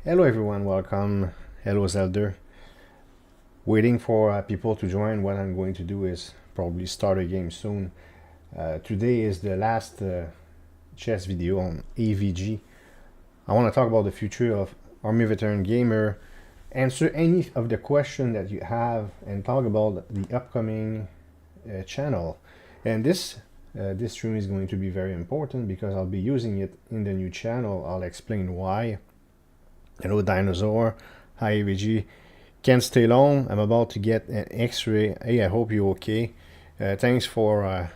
Hello everyone, welcome. Hello Zelda. Waiting for people to join. What I'm going to do is probably start a game soon. Today is the last chess video on AVG. I want to talk about the future of Army Veteran Gamer, answer any of the questions that you have, and talk about the upcoming channel. And this stream is going to be very important because I'll be using it in the new channel. I'll explain why. Hello Dinosaur, hi AVG. Can't stay long, I'm about to get an x-ray. Hey, I hope you're okay. Thanks for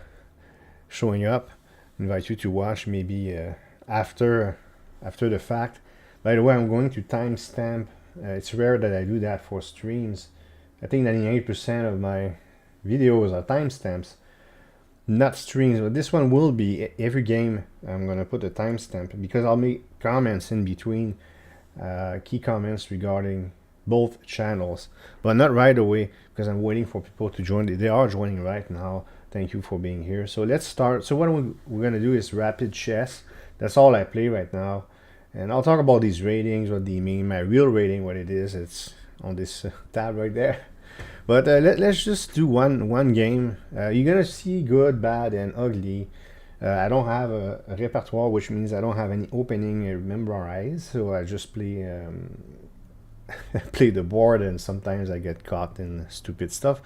showing up. Invite you to watch maybe after the fact. By the way, I'm going to timestamp. It's rare that I do that for streams. I think 98% of my videos are timestamps, not streams, but this one will be. Every game I'm gonna put a timestamp because I'll make comments in between. Key comments regarding both channels, but not right away because I'm waiting for people to join. They are joining right now. Thank you for being here. So let's start. So what we're gonna do is rapid chess. That's all I play right now, and I'll talk about these ratings, what they mean, my real rating, what it is. It's on this tab right there. But let's just do one game. You're gonna see good, bad, and ugly. I don't have a repertoire, which means I don't have any opening memorized, so I just play play the board, and sometimes I get caught in stupid stuff.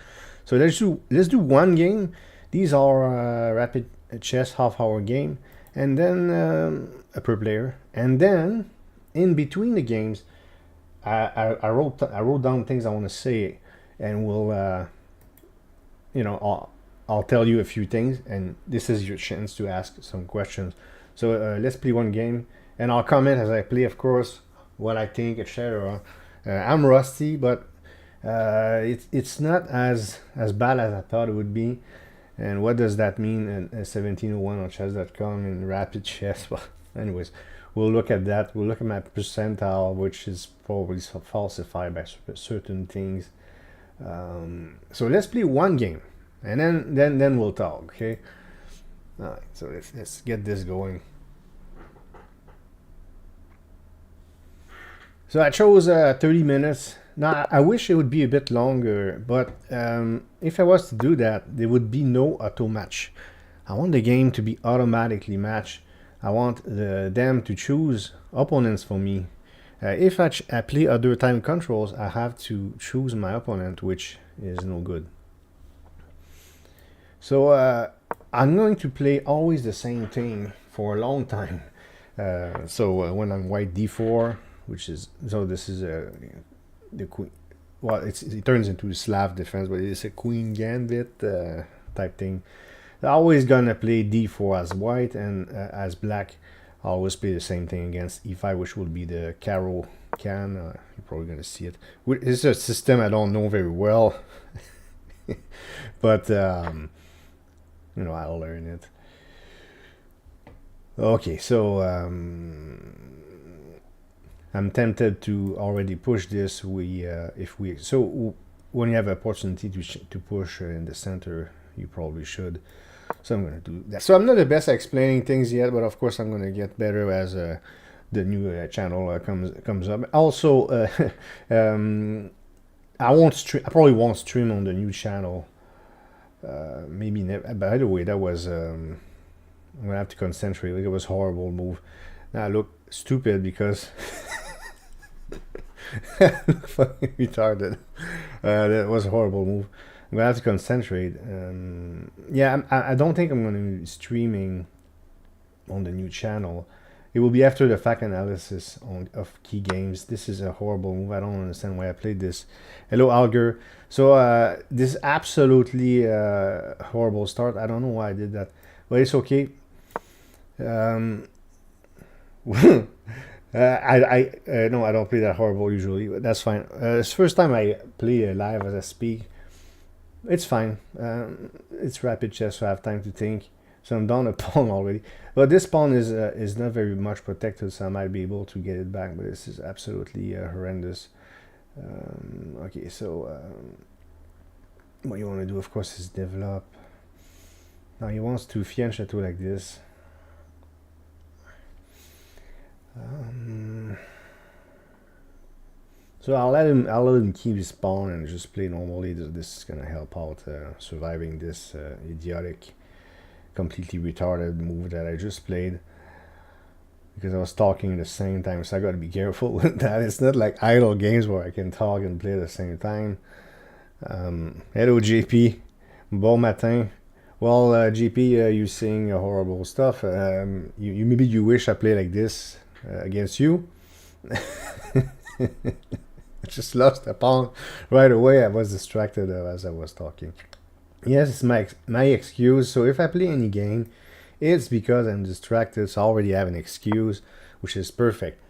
So let's do one game. These are rapid chess half-hour game, and then a per player, and then in between the games, I wrote down things I want to say, and we'll I'll tell you a few things, and this is your chance to ask some questions. So let's play one game, and I'll comment as I play, of course, what I think, etc. I'm rusty, but it's not as bad as I thought it would be. And what does that mean in 1701 on chess.com in rapid chess? Well, anyways, we'll look at that. We'll look at my percentile, which is probably falsified by certain things. So let's play one game, and then we'll talk. Okay. All right. So let's get this going. So I chose 30 minutes. Now I wish it would be a bit longer, but if I was to do that, there would be no auto match. I want the game to be automatically matched. I want them to choose opponents for me. If I play other time controls, I have to choose my opponent, which is no good. So I'm going to play always the same thing for a long time. So when I'm white d4, which is, so this is the queen. Well, it turns into Slav defense, but it's a queen gambit type thing. I'm always gonna play d4 as white, and as black I always play the same thing against e5, which will be the Caro can. You're probably going to see it. It's a system I don't know very well, but I'll learn it. Okay, so I'm tempted to already push this. So when you have an opportunity to push in the center, you probably should. So I'm going to do that. So I'm not the best at explaining things yet, but of course I'm going to get better as the new channel comes up. Also, I probably won't stream on the new channel. Maybe never. By the way, that was I'm gonna have to concentrate. Like, it was a horrible move. Now I look stupid because I look fucking retarded. That was a horrible move. I'm gonna have to concentrate. Yeah, I don't think I'm gonna be streaming on the new channel. It will be after the fact analysis of key games. This is a horrible move. I don't understand why I played this. Hello, Alger. So this is absolutely horrible start. I don't know why I did that, but it's okay. No, I don't play that horrible usually, but that's fine. It's the first time I play live as I speak. It's fine. It's rapid chess, so I have time to think. So I'm down a pawn already. But this pawn is not very much protected, so I might be able to get it back. But this is absolutely horrendous. Okay, so what you want to do, of course, is develop. Now he wants to fianchetto chateau like this. So I'll let him keep his pawn and just play normally. This is gonna help out surviving this idiotic, completely retarded move that I just played. Because I was talking at the same time, so I gotta be careful with that. It's not like idle games where I can talk and play at the same time. Hello JP, bon matin. Well, JP, you're saying horrible stuff. Maybe you wish I played like this against you. I just lost a pawn right away. I was distracted as I was talking. Yes, it's my excuse. So if I play any game, it's because I'm distracted. So I already have an excuse, which is perfect.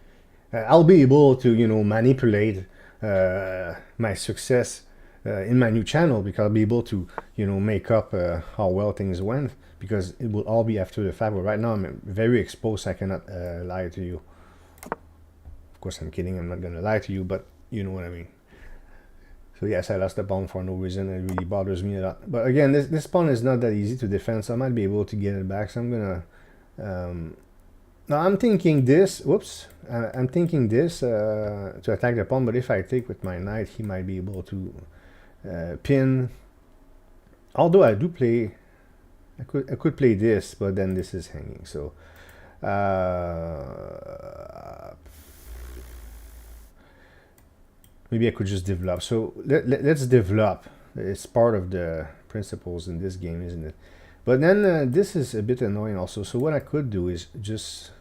I'll be able to, manipulate my success in my new channel, because I'll be able to, make up how well things went, because it will all be after the fact. But right now I'm very exposed. I cannot lie to you. Of course, I'm kidding. I'm not gonna lie to you, but you know what I mean. So yes, I lost the pawn for no reason. It really bothers me a lot. But again, this pawn is not that easy to defend, so I might be able to get it back. So I'm gonna. Now I'm thinking this. Whoops. I'm thinking this to attack the pawn. But if I take with my knight, he might be able to pin. Although I do play, I could play this, but then this is hanging. So. Maybe I could just develop. So let's develop. It's part of the principles in this game, isn't it? But then this is a bit annoying also. So what I could do is just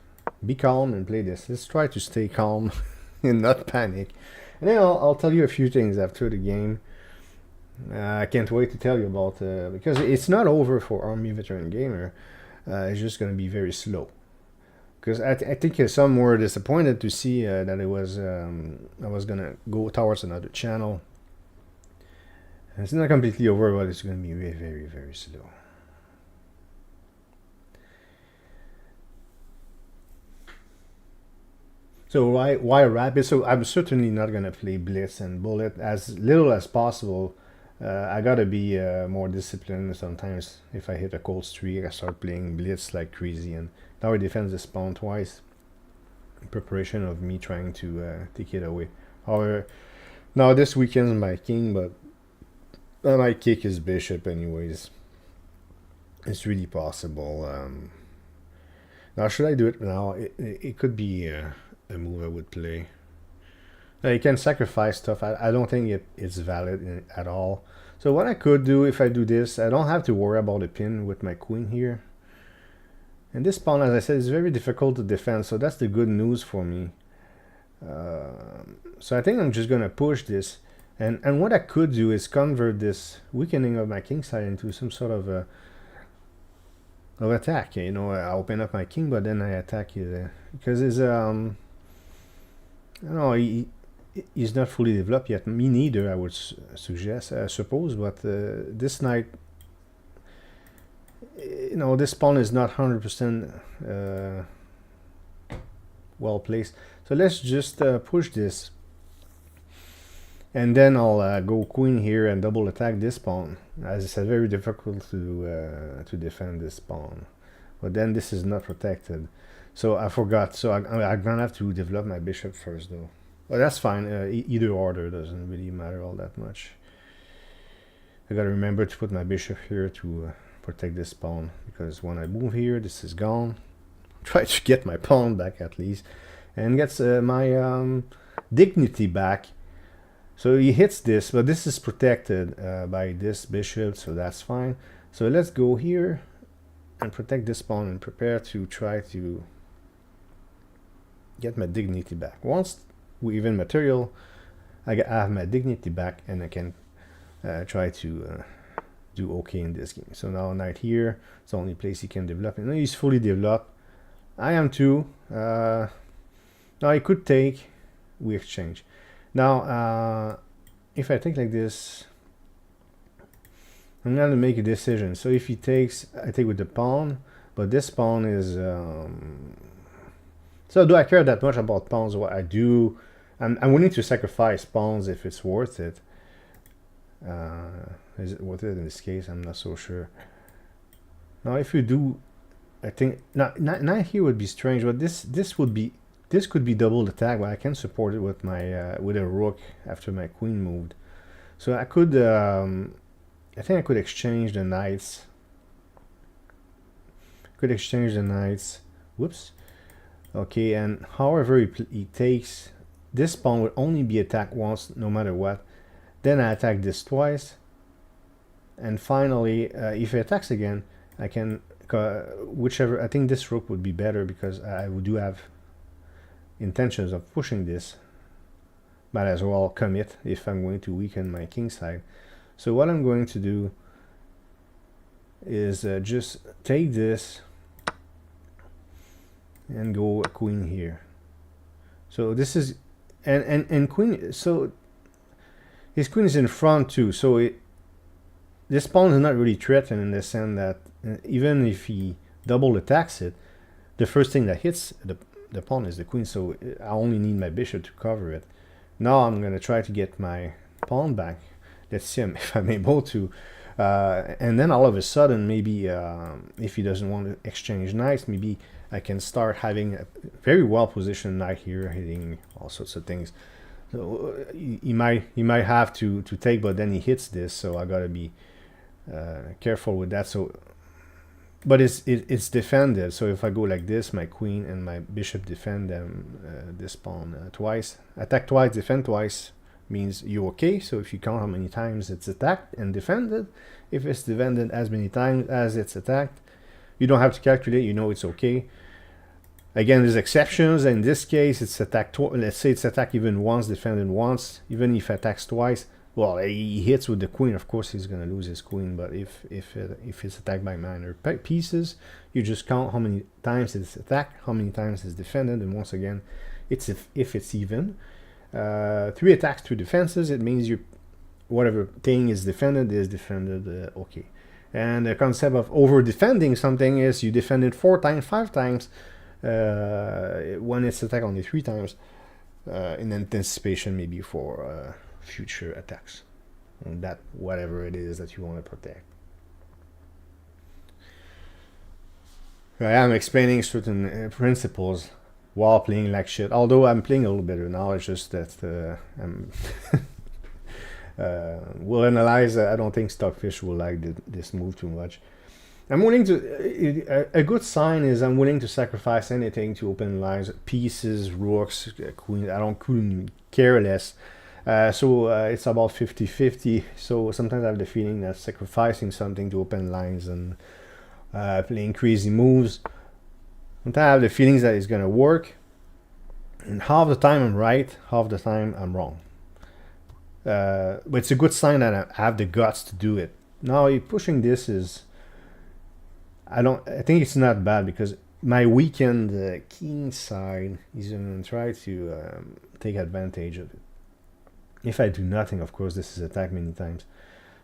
be calm and play this. Let's try to stay calm and not panic. And then I'll tell you a few things after the game. I can't wait to tell you about because it's not over for Army Veteran Gamer. It's just going to be very slow. Because I think some were disappointed to see that it was I was gonna go towards another channel. And it's not completely over, but it's gonna be very, very, very slow. So why rapid? So I'm certainly not gonna play Blitz and Bullet as little as possible. I gotta be more disciplined sometimes. If I hit a cold streak, I start playing Blitz like crazy, and now he defends the pawn twice in preparation of me trying to take it away. However, now this weekend's my king, but I might kick his bishop anyways. It's really possible. Now, should I do it now? It could be a move I would play. You can sacrifice stuff. I don't think it's valid at all. So what I could do if I do this, I don't have to worry about a pin with my queen here. And this pawn, as I said, is very difficult to defend, so that's the good news for me. So I think I'm just going to push this. And what I could do is convert this weakening of my king side into some sort of attack. I open up my king, but then I attack it. Because it's, I don't know, he's not fully developed yet. Me neither, I would suggest, I suppose. But this knight, this pawn is not 100% well placed. So let's just push this. And then I'll go queen here and double attack this pawn. As I said, very difficult to defend this pawn. But then this is not protected. So I forgot. So I'm gonna have to develop my bishop first, though. Well, that's fine. Either order doesn't really matter all that much. I gotta remember to put my bishop here to protect this pawn, because when I move here, this is gone. Try to get my pawn back at least, and gets my dignity back. So he hits this, but this is protected by this bishop, so that's fine. So let's go here and protect this pawn and prepare to try to get my dignity back. Once we even material, I have my dignity back, and I can try to do okay in this game. So now knight here, it's the only place he can develop. And he's fully developed. I am too. Now he could take, we exchange. Now, if I take like this, I'm going to make a decision. So if he takes, I take with the pawn, but this pawn is... so do I care that much about pawns? What I do, I'm willing to sacrifice pawns if it's worth it. Is it worth it in this case? I'm not so sure. Now if you do, I think, now here would be strange, but this would be this could be double attack, but I can support it with my with a rook after my queen moved. So I could, I think I could exchange the knights. Could exchange the knights. Whoops. Okay, and however he takes, this pawn would only be attacked once, no matter what. Then I attack this twice, and finally, if he attacks again, I can whichever. I think this rook would be better because I do have intentions of pushing this. Might as well commit if I'm going to weaken my king side. So what I'm going to do is just take this and go a queen here. So this is and queen. So his queen is in front too. So this pawn is not really threatened in the sense that even if he double attacks it, the first thing that hits the pawn is the queen. So I only need my bishop to cover it. Now I'm going to try to get my pawn back. Let's see if I'm able to. And then all of a sudden, maybe if he doesn't want to exchange knights, maybe I can start having a very well positioned knight here, hitting all sorts of things. So he might have to take, but then he hits this. So I gotta be careful with that. So, but it's defended. So if I go like this, my queen and my bishop defend them. This pawn twice, attack twice, defend twice means you're okay. So if you count how many times it's attacked and defended, if it's defended as many times as it's attacked, you don't have to calculate, you know it's okay. Again, there's exceptions. In this case, it's attacked. Let's say it's attacked even once, defended once. Even if it attacks twice, well, he hits with the queen. Of course, he's gonna lose his queen. But if it's attacked by minor pieces, you just count how many times it's attacked, how many times it's defended, and once again, it's if it's even. 3 attacks, 2 defenses. It means you whatever thing is defended. Okay. And the concept of over defending something is you defend it 4 times, 5 times. When it's attacked only 3 times, in anticipation maybe for future attacks, and that whatever it is that you want to protect. I am explaining certain principles while playing like shit. Although I'm playing a little better now, it's just that I'm. We'll analyze. I don't think Stockfish will like this move too much. I'm willing to. A good sign is I'm willing to sacrifice anything to open lines, pieces, rooks, queen. Couldn't care less. So it's about 50-50. So sometimes I have the feeling that sacrificing something to open lines and playing crazy moves. Sometimes I have the feelings that it's gonna work. And half the time I'm right, half the time I'm wrong. But it's a good sign that I have the guts to do it. Now pushing this is. I think it's not bad because my weakened king side is going to try to take advantage of it. If I do nothing, of course, this is attacked many times.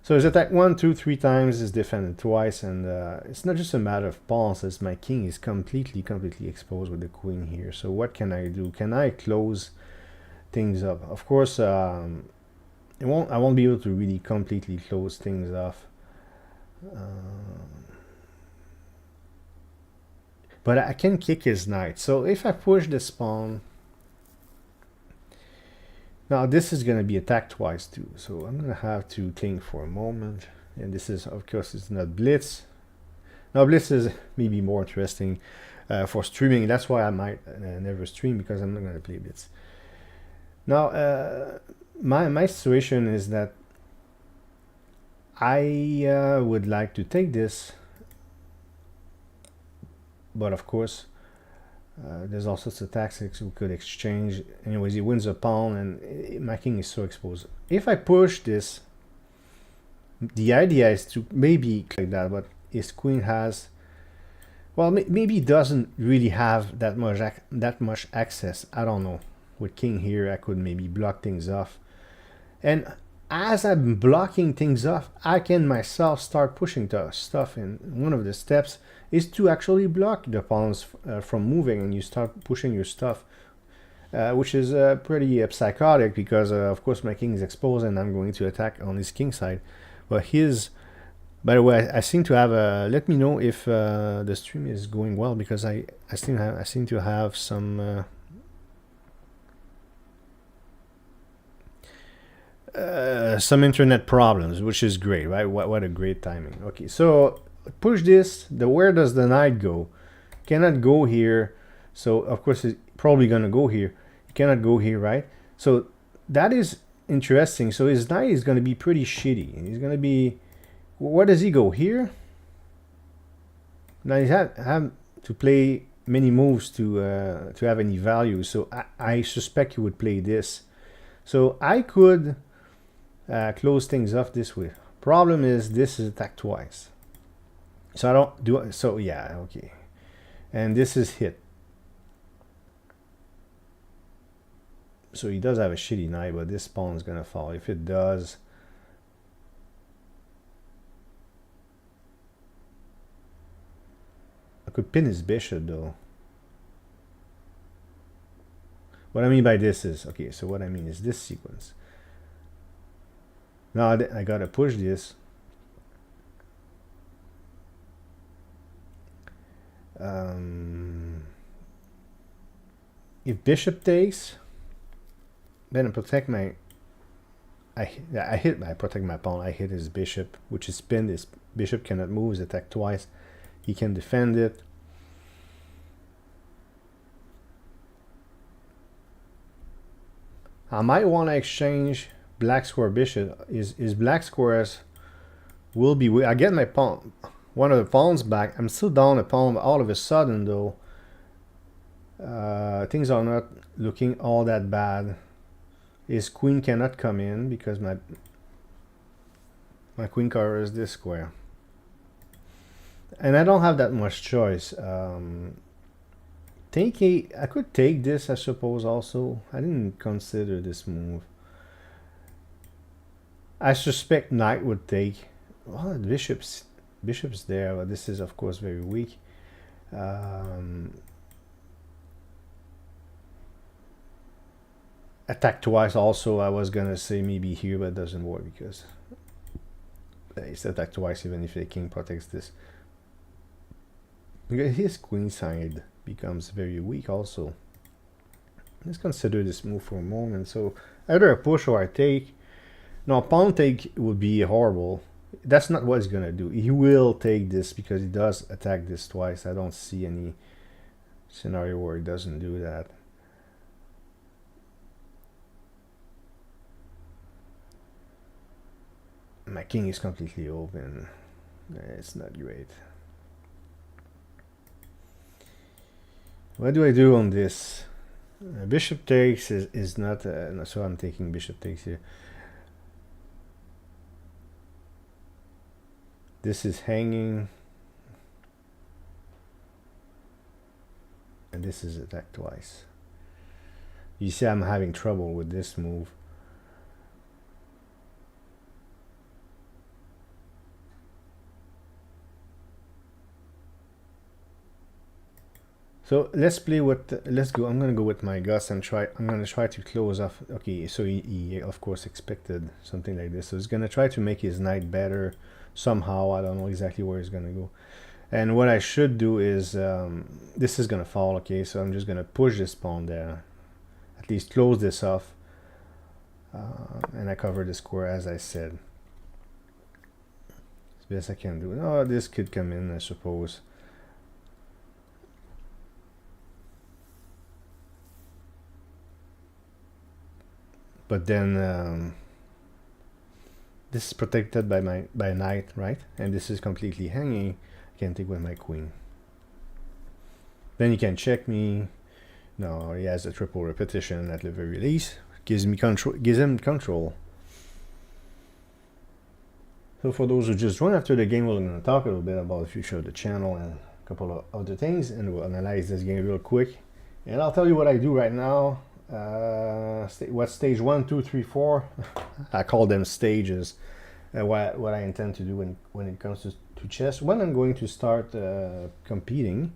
So it's attacked 1, 2, 3 times, it's defended twice, and it's not just a matter of pawns, as my king is completely exposed with the queen here. So what can I do? Can I close things up? Of course, I won't be able to really completely close things off. But I can kick his knight. So if I push this pawn, now this is going to be attacked twice too. So I'm going to have to think for a moment. And this is, of course, it's not Blitz. Now Blitz is maybe more interesting for streaming. That's why I might never stream, because I'm not going to play Blitz. Now my situation is that I would like to take this. But of course, there's all sorts of tactics we could exchange. Anyways, he wins a pawn, and my king is so exposed. If I push this, the idea is to maybe like that, but his queen has, well, maybe he doesn't really have that much access. I don't know. With king here, I could maybe block things off, and as I'm blocking things off, I can myself start pushing stuff. And one of the steps is to actually block the pawns from moving, and you start pushing your stuff, which is pretty psychotic, because of course my king is exposed and I'm going to attack on his king side. But by the way, I seem to have let me know if the stream is going well, because I seem to have some some internet problems, which is great, right? What a great timing. Okay, so push this. Where does the knight go? Cannot go here. So of course it's probably gonna go here. You cannot go here, right? So that is interesting. So his knight is gonna be pretty shitty. He's gonna be. Where does he go? Here. Now you have to play many moves to have any value. So I suspect you would play this. So I could close things off this way. Problem is this is attacked twice. So I don't do it. So yeah, okay. And this is hit. So he does have a shitty knight, but this pawn is gonna fall. If it does, I could pin his bishop though. What I mean by this is, okay, so what I mean is this sequence. Now I gotta push this. If bishop takes, then I protect my. I protect my pawn. I hit his bishop, which is pinned. His bishop cannot move. He's attacked twice. He can defend it. I might want to exchange black square bishop. Is black squares will be. I get my pawn, one of the pawns back. I'm still down a pawn. All of a sudden, though, things are not looking all that bad. His queen cannot come in because my queen covers this square, and I don't have that much choice. I could take this, I suppose. Also, I didn't consider this move. I suspect knight would take. Well, bishop's there, but this is of course very weak. Attack twice. Also, I was gonna say maybe here, but it doesn't work because it's attack twice even if the king protects this. Because his queen side becomes very weak also. Let's consider this move for a moment. So either I push or I take. Now pawn take would be horrible. That's not what he's gonna do. He will take this because he does attack this twice. I don't see any scenario where he doesn't do that. My king is completely open. It's not great. What do I do on this? Bishop takes is not, so I'm taking bishop takes here. This is hanging. And this is attacked twice. You see I'm having trouble with this move. So let's play with, let's go, I'm gonna go with my guts and I'm gonna try to close off. Okay, so he of course expected something like this. So he's gonna try to make his knight better somehow. I don't know exactly where he's gonna go. And what I should do is, this is gonna fall, okay, so I'm just gonna push this pawn there. At least close this off. And I cover the square as I said. It's the best I can do. Oh, this could come in, I suppose. But then this is protected by knight, right? And this is completely hanging. I can take with my queen. Then he can check me. No, he has a triple repetition at the very least. Gives him control. So for those who just joined after the game, we're going to talk a little bit about the future of the channel and a couple of other things, and we'll analyze this game real quick. And I'll tell you what I do right now. What stage 1, 2, 3, 4? I call them stages. What I intend to do when it comes to chess. When I'm going to start competing.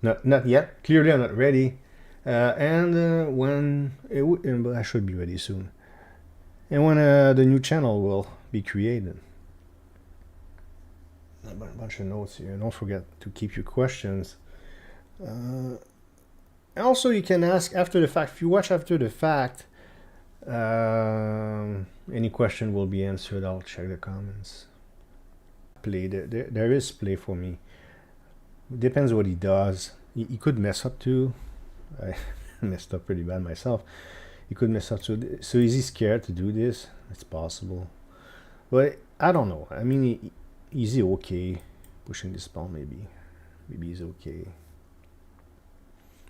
Not yet. Clearly, I'm not ready. And when but I should be ready soon. And when the new channel will be created. A bunch of notes here. Don't forget to keep your questions. Also, you can ask after the fact. If you watch after the fact, Any question will be answered. I'll check the comments. Play. There is play for me. Depends what he does. He could mess up too. I messed up pretty bad myself. He could mess up too. So is he scared to do this? It's possible. But I don't know. I mean, is he okay pushing this pawn? Maybe he's okay.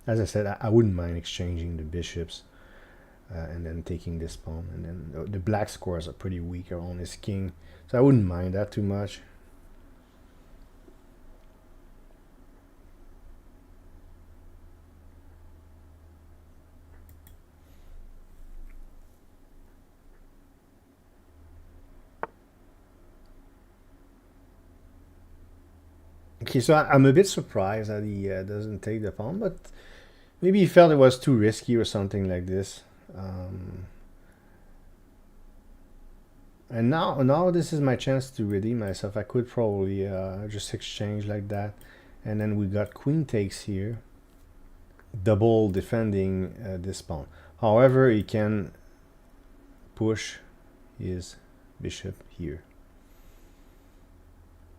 As I said, I wouldn't mind exchanging the bishops and then taking this pawn. And then the black scores are pretty weak around his king, so I wouldn't mind that too much. Okay, so I'm a bit surprised that he doesn't take the pawn, but maybe he felt it was too risky or something like this. And now this is my chance to redeem myself. I could probably just exchange like that, and then we got queen takes here, double defending this pawn. However, he can push his bishop here,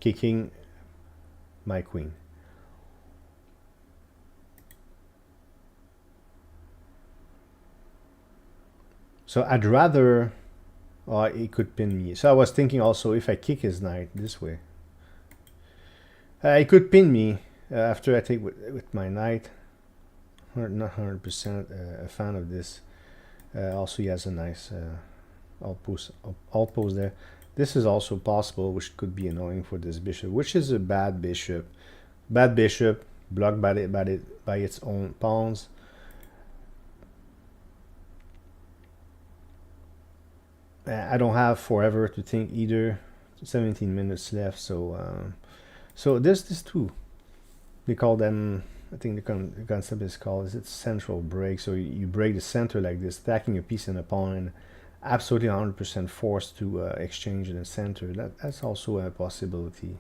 kicking my queen. So I'd rather, he could pin me. So I was thinking also if I kick his knight this way, he could pin me after I take with my knight. Not 100% a fan of this. Also, he has a nice outpost there. This is also possible, which could be annoying for this bishop, which is a bad bishop. Bad bishop, blocked by its own pawns. I don't have forever to think either. 17 minutes left, so so there's this too. They call them, I think the concept is called, is it central break? So you break the center like this, stacking a piece and a pawn, and absolutely 100% forced to exchange in the center. That's also a possibility.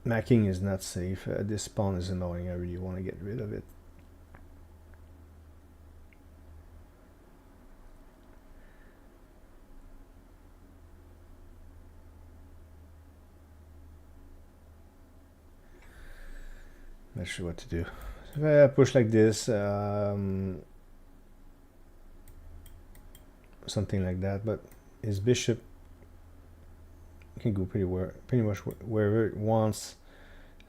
My king is not safe. This pawn is annoying. I really want to get rid of it. Not sure what to do. If I push like this, something like that, but his bishop can go pretty much wherever it wants.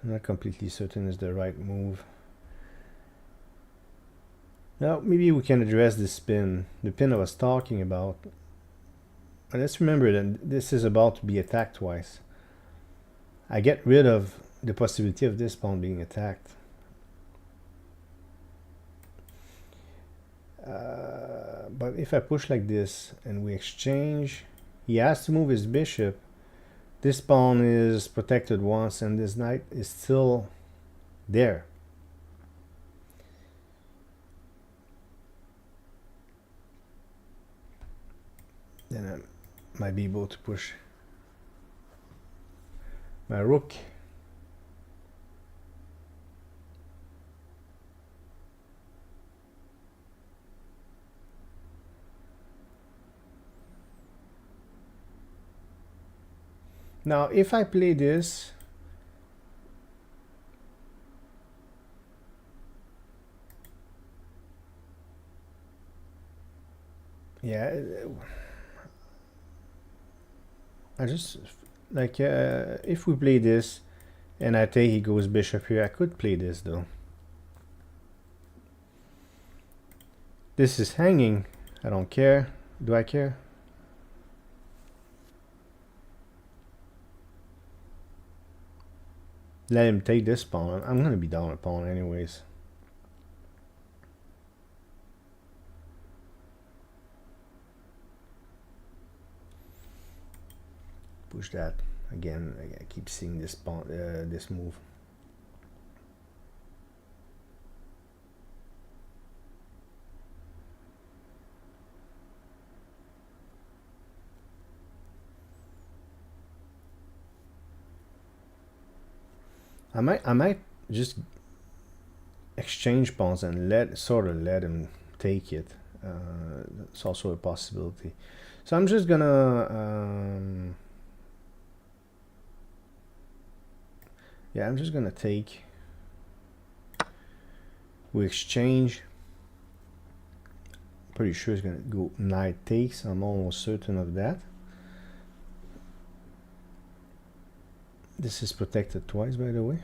I'm not completely certain is the right move. Now maybe we can address this pin, the pin I was talking about. But let's remember that this is about to be attacked twice. I get rid of the possibility of this pawn being attacked. But if I push like this and we exchange, he has to move his bishop. This pawn is protected once and this knight is still there. Then I might be able to push my rook. Now, if I play this, yeah, I just like if we play this and I take he goes bishop here, I could play this though. This is hanging. I don't care. Do I care? Let him take this pawn. I'm gonna be down a pawn anyways. Push that again. I keep seeing this pawn, this move. I might just exchange pawns and let him take it. It's also a possibility. So I'm just gonna yeah, I'm just gonna take. We exchange. Pretty sure it's gonna go knight takes. I'm almost certain of that. This is protected twice, by the way.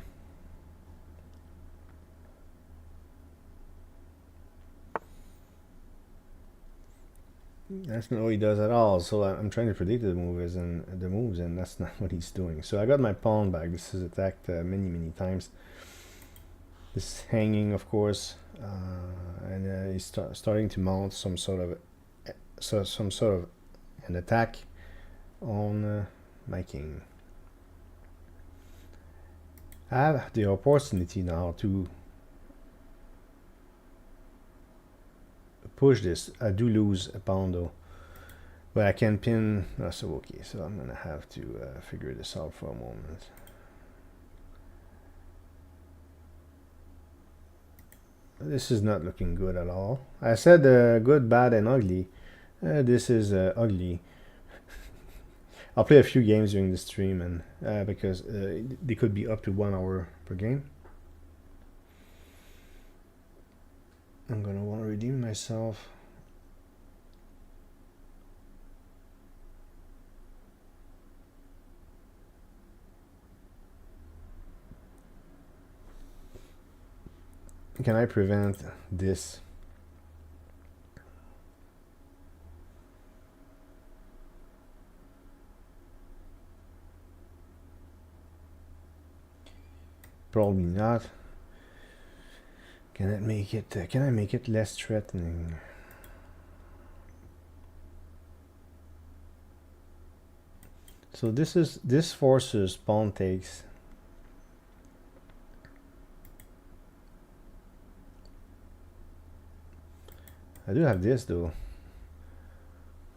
That's not what he does at all. So I'm trying to predict the moves, and that's not what he's doing. So I got my pawn back. This is attacked many times. This is hanging, of course, and he's starting to mount some sort of an attack on my king. I have the opportunity now to push this. I do lose a pawn though, but I can pin. So okay, so I'm gonna have to figure this out for a moment. This is not looking good at all. I said good, bad, and ugly. This is ugly. I'll play a few games during the stream, and because they could be up to 1 hour per game. I'm gonna want to redeem myself. Can I prevent this? Probably not. Can I make it less threatening? So this forces pawn takes. I do have this though.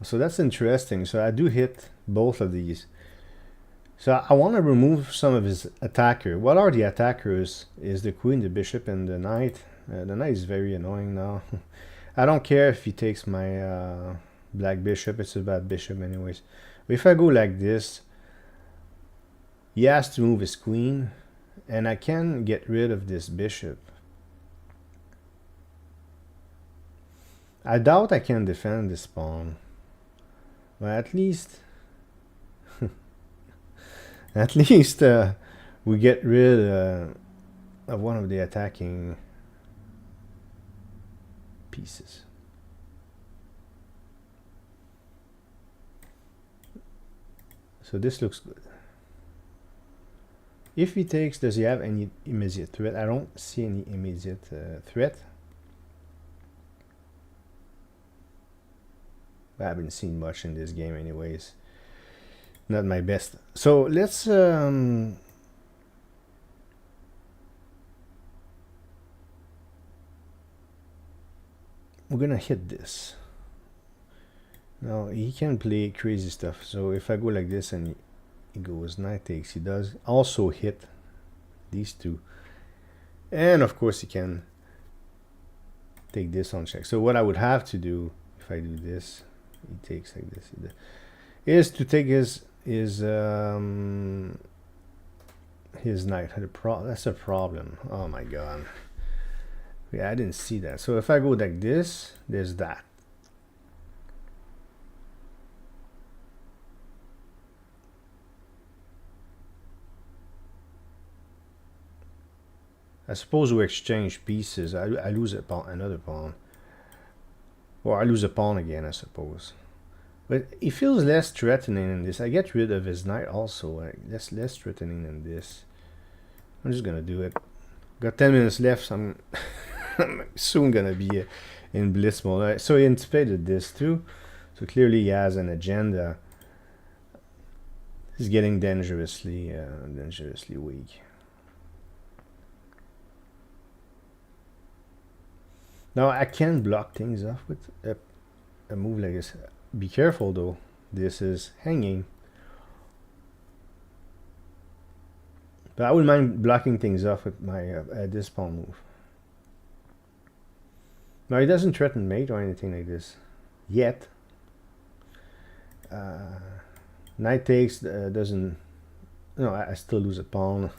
So that's interesting. So I do hit both of these. So I want to remove some of his attacker. What are the attackers? Is the queen, the bishop, and the knight. The knight is very annoying now. I don't care if he takes my black bishop. It's a bad bishop anyways. But if I go like this, he has to move his queen, and I can get rid of this bishop. I doubt I can defend this pawn, but at least we get rid of one of the attacking pieces. So this looks good. If he takes, does he have any immediate threat? I don't see any immediate threat. I haven't seen much in this game anyways. Not my best. So let's we're gonna hit this. Now he can play crazy stuff. So if I go like this and he goes knight takes, he does also hit these two. And of course he can take this on check. So what I would have to do if I do this, he takes like this, is to take his knight. That's a problem. Oh my god. Yeah, I didn't see that. So if I go like this, there's that. I suppose we exchange pieces. I lose a pawn, another pawn. Or I lose a pawn again, I suppose. But it feels less threatening in this. I get rid of his knight also. Less threatening than this. I'm just gonna do it. Got 10 minutes left, so I'm soon gonna be in Blitz mode. So he anticipated this too. So clearly he has an agenda. He's getting dangerously weak. Now I can block things off with a move like this. Be careful though. This is hanging. But I wouldn't mind blocking things off with my this pawn move. Now he doesn't threaten mate or anything like this yet. Knight takes doesn't. No, I still lose a pawn.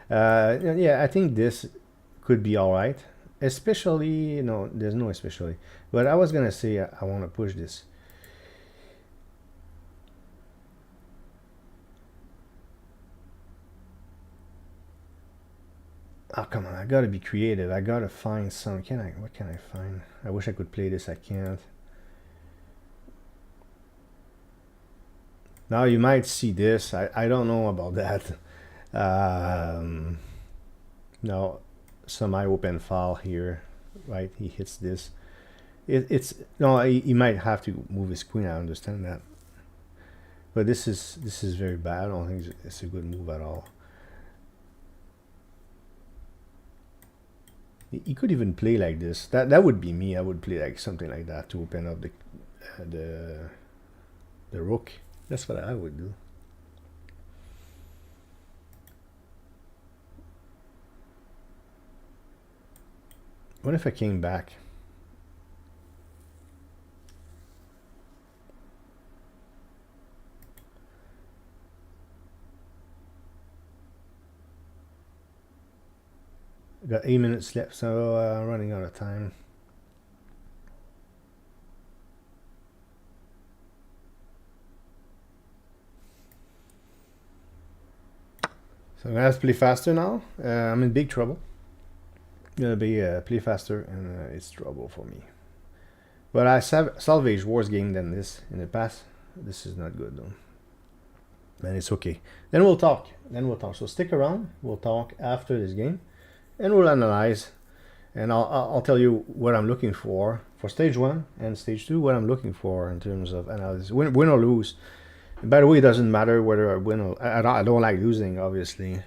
Yeah, I think this could be all right. Especially, no, there's no especially. But I was gonna say I want to push this. Oh, come on, I gotta be creative. I gotta find some. What can I find? I wish I could play this, I can't. Now you might see this. I don't know about that. No, some open file here, right? He hits this. It's no, he might have to move his queen. I understand that, but this is very bad. I don't think it's a good move at all. He could even play like this. That would be me. I would play like something like that to open up the rook. That's what I would do. What if I came back? Got 8 minutes left, so running out of time. So I'm gonna have to play faster now. I'm in big trouble. Gonna be play faster, and it's trouble for me. But I salvaged worse game than this in the past. This is not good though. And it's okay. Then we'll talk. So stick around. We'll talk after this game, and we'll analyze. And I'll tell you what I'm looking for stage 1 and stage 2. What I'm looking for in terms of analysis, win or lose. And by the way, it doesn't matter whether I win or I don't like losing, obviously.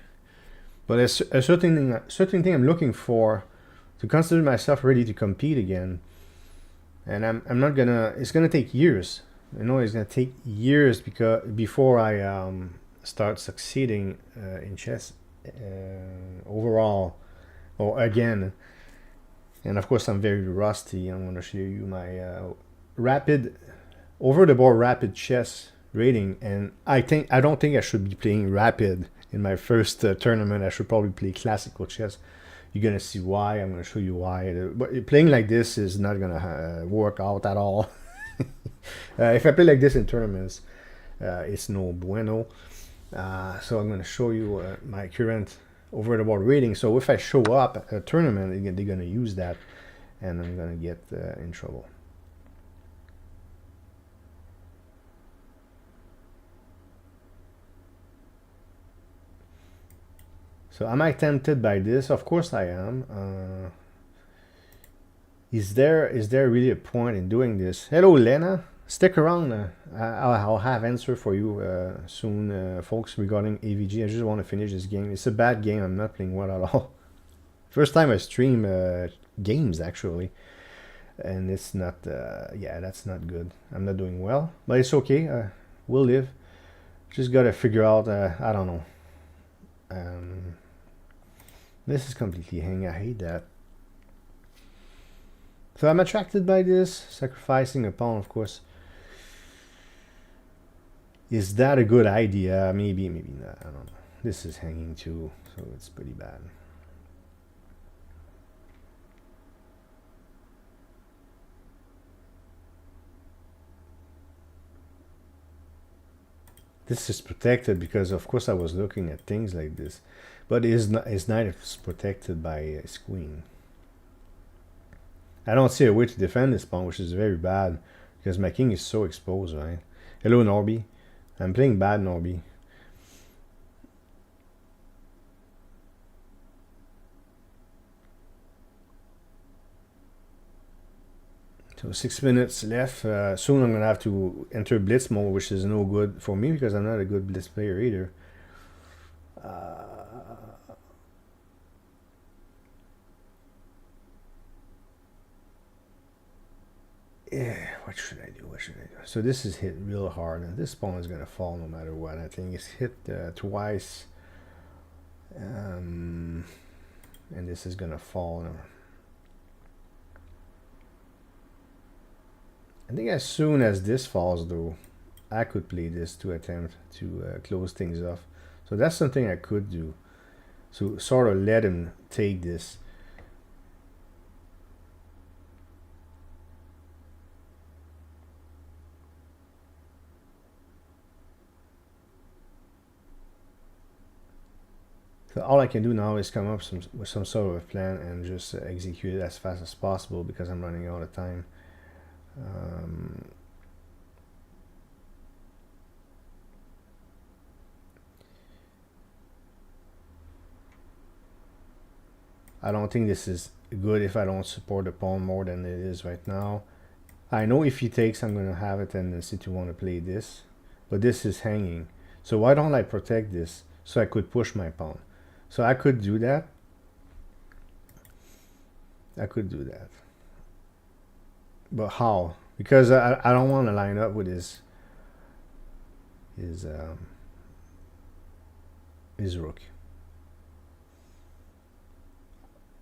But there's a certain thing I'm looking for to consider myself ready to compete again. And I'm not gonna. It's gonna take years. I know it's gonna take years before I start succeeding in chess overall or again. And of course, I'm very rusty. I'm gonna show you my over-the-board rapid chess rating, and I don't think I should be playing rapid in my first tournament. I should probably play classical chess. You're gonna see why. I'm gonna show you why. But playing like this is not gonna work out at all. If I play like this in tournaments, it's no bueno. So I'm gonna show you my current over-the-board rating. So if I show up at a tournament, they're gonna use that, and I'm gonna get in trouble. So am I tempted by this? Of course I am. Is there really a point in doing this? Hello, Lena. Stick around. I'll have answer for you soon, folks, regarding AVG. I just want to finish this game. It's a bad game. I'm not playing well at all. First time I stream games, actually. And it's not, yeah, that's not good. I'm not doing well. But it's okay. We'll live. Just got to figure out, I don't know. This is completely hanging. I hate that. So I'm attracted by this. Sacrificing a pawn, of course. Is that a good idea? Maybe not. I don't know. This is hanging too, so it's pretty bad. This is protected because, of course, I was looking at things like this. But his knight is protected by his queen. I don't see a way to defend this pawn, which is very bad because my king is so exposed, right? Hello, Norby. I'm playing bad, Norby. So 6 minutes left. Soon I'm going to have to enter Blitz mode, which is no good for me because I'm not a good Blitz player either. Yeah, what should I do? So this is hit real hard, and this pawn is going to fall no matter what. I think it's hit twice And this is gonna fall. I think as soon as this falls though, I could play this to attempt to close things off. So that's something I could do. So sort of let him take this. So all I can do now is come up with some sort of a plan and just execute it as fast as possible because I'm running out of time. I don't think this is good if I don't support the pawn more than it is right now. I know if he takes, I'm going to have a tendency to want to play this, but this is hanging. So why don't I protect this so I could push my pawn? So I could do that. I could do that. But how? Because I don't want to line up with his rook.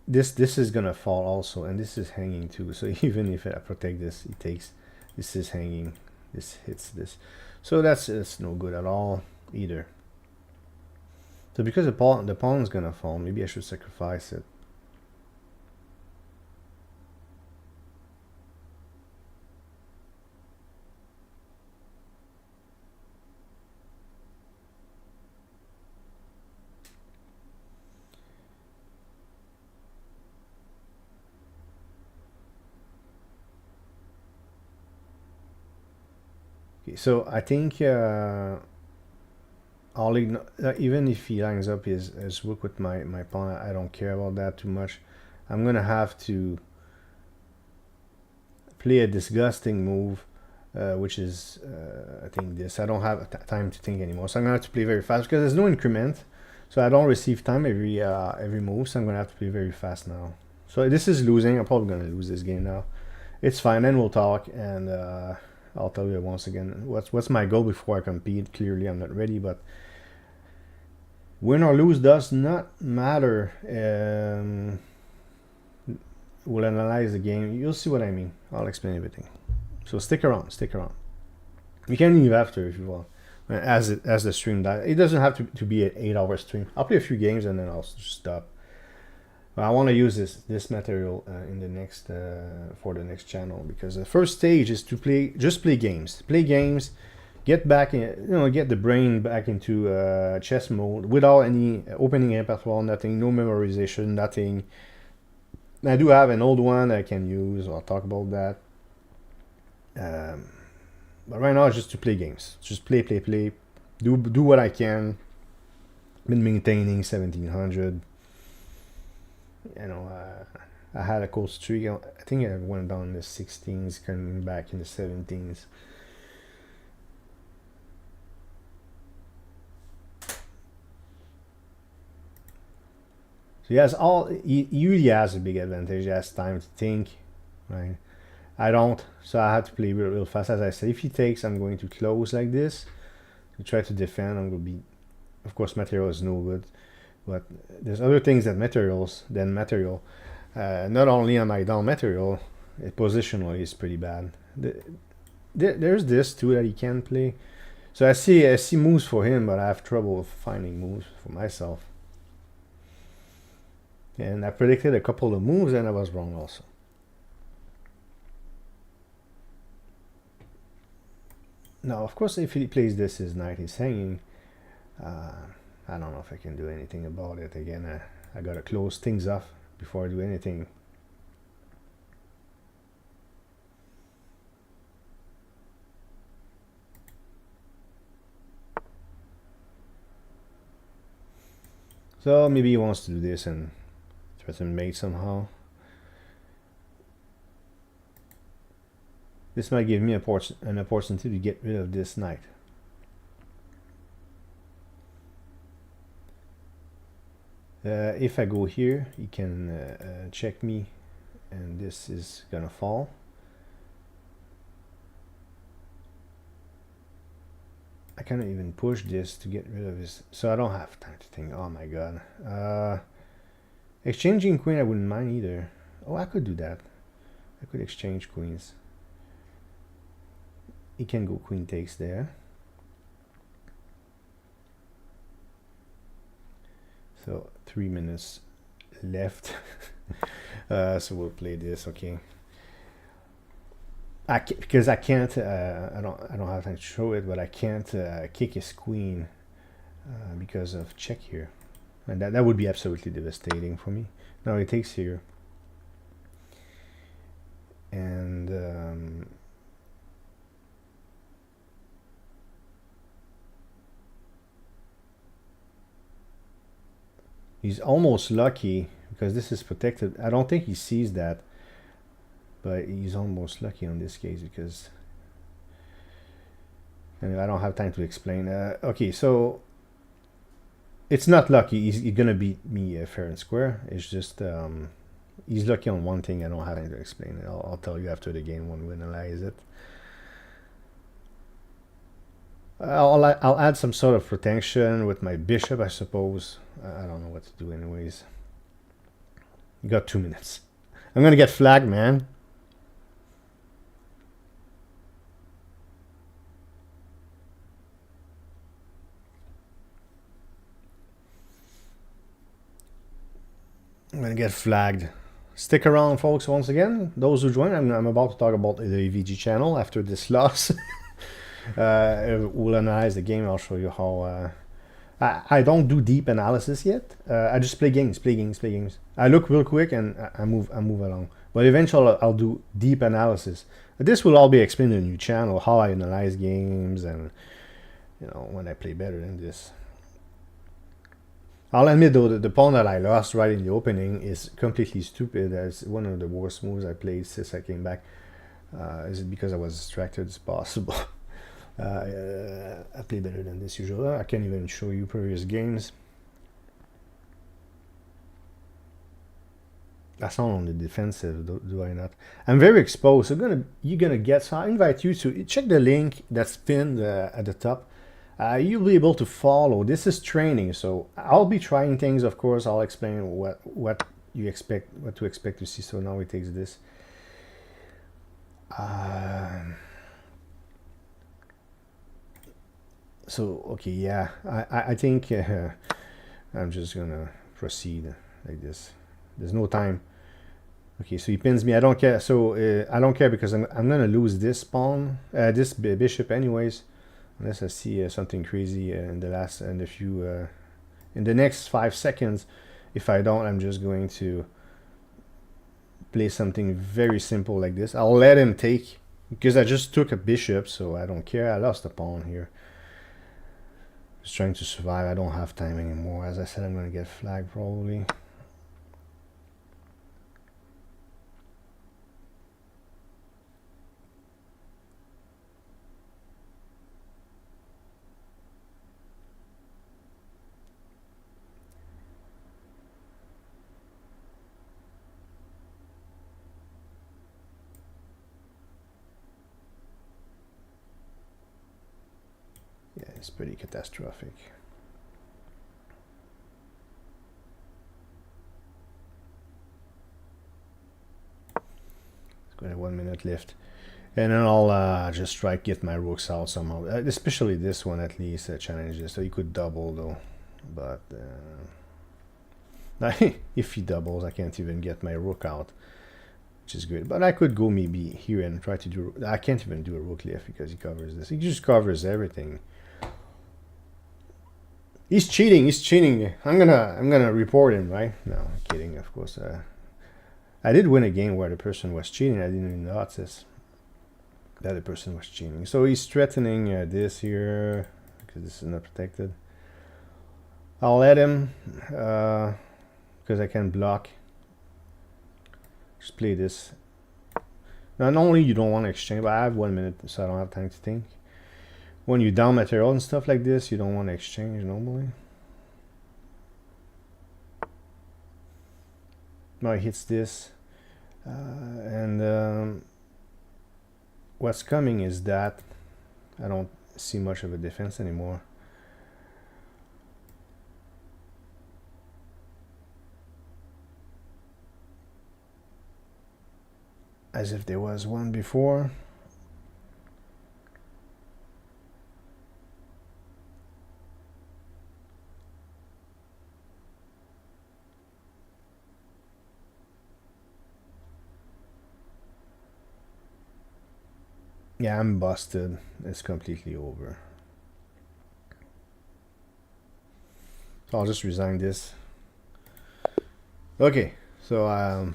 This is gonna fall also, and this is hanging too. So even if I protect this, he takes. This is hanging. This hits this. So that's no good at all either. So because the pawn is gonna fall, maybe I should sacrifice it. Okay, so I think I'll even if he lines up his rook with my pawn, I don't care about that too much. I'm gonna have to play a disgusting move, which is I think this. I don't have time to think anymore, so I'm gonna have to play very fast because there's no increment, so I don't receive time every move. So I'm gonna have to play very fast now. So this is losing. I'm probably gonna lose this game now. It's fine. Then we'll talk and. I'll tell you once again what's my goal before I compete. Clearly, I'm not ready, but win or lose does not matter. We'll analyze the game. You'll see what I mean. I'll explain everything. So stick around. Stick around. You can leave after if you want. As the stream dies, it doesn't have to be an 8-hour stream. I'll play a few games and then I'll just stop. I want to use this material in the next for the next channel because the first stage is to just play games, get back in, get the brain back into chess mode without any opening repertoire, nothing, no memorization, nothing. I do have an old one I can use. I'll talk about that. But right now, it's just to play games, just play, do what I can. Been maintaining 1700. I had a cold streak. I think I went down in the 16s, coming back in the 17s. So he usually has a big advantage. He has time to think, right? I don't, so I have to play real fast. As I said, if he takes, I'm going to close like this to try to defend. I'm going to be, of course, material is no good. But there's other things than material. Not only am I down material, positionally is pretty bad. There's this too that he can play. So I see moves for him, but I have trouble finding moves for myself. And I predicted a couple of moves, and I was wrong also. Now, of course, if he plays this, his knight is hanging. I don't know if I can do anything about it. Again, I gotta close things off before I do anything. So maybe he wants to do this and try to mate somehow. This might give me an opportunity to get rid of this knight. If I go here, he can check me, and this is gonna fall. I cannot even push this to get rid of this, so I don't have time to think. Oh my god. Exchanging queen I wouldn't mind either. Oh, I could do that. I could exchange queens. He can go queen takes there. So 3 minutes left. So we'll play this, okay. Because I can't. I don't have time to show it, but I can't kick his queen because of check here, and that would be absolutely devastating for me. Now he takes here, and he's almost lucky because this is protected. I don't think he sees that. But he's almost lucky on this case because anyway, I don't have time to explain. Okay, so it's not lucky. He's gonna beat me fair and square. It's just he's lucky on one thing. I don't have time to explain it. I'll tell you after the game when we analyze it. I'll add some sort of protection with my bishop, I suppose. I don't know what to do anyways. You got 2 minutes. I'm gonna get flagged, man. I'm gonna get flagged. Stick around, folks, once again. Those who join, I'm about to talk about the AVG channel after this loss. We'll analyze the game. I'll show you how... I don't do deep analysis yet. I just play games. I look real quick and I move along. But eventually I'll do deep analysis. This will all be explained in the new channel, how I analyze games and, you know, when I play better than this. I'll admit though that the pawn that I lost right in the opening is completely stupid. That's one of the worst moves I played since I came back. Is it because I was distracted? It's possible. I play better than this usually. I can't even show you previous games. I sound on the defensive, do I not? I'm very exposed. So you're gonna get. So I invite you to check the link that's pinned at the top. You'll be able to follow. This is training, so I'll be trying things. Of course, I'll explain what you expect, what to expect to see. So now he takes this. So okay, yeah, I think I'm just gonna proceed like this. There's no time. Okay, so he pins me. I don't care. So I don't care because I'm gonna lose this pawn, this bishop anyways. Unless I see something crazy in the next 5 seconds. If I don't, I'm just going to play something very simple like this. I'll let him take because I just took a bishop, so I don't care. I lost a pawn here. Just trying to survive. I don't have time anymore. As I said, I'm going to get flagged probably. It's pretty catastrophic. It's got 1 minute left, and then I'll just try to get my rooks out somehow. Especially this one, at least challenges. So he could double though, but if he doubles, I can't even get my rook out, which is good. But I could go maybe here and try to do. I can't even do a rook lift because he covers this. He just covers everything. He's cheating. He's cheating. I'm gonna report him, right? No, I'm kidding. Of course. I did win a game where the person was cheating. I didn't even notice that the person was cheating. So he's threatening this here because this is not protected. I'll let him because I can block. Just play this. Not only you don't want to exchange, but I have 1 minute, so I don't have time to think. When you down material and stuff like this, you don't want to exchange normally. Now he hits this, and what's coming is that see much of a difference anymore. As if there was one before. Yeah, I'm busted. It's completely over. So I'll just resign this. Okay, so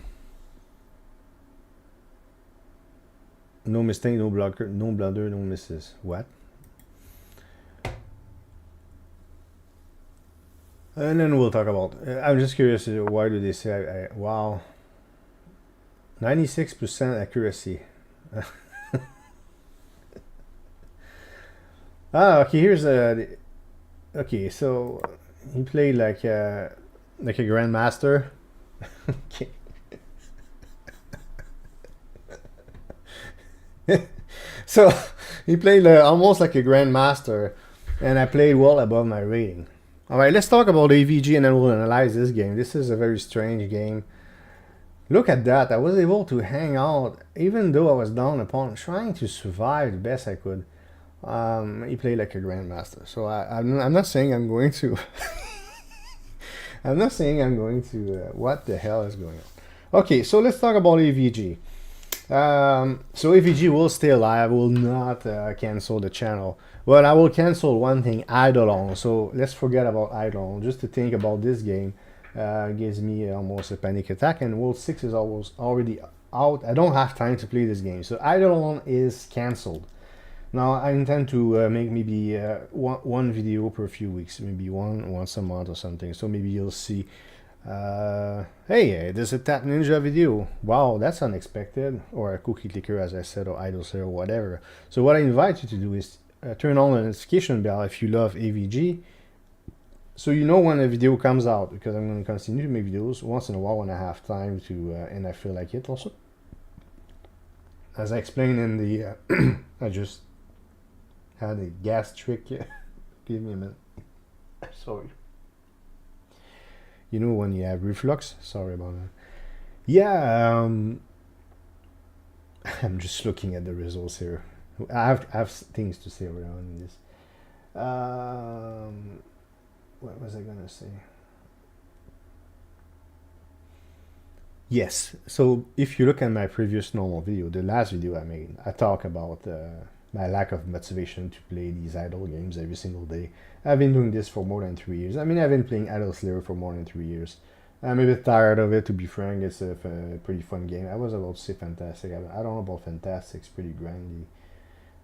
no mistake, no blocker, no blunder, no misses. What? And then we'll talk about. I'm just curious. Why do they say? Wow. 96% accuracy. Okay. Here's a. Okay, so he played like a grandmaster. Okay. So he played almost like a grandmaster, and I played well above my rating. All right, let's talk about AVG and then we'll analyze this game. This is a very strange game. Look at that. I was able to hang out even though I was down upon trying to survive the best I could. He played like a grandmaster. So I'm not saying I'm going to... I'm not saying I'm going to... what the hell is going on? Okay, so let's talk about AVG. So AVG will stay alive. I will not cancel the channel. Well, I will cancel one thing, Eidolon. So let's forget about Eidolon. Just to think about this game gives me almost a panic attack. And World 6 is already out. I don't have time to play this game. So Eidolon is cancelled. Now I intend to make maybe one video per few weeks. Maybe once a month or something. So maybe you'll see... hey, there's a Tap Ninja video. Wow, that's unexpected. Or a cookie clicker, as I said, or idle or whatever. So what I invite you to do is turn on the notification bell if you love AVG, so you know when a video comes out, because I'm going to continue to make videos once in a while when I have time to, and I feel like it also. As I explained in the, I just had a gastric. Give me a minute. Sorry. You know when you have reflux? Sorry about that. Yeah, I'm just looking at the results here. I have things to say around this. What was I gonna say? Yes, so if you look at my previous normal video, the last video I made, I talk about my lack of motivation to play these idle games every single day. I've been doing this for more than 3 years. I mean, I've been playing Idle Slayer for more than 3 years. I'm a bit tired of it, to be frank. It's a pretty fun game. I was about to say fantastic. I don't know about fantastic. It's pretty grindy.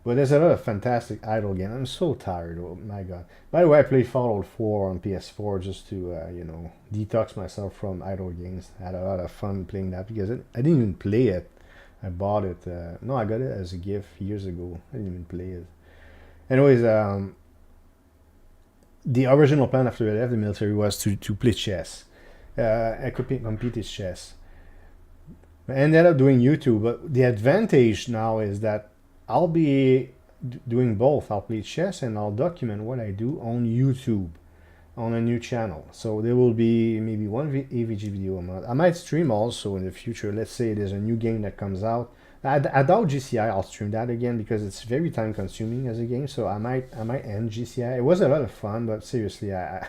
But there's a lot of fantastic idle games. I'm so tired. Oh my god. By the way, I played Fallout 4 on PS4 just to, you know, detox myself from idle games. I had a lot of fun playing that because I didn't even play it. I bought it. No, I got it as a gift years ago. I didn't even play it. Anyways, the original plan after I left the military was to play chess. I could compete in chess. I ended up doing YouTube, but the advantage now is that I'll be doing both. I'll play chess and I'll document what I do on YouTube, on a new channel. So there will be maybe one AVG video a month. I might stream also in the future. Let's say there's a new game that comes out. I doubt GCI. I'll stream that again because it's very time consuming as a game. So I might end GCI. It was a lot of fun, but seriously, I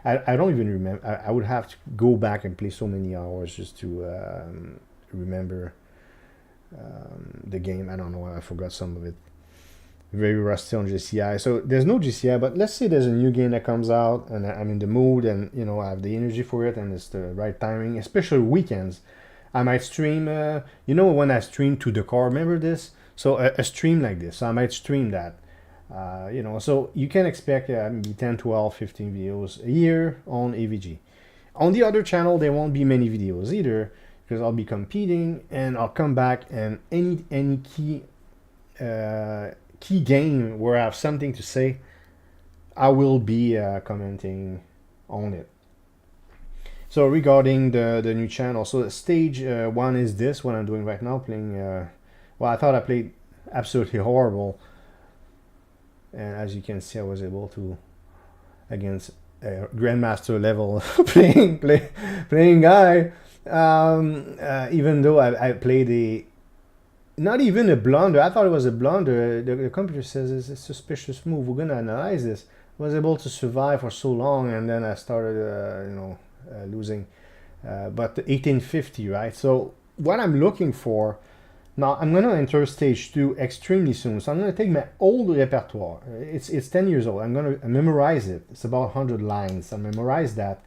don't even remember. I would have to go back and play so many hours just to remember the game. I don't know. I forgot some of it. Very rusty on GCI. So there's no GCI, but let's say there's a new game that comes out and I'm in the mood and, you know, I have the energy for it and it's the right timing, especially weekends. I might stream, you know, when I stream to the car, remember this? So a stream like this, so I might stream that. You know, so you can expect maybe 10, 12, 15 videos a year on AVG. On the other channel, there won't be many videos either because I'll be competing and I'll come back and any key game where I have something to say, I will be commenting on it. So regarding the new channel, so stage 1 is this, what I'm doing right now, playing, well, I thought I played absolutely horrible. and as you can see, I was able to against a grandmaster level playing guy. Even though I played a not even a blunder. I thought it was a blunder. The computer says it's a suspicious move. We're gonna analyze this. I was able to survive for so long, and then I started, losing. But 1850, right? So what I'm looking for now, I'm gonna enter stage 2 extremely soon. So I'm gonna take my old repertoire. It's 10 years old. I'm gonna memorize it. It's about 100 lines. I memorize that,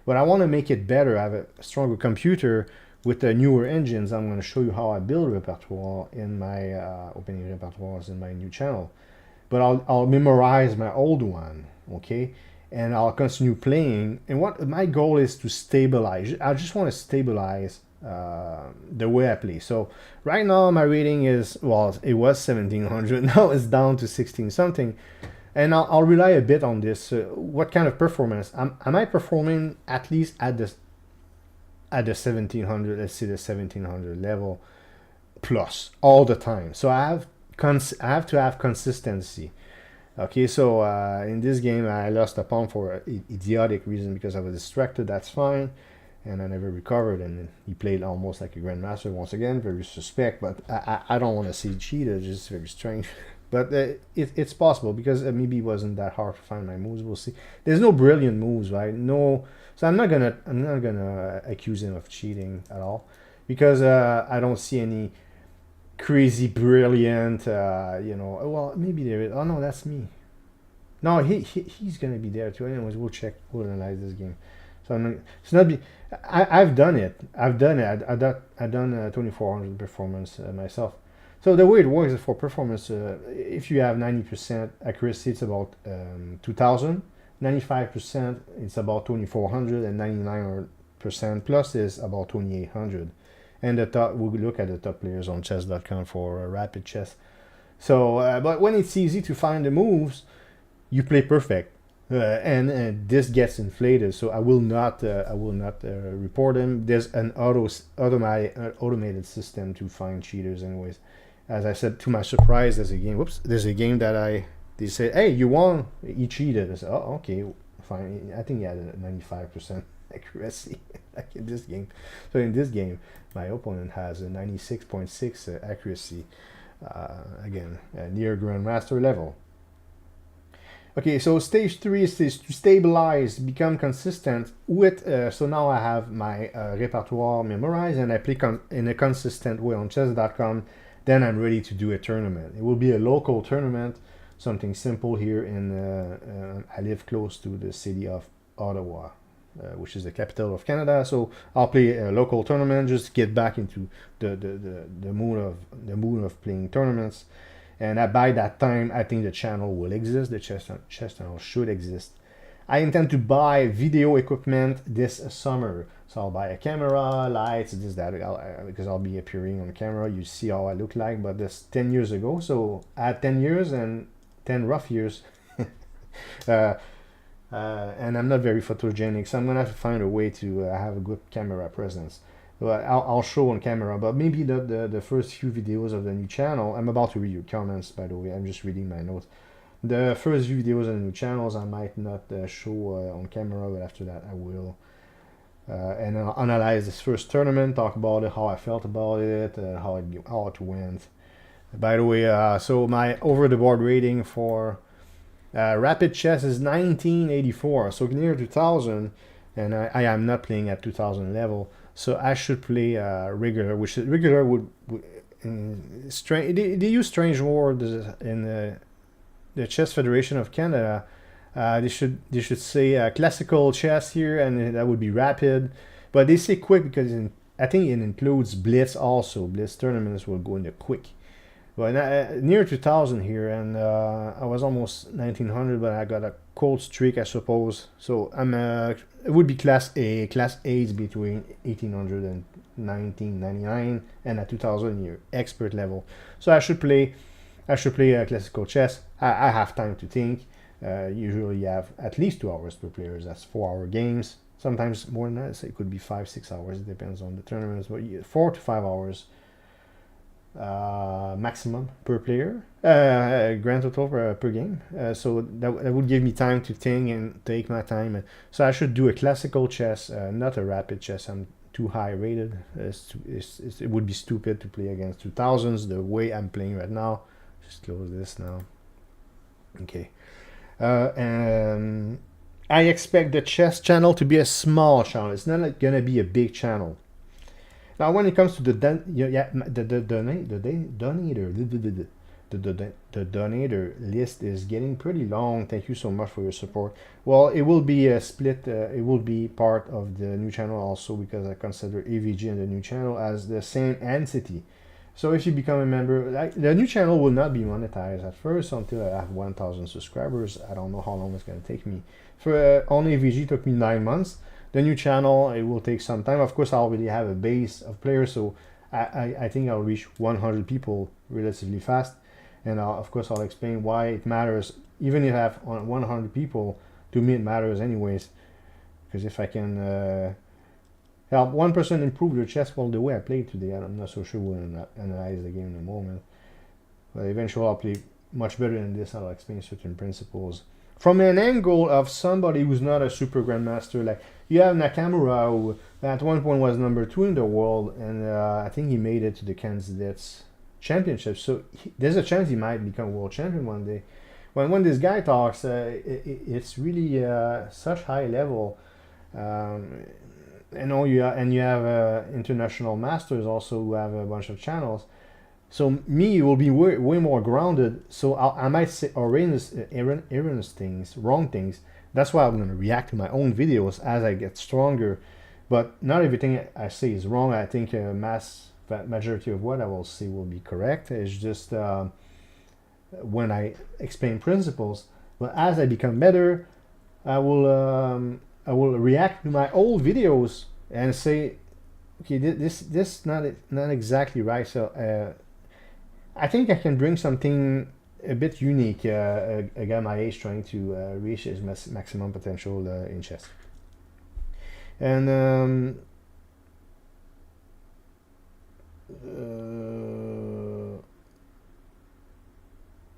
but I want to make it better. I have a stronger computer with the newer engines. I'm going to show you how I build repertoire in my opening repertoires in my new channel. But I'll memorize my old one, okay? And I'll continue playing. And what my goal is to stabilize. I just want to stabilize the way I play. So right now my rating is, well, it was 1700. Now it's down to 16 something. And I'll rely a bit on this. What kind of performance? Am I performing at least at the 1700, let's say the 1700 level plus all the time? So I have to have consistency. Okay, so in this game I lost a pawn for an idiotic reason because I was distracted. That's fine, and I never recovered. And he played almost like a grandmaster once again. Very suspect, but I don't want to see cheated. It's just very strange. But it's possible because maybe it wasn't that hard to find my moves. We'll see. There's no brilliant moves, right? No. So I'm not gonna accuse him of cheating at all, because I don't see any crazy brilliant. Well, maybe there is. Oh no, that's me. No, he's gonna be there too. Anyways, we'll check. We'll analyze this game. So I'm not. It's not. I've done it. I've done 2400 performance myself. So the way it works is for performance, if you have 90% accuracy, it's about 2000. 95% it's about 2400, and 99% plus is about 2800. And the top, we'll look at the top players on chess.com for rapid chess. So, but when it's easy to find the moves, you play perfect, and this gets inflated. So I will not report them. There's an automated system to find cheaters, anyways. As I said, to my surprise, there's a game that they said, hey, you won, he cheated. I said, oh, okay, fine. I think he had a 95% accuracy like in this game. So in this game, my opponent has a 96.6 accuracy, again, near grandmaster level. Okay, so stage 3 is to stabilize, become consistent with, so now I have my repertoire memorized, and I play in a consistent way on chess.com. Then I'm ready to do a tournament. It will be a local tournament, something simple here in, I live close to the city of Ottawa, which is the capital of Canada. So I'll play a local tournament, just get back into the mood of playing tournaments. And by that time, I think the channel will exist. The chess channel should exist. I intend to buy video equipment this summer. So I'll buy a camera, lights, this, that, because I'll be appearing on camera. You see how I look like, but that's 10 years ago. So I had 10 years and 10 rough years. And I'm not very photogenic, so I'm going to have to find a way to have a good camera presence. But I'll show on camera, but maybe the first few videos of the new channel, I'm about to read your comments, by the way. I'm just reading my notes. The first few videos on the new channels, I might not show on camera, but after that I will. And I'll analyze this first tournament, talk about it, how I felt about it, how it went. By the way, so my over-the-board rating for rapid chess is 1984, so near 2000, and I am not playing at 2000 level, so I should play regular, which regular would they use strange words in the Chess Federation of Canada. They should say classical chess here, and that would be rapid, but they say quick because I think it includes Blitz also. Blitz tournaments will go into quick. But near 2000 here, and I was almost 1900, but I got a cold streak, I suppose. So it would be class A, class A's between 1800 and 1999, and at 2000 you're expert level. So I should play classical chess. I have time to think. Usually you have at least 2 hours per player. That's 4-hour games. Sometimes more than that. So it could be 5-6 hours. It depends on the tournaments. But 4 to 5 hours maximum per player, grand total per game. So that would give me time to think and take my time. So I should do a classical chess, not a rapid chess. I'm too high rated. It would be stupid to play against 2000s the way I'm playing right now. Just close this now. Okay. And I expect the chess channel to be a small channel. It's not like gonna be a big channel. Now, when it comes to the donator list is getting pretty long. Thank you so much for your support. Well, it will be a split. It will be part of the new channel also, because I consider AVG and the new channel as the same entity. So if you become a member, the new channel will not be monetized at first until I have 1,000 subscribers. I don't know how long it's going to take me. For on AVG, it took me 9 months. The new channel, it will take some time. Of course, I already have a base of players, so I think I'll reach 100 people relatively fast. And of course, I'll explain why it matters. Even if I have 100 people, to me it matters anyways. Because if I can help one person improve their chess, well, the way I played today, I'm not so sure we'll analyze the game in a moment. But eventually I'll play much better than this. I'll explain certain principles. From an angle of somebody who's not a super grandmaster, like you have Nakamura, who at one point was #2 in the world, and I think he made it to the candidates championship. So there's a chance he might become world champion one day. When this guy talks, it's really such high level. You know, you have international masters also who have a bunch of channels. So me will be way more grounded. So I might say erroneous things, wrong things. That's why I'm going to react to my own videos as I get stronger. But not everything I say is wrong. I think a majority of what I will say will be correct. It's just when I explain principles. But as I become better, I will react to my old videos and say, okay, this not exactly right. So I think I can bring something a bit unique. A guy my age trying to reach his maximum potential in chess. And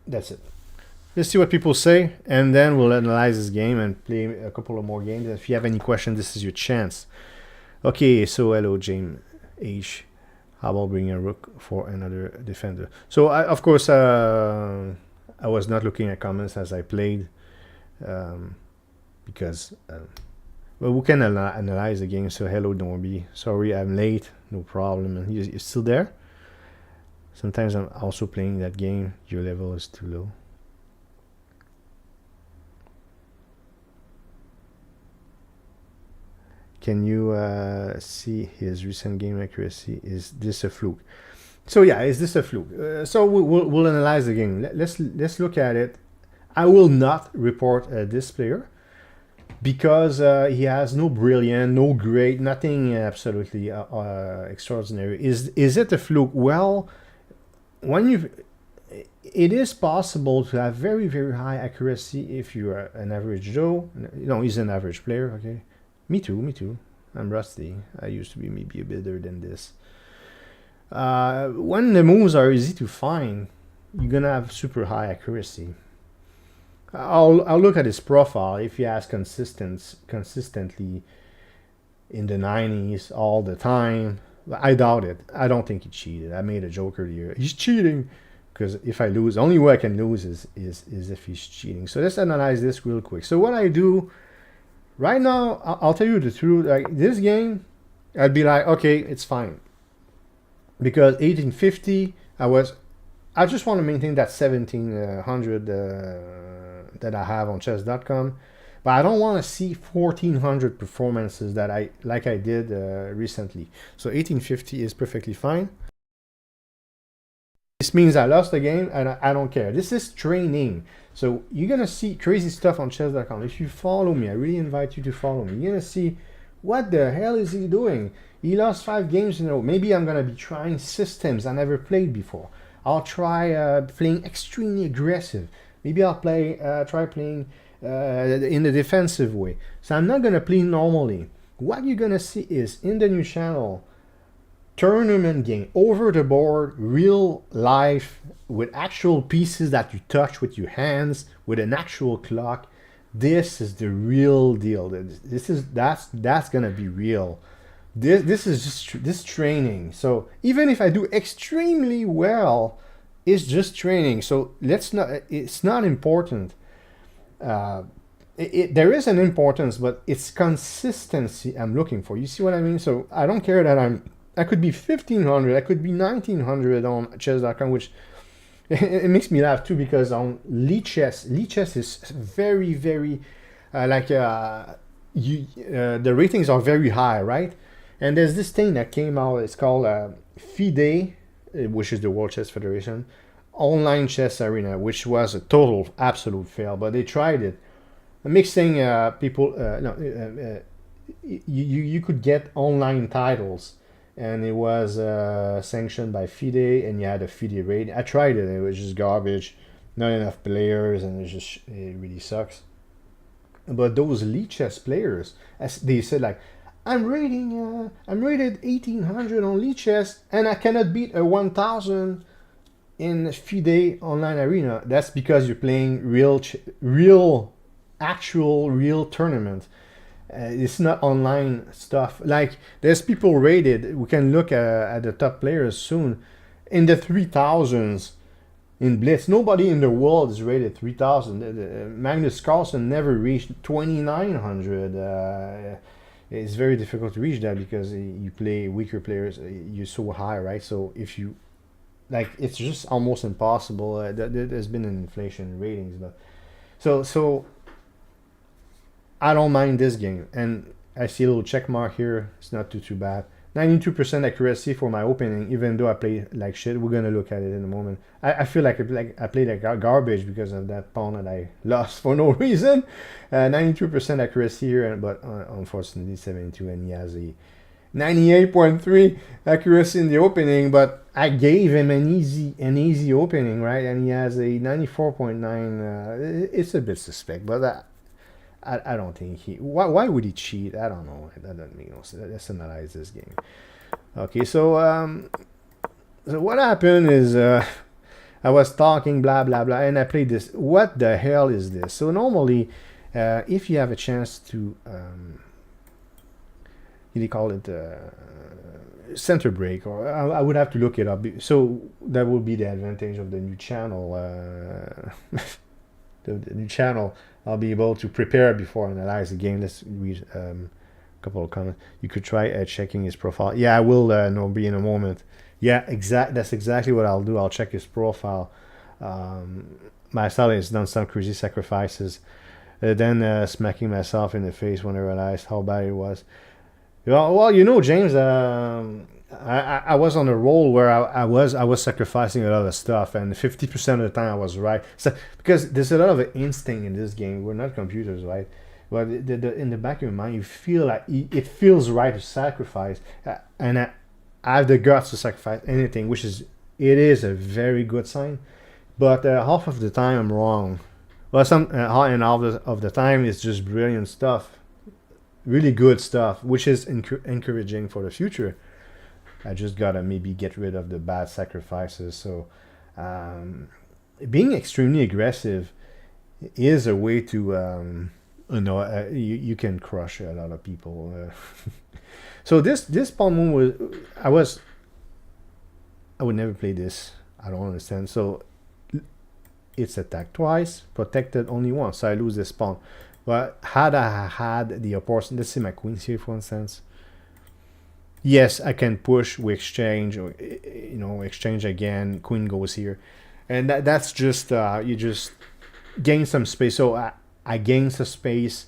that's it. Let's see what people say, and then we'll analyze this game and play a couple of more games. If you have any questions, this is your chance. Okay, so hello, James H. How about bringing a rook for another defender? So, of course, I was not looking at comments as I played, because, well, we can analyze the game. So, hello, Norby. Sorry, I'm late. No problem. And you're still there? Sometimes I'm also playing that game. Your level is too low. Can you see his recent game accuracy? Is this a fluke? So yeah, is this a fluke? So we'll analyze the game. Let's look at it. I will not report this player because he has no brilliant, no great, nothing absolutely extraordinary. Is it a fluke? Well, it is possible to have very, very high accuracy if you are an average Joe. No, he's an average player. Okay. Me too. I'm rusty. I used to be maybe a bit better than this. When the moves are easy to find, you're gonna have super high accuracy. I'll look at his profile. If he has consistently in the 90s all the time, I doubt it. I don't think he cheated. I made a joke earlier. He's cheating because if I lose, the only way I can lose is if he's cheating. So let's analyze this real quick. So what I do. Right now, I'll tell you the truth. Like this game, I'd be like, okay, it's fine. Because 1850, I just want to maintain that 1700 that I have on chess.com. But I don't want to see 1400 performances that I did recently. So 1850 is perfectly fine. This means I lost the game and I don't care. This is training. So you're going to see crazy stuff on chess.com. If you follow me, I really invite you to follow me. You're going to see what the hell is he doing? He lost 5 games in a row. Maybe I'm going to be trying systems I never played before. I'll try playing extremely aggressive. Maybe I'll try playing in a defensive way. So I'm not going to play normally. What you're going to see is in the new channel, tournament game, over the board, real life, with actual pieces that you touch with your hands, with an actual clock. This is the real deal. That's gonna be real. This is just this training. So even if I do extremely well, it's just training. So let's not. It's not important. There is an importance, but it's consistency I'm looking for. You see what I mean? So I don't care that I could be 1,500, I could be 1,900 on chess.com, which it makes me laugh too, because on Lichess is very, very the ratings are very high, right? And there's this thing that came out. It's called FIDE, which is the World Chess Federation Online Chess Arena, which was a total absolute fail. But they tried it, mixing people. You could get online titles, and it was sanctioned by FIDE, and you had a FIDE rating. I tried it; it was just garbage, not enough players, and it really sucks. But those Lichess players, as they said, like, I'm rated 1,800 on Lichess, and I cannot beat a 1,000 in FIDE online arena. That's because you're playing real tournament. It's not online stuff. Like, there's people rated. We can look at the top players soon in the 3,000s in Blitz. Nobody in the world is rated 3,000. Magnus Carlsen never reached 2,900. It's very difficult to reach that because you play weaker players. You're so high, right? So if you it's just almost impossible. There's been an inflation in ratings, but so I don't mind this game, and I see a little check mark here. It's not too bad. 92% accuracy for my opening, even though I play like shit. We're gonna look at it in a moment. I feel like I played like garbage because of that pawn that I lost for no reason. 92% accuracy here, but unfortunately 72, and he has a 98.3 accuracy in the opening. But I gave him an easy opening, right? And he has a 94.9. It's a bit suspect, but I don't think he. Why would he cheat? I don't know. That doesn't make no sense. Let's analyze this game. Okay, so what happened is I was talking blah blah blah, and I played this. What the hell is this? So normally, if you have a chance to, they call it center break, or I would have to look it up. So that would be the advantage of the new channel. The new channel. I'll be able to prepare before I analyze the game. Let's read a couple of comments. You could try checking his profile. Yeah, I will be in a moment. Yeah, that's exactly what I'll do. I'll check his profile. Myself has done some crazy sacrifices. Then smacking myself in the face when I realized how bad it was. Well, James, I was on a roll where I was sacrificing a lot of stuff, and 50% of the time I was right. So because there's a lot of instinct in this game. We're not computers, right? But in the back of your mind, you feel like it feels right to sacrifice, and I have the guts to sacrifice anything, it is a very good sign. But half of the time I'm wrong. Well, and half of the time it's just brilliant stuff, really good stuff, which is encouraging for the future. I just gotta maybe get rid of the bad sacrifices. So being extremely aggressive is a way to you can crush a lot of people. So this pawn move was I would never play this. I don't understand. So it's attacked twice, protected only once. So I lose this pawn. But had I had the opportunity, let's see my queens here for instance. Yes, I can push, we exchange, or exchange again, queen goes here. And that's just, you just gain some space. So I gain some space,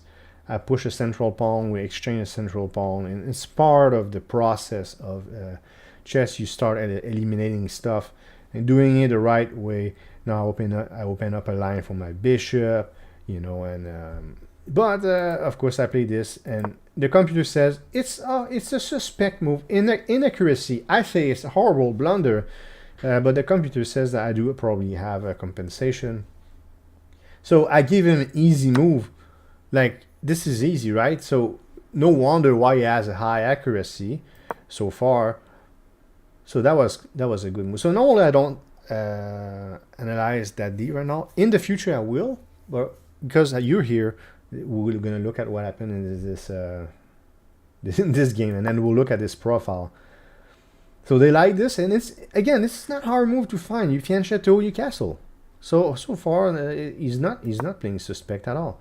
I push a central pawn, we exchange a central pawn, and it's part of the process of chess. You start eliminating stuff and doing it the right way. Now I open up a line for my bishop, but of course I play this, and the computer says it's a suspect move, inaccuracy. I say it's a horrible blunder, but the computer says that I do probably have a compensation. So I give him an easy move, like this is easy, right? So no wonder why he has a high accuracy so far. So that was a good move. So normally I don't analyze that deep right now. In the future I will, but because you're here, we're gonna look at what happened in this game, and then we'll look at this profile. So they like this, and it's again, this is not hard move to find. You can Chateau, you castle. So far he's not playing suspect at all,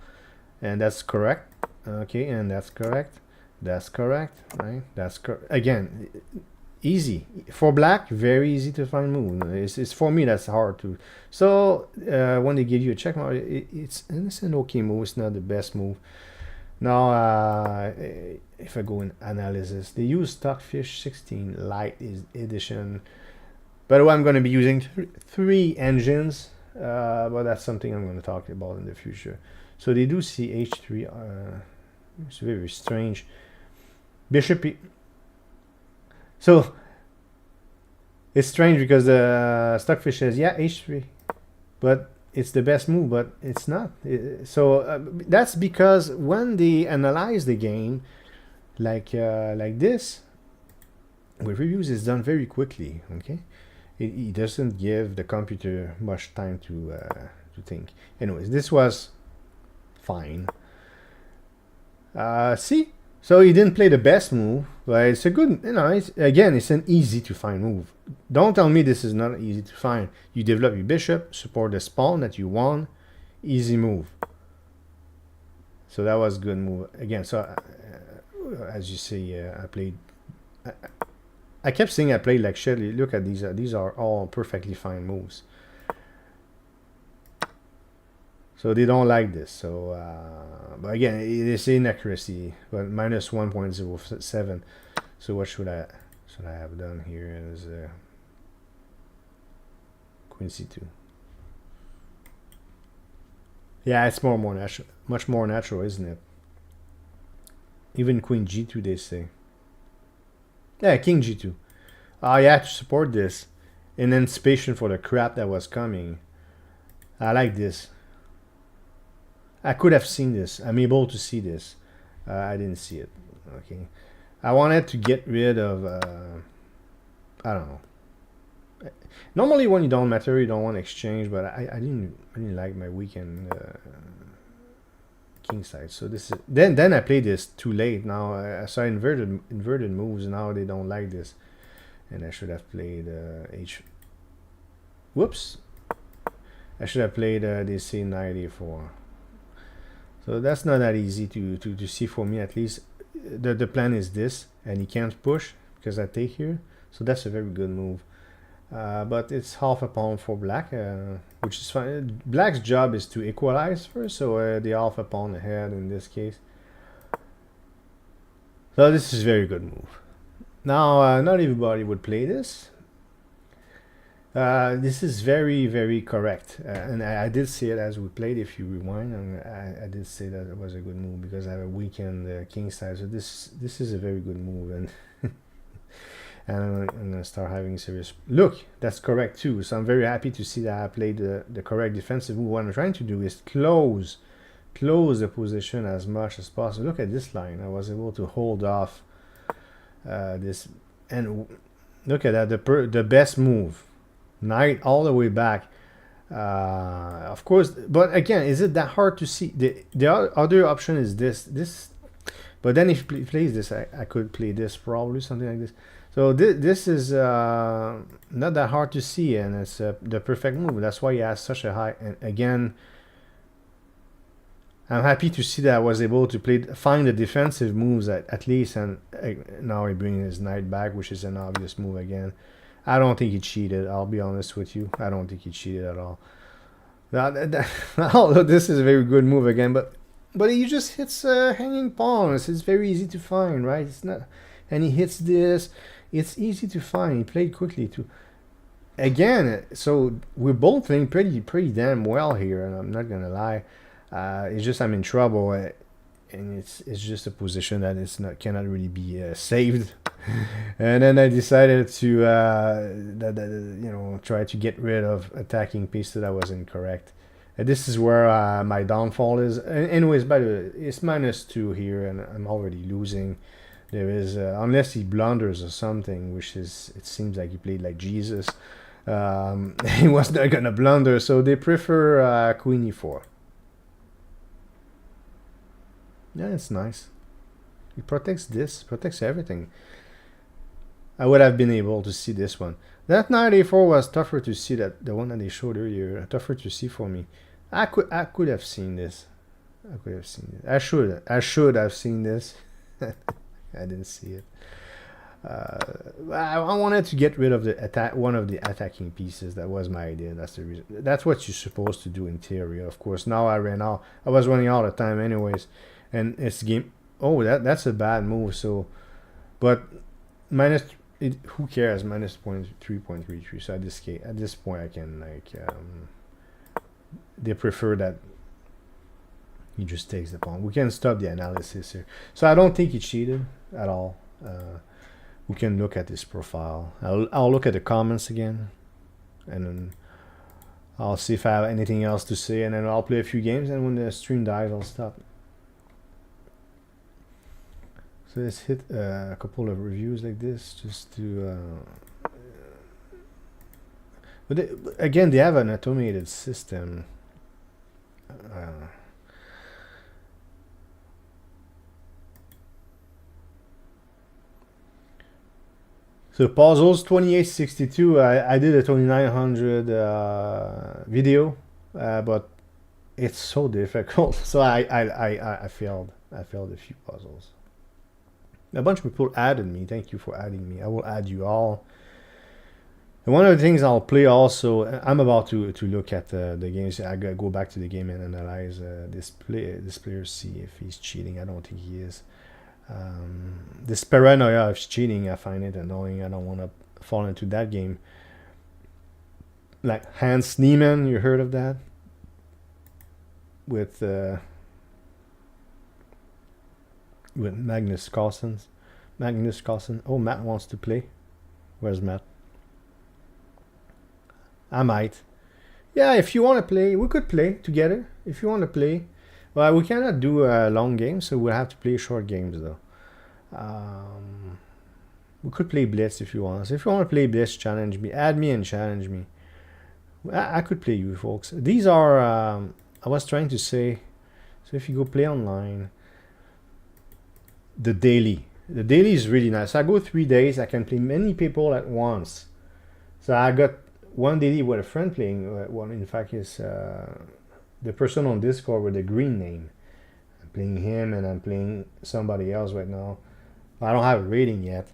and that's correct. Okay, and that's correct. That's correct, right? That's again. Easy for black, very easy to find move. It's for me that's hard to. So when they give you a check mark, it's an okay move. It's not the best move. Now if I go in analysis, they use Stockfish 16 Light Edition. By the way, I'm going to be using three engines, but that's something I'm going to talk about in the future. So they do see H3. It's very strange. Bishop. So it's strange because the Stockfish says, yeah, H3, but it's the best move, but it's not. So that's because when they analyze the game, like this, with reviews, it's done very quickly. Okay, it doesn't give the computer much time to think. Anyways, this was fine. See. So he didn't play the best move, but it's a good, it's an easy to find move. Don't tell me this is not easy to find. You develop your bishop, support the spawn that you want, easy move. So that was a good move. Again, so as you see, I played, I kept saying I played like shit. Look at these are all perfectly fine moves. So they don't like this. So, but again, it is inaccuracy, but minus 1.07. So what should I have done here? Is Queen C2. Yeah, it's more natural, much more natural, isn't it? Even Queen G2, they say. Yeah, King G2. Oh, you have to support this in anticipation for the crap that was coming. I like this. I could have seen this. I'm able to see this. I didn't see it. Okay. I wanted to get rid of, I don't know. Normally when you don't matter, you don't want to exchange, but I didn't like my weekend king side. So this is, then I played this too late. Now I saw inverted moves. Now they don't like this. And I should have played H. Whoops. I should have played DC 94. So that's not that easy to see for me, at least. The plan is this, and he can't push because I take here. So that's a very good move. But it's half a pawn for black, which is fine. Black's job is to equalize first, so the half a pawn ahead in this case. So this is a very good move. Now, not everybody would play this. This is very, very correct, and I did say it as we played. If you rewind, and I did say that it was a good move because I have a weekend king side. So this is a very good move, and and I'm gonna start having serious. Look, that's correct too. So I'm very happy to see that I played the correct defensive move. What I'm trying to do is close the position as much as possible. Look at this line. I was able to hold off this, and look at that. The best move. Knight all the way back, of course, but again, is it that hard to see? The other option is this, but then if he plays this, I could play this, probably something like this. So this is not that hard to see, and it's the perfect move. That's why he has such a high. And again, I'm happy to see that I was able to find the defensive moves at least, and now he brings his knight back, which is an obvious move again. I don't think he cheated. I'll be honest with you. I don't think he cheated at all. Although this is a very good move again, but he just hits hanging pawns. It's very easy to find, right? It's not, and he hits this. It's easy to find. He played quickly too. Again, so we're both playing pretty damn well here, and I'm not gonna lie. It's just I'm in trouble, and it's just a position that cannot really be saved. And then I decided to try to get rid of attacking piece that was incorrect. And this is where my downfall is. Anyways, by the way, it's -2 here, and I'm already losing. There is, unless he blunders or something, which is, it seems like he played like Jesus. He was not gonna blunder, so they prefer Queen E4. Yeah, it's nice. It protects this, protects everything. I would have been able to see this one. That knight A4 was tougher to see, that the one that they showed earlier, tougher to see for me. I could have seen this. I could have seen it. I should have seen this. I didn't see it. I wanted to get rid of the one of the attacking pieces. That was my idea. That's the reason. That's what you're supposed to do in theory. Of course, now I ran out. I was running out of time anyways, and it's game. Oh, that's a bad move. So, but minus. Who cares? Minus 3.33. So at this point, I can like. They prefer that he just takes the pawn. We can stop the analysis here. So I don't think he cheated at all. We can look at his profile. I'll look at the comments again, and then I'll see if I have anything else to say, and then I'll play a few games, and when the stream dies, I'll stop. So let's hit a couple of reviews like this, just to... but again, they have an automated system. So puzzles 2862. I did a 2900 video, but it's so difficult. So I failed. I failed a few puzzles. A bunch of people added me. Thank you for adding me. I will add you all. And one of the things I'll play also, I'm about to look at the games. I gotta go back to the game and analyze this player, see if he's cheating. I don't think he is. This paranoia of cheating, I find it annoying. I don't want to fall into that game. Like Hans Niemann, you heard of that? With Magnus Carlsen. Oh, Matt wants to play. Where's Matt? I might. Yeah, if you want to play, we could play together. If you want to play. Well, we cannot do long games, so we'll have to play short games, though. We could play Blitz if you want. So if you want to play Blitz, challenge me. Add me and challenge me. I could play you, folks. These are... I was trying to say... So if you go play online... The daily is really nice. I go 3 days. I can play many people at once. So I got one daily with a friend playing. One, in fact, is the person on Discord with the green name. I'm playing him, and I'm playing somebody else right now. I don't have a rating yet.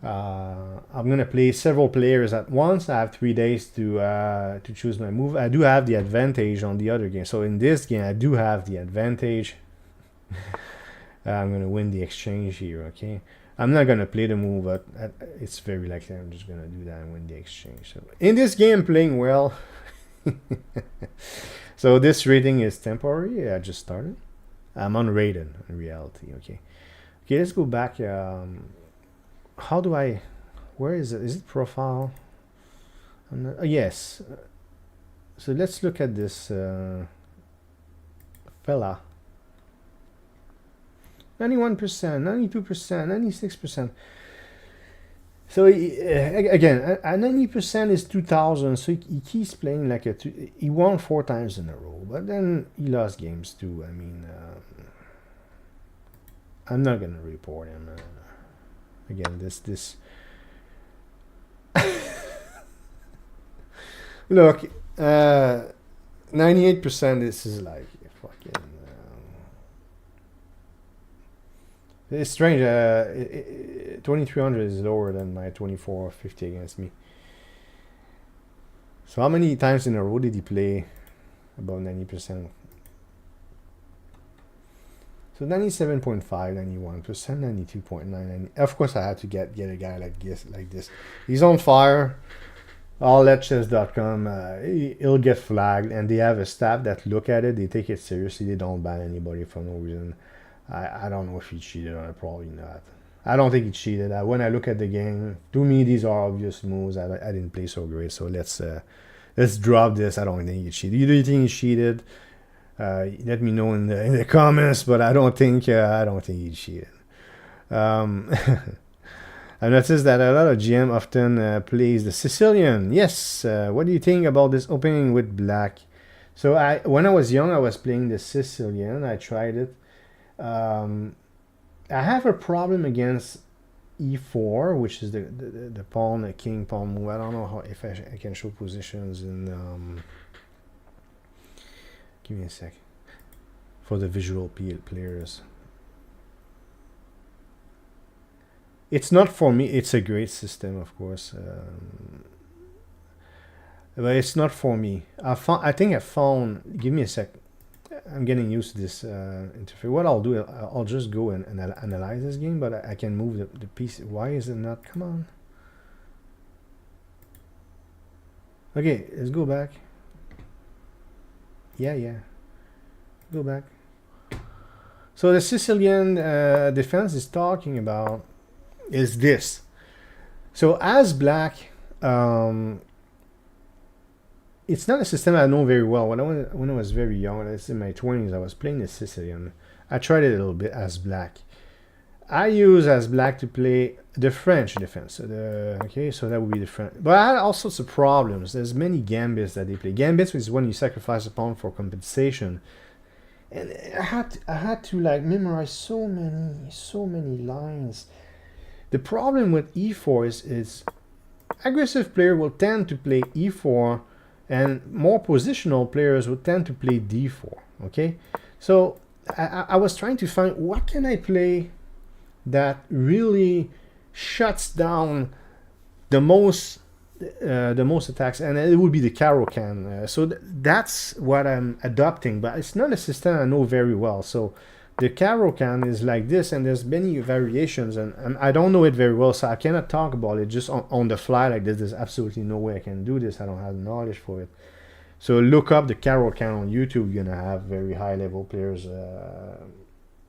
I'm gonna play several players at once. I have 3 days to choose my move. I do have the advantage on the other game. So in this game, I do have the advantage. I'm gonna win the exchange here. Okay, I'm not gonna play the move, but it's very likely I'm just gonna do that and win the exchange. So in this game, I'm playing well. So this rating is temporary. I just started. I'm unrated in reality. Okay, let's go back. How do I? Where is it? Is it profile? Yes. So let's look at this fella. 91%, 92%, 96%. So again, 90% is 2000. So he keeps playing like he won 4 times in a row, but then he lost games too. I mean, I'm not gonna report him. Again, this. Look, 98%. This is like fucking. It's strange. 2300 is lower than my 2450 against me. So how many times in a row did he play? About 90%. So 97.5, 91%, 92.9. Of course, I had to get a guy like this. He's on fire. I'll let chess.com. He'll get flagged, and they have a staff that look at it. They take it seriously. They don't ban anybody for no reason. I don't know if he cheated or probably not. I don't think he cheated. When I look at the game, to me these are obvious moves. I didn't play so great, so let's drop this. I don't think he cheated. Do you think he cheated? Let me know in the comments. But I don't think he cheated. Um, I've noticed that a lot of GM often plays the Sicilian. Yes. What do you think about this opening with black? So when I was young, I was playing the Sicilian. I tried it. I have a problem against e4, which is the pawn, the king pawn move. I don't know how if I can show positions in. Give me a sec. For the visual players. It's not for me. It's a great system, of course, but it's not for me. I think I found. Give me a sec. I'm getting used to this interface. What I'll do, I'll just go and analyze this game, but I can move the piece. Why is it not? Come on. Okay, let's go back. Yeah. Go back. So the Sicilian defense is talking about is this. So as black, it's not a system I know very well. When I was very young, when I was in my 20s, I was playing the Sicilian. I tried it a little bit as black. I use as black to play the French defense. So so that would be the French. But I had all sorts of problems. There's many gambits that they play. Gambits is when you sacrifice a pawn for compensation. And I had to like memorize so many lines. The problem with e4 is aggressive player will tend to play e4, and more positional players will tend to play d4. Okay, so I was trying to find what can I play that really shuts down the most attacks, and it would be the Caro-Kann. So that's what I'm adopting, but it's not a system I know very well. So the Caro-Kann is like this, and there's many variations, and I don't know it very well, so I cannot talk about it just on the fly like this. There's absolutely no way I can do this. I don't have the knowledge for it. So look up the Caro-Kann on YouTube. You're gonna have very high level players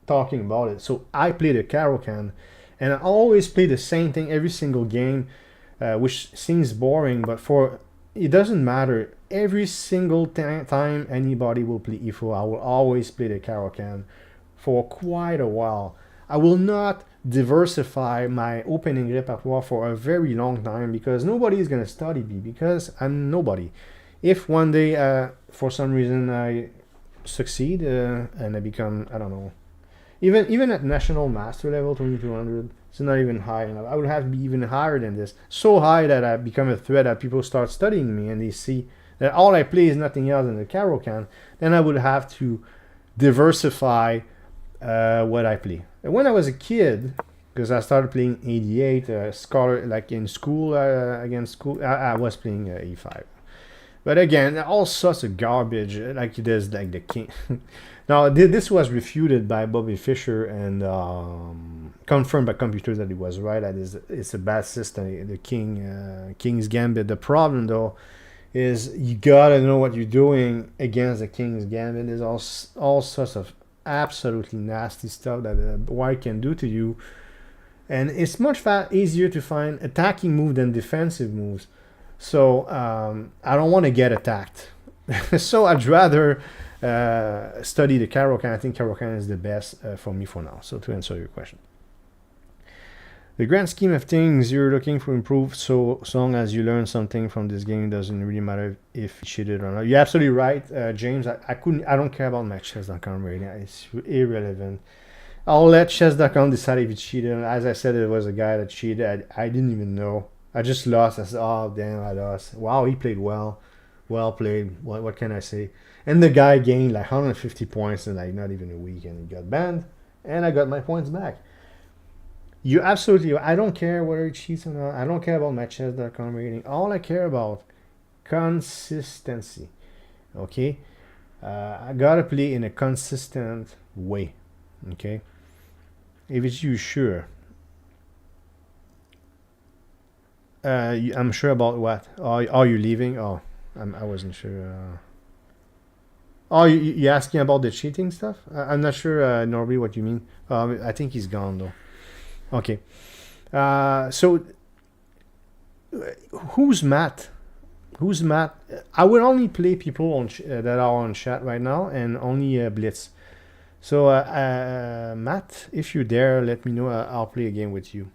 talking about it. So I play the Caro-Kann, and I always play the same thing every single game, which seems boring, but it doesn't matter. Every single time anybody will play e4, I will always play the Caro-Kann for quite a while. I will not diversify my opening repertoire for a very long time because nobody is going to study me because I'm nobody. If one day, for some reason, I succeed and I become, I don't know, even at national master level 2200, it's not even high enough. I would have to be even higher than this, so high that I become a threat that people start studying me and they see that all I play is nothing else than the Caro-Kann. Then I would have to diversify what I play. And when I was a kid, because I started playing 88, scholar like in school against school, I was playing e5. But again, all sorts of garbage. Like there's like the king. Now this was refuted by Bobby Fischer and confirmed by computers that it was right. That it's a bad system. The King's Gambit. The problem though is you gotta know what you're doing against the King's Gambit. There's all sorts of absolutely nasty stuff that white can do to you, and it's much easier to find attacking moves than defensive moves. So I don't want to get attacked. So I'd rather study the Caro-Kann. I think Caro-Kann is the best for me for now. So to answer your question, the grand scheme of things, you're looking for improve so long as you learn something from this game. It doesn't really matter if you cheated or not. You're absolutely right, James. I don't care about my chess.com rating. It's irrelevant. I'll let chess.com decide if he cheated. As I said, it was a guy that cheated. I didn't even know. I just lost. I said, oh, damn, I lost. Wow, he played well. Well played. What can I say? And the guy gained like 150 points in like not even a week, and he got banned. And I got my points back. You absolutely. I don't care whether he cheats or not. I don't care about my chess.com rating. All I care about consistency. Okay? I gotta play in a consistent way. Okay? If it's you, sure. I'm sure about what? Are you leaving? Oh, I wasn't sure. Oh, you asking about the cheating stuff? I'm not sure, Norby, what you mean. I think he's gone though. Okay. So who's Matt? Who's Matt? I will only play people that are on chat right now, and only Blitz. So, Matt, if you're there, let me know. I'll play a game with you.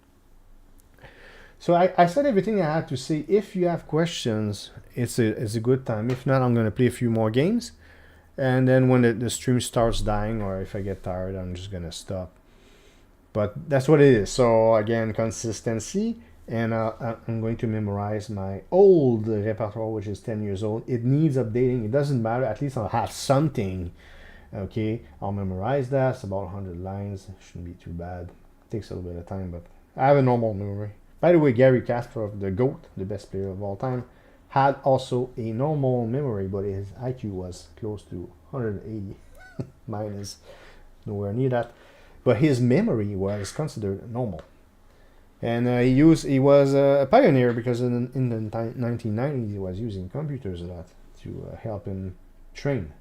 So I said everything I had to say. If you have questions, it's a good time. If not, I'm gonna play a few more games, and then when the stream starts dying, or if I get tired, I'm just gonna stop. But that's what it is. So again, consistency, and I'm going to memorize my old repertoire, which is 10 years old. It needs updating. It doesn't matter. At least I'll have something. Okay, I'll memorize that. It's about 100 lines. Shouldn't be too bad. It takes a little bit of time, but I have a normal memory. By the way, Gary Kasparov, the GOAT, the best player of all time, had also a normal memory, but his IQ was close to 180. Mine is nowhere near that. But his memory was considered normal. And he was a pioneer because in the 1990s he was using computers a lot to help him train.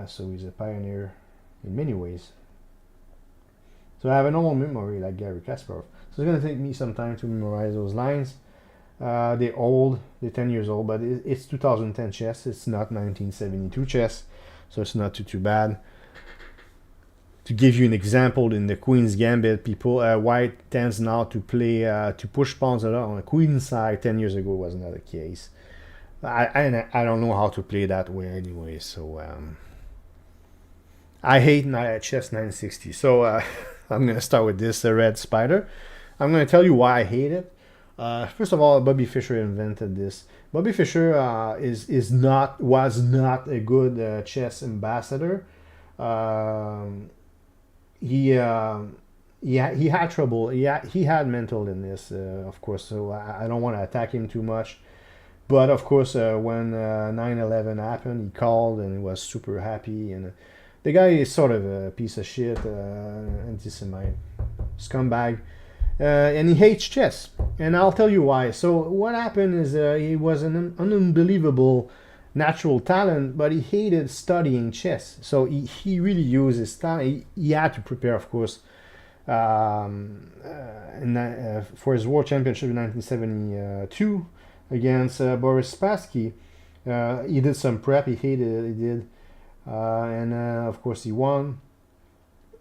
So he's a pioneer in many ways. So I have a normal memory like Gary Kasparov. So it's going to take me some time to memorize those lines. They're old, they're 10 years old, but it's 2010 chess. It's not 1972 chess, so it's not too bad. To give you an example, in the Queen's Gambit, White tends now to play, to push pawns a lot on the Queen's side. 10 years ago was not the case. I don't know how to play that way anyway, so I hate chess 960. So I'm going to start with this red spider. I'm going to tell you why I hate it. First of all, Bobby Fischer invented this. Bobby Fischer was not a good chess ambassador. He had trouble. He had mental illness, of course. So I don't want to attack him too much. But of course, when 9/11 happened, he called and he was super happy. And the guy is sort of a piece of shit, anti-Semite, scumbag. And he hates chess, and I'll tell you why. So what happened is he was an unbelievable natural talent, but he hated studying chess. So he really used his talent. He had to prepare, of course, for his world championship in 1972 against Boris Spassky. He did some prep. He hated it. He did, and of course he won.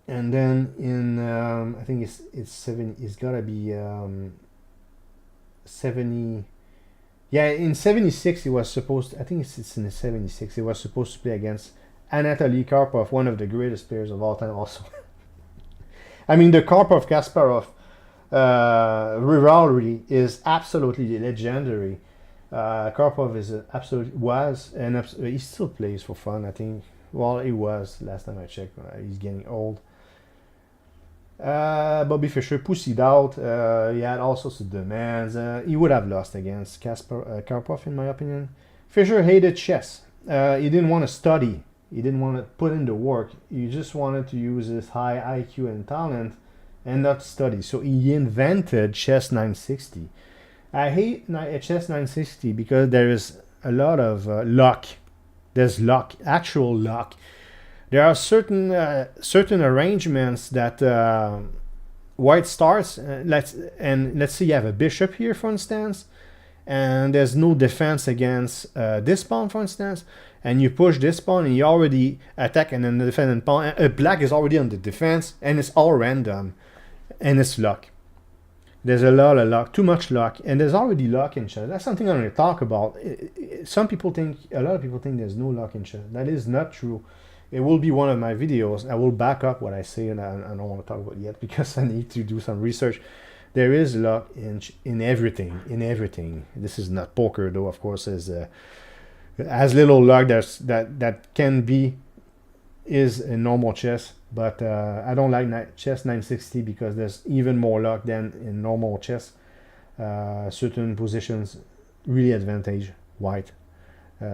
And then in I think it's 70. It's gotta be 70. Yeah, in 76 he was supposed to, I think it's in 76. He was supposed to play against Anatoly Karpov, one of the greatest players of all time. Also, I mean the Karpov-Kasparov rivalry is absolutely legendary. Karpov is and he still plays for fun. I think. Well, he was last time I checked. He's getting old. Bobby Fischer pussied out. He had all sorts of demands. He would have lost against Karpov, in my opinion. Fischer hated chess. He didn't want to study. He didn't want to put in the work. He just wanted to use his high IQ and talent and not study. So he invented chess 960. I hate chess 960 because there is a lot of luck. There's luck, actual luck. There are certain arrangements that White starts. Let's say you have a bishop here, for instance, and there's no defense against this pawn, for instance, and you push this pawn and you already attack, and then the defending pawn, black is already on the defense, and it's all random, and it's luck. There's a lot of luck, too much luck, and there's already luck in chess. That's something I'm going to talk about. A lot of people think there's no luck in chess. That is not true. It will be one of my videos. I will back up what I say, and I don't want to talk about it yet because I need to do some research. There is luck in everything. In everything. This is not poker, though. Of course, as little luck that can be is in normal chess. But I don't like chess 960 because there's even more luck than in normal chess. Certain positions really advantage White,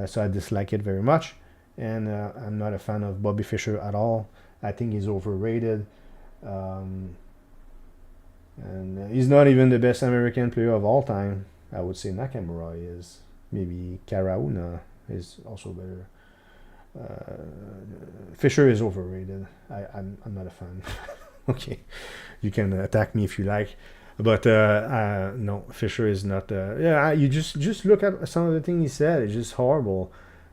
so I dislike it very much. And I'm not a fan of Bobby Fischer at all. I think he's overrated. And he's not even the best American player of all time. I would say Nakamura is. Maybe Karauna is also better. Fischer is overrated. I'm not a fan. Okay, you can attack me if you like, but no, Fischer is not. You just look at some of the things he said. It's just horrible.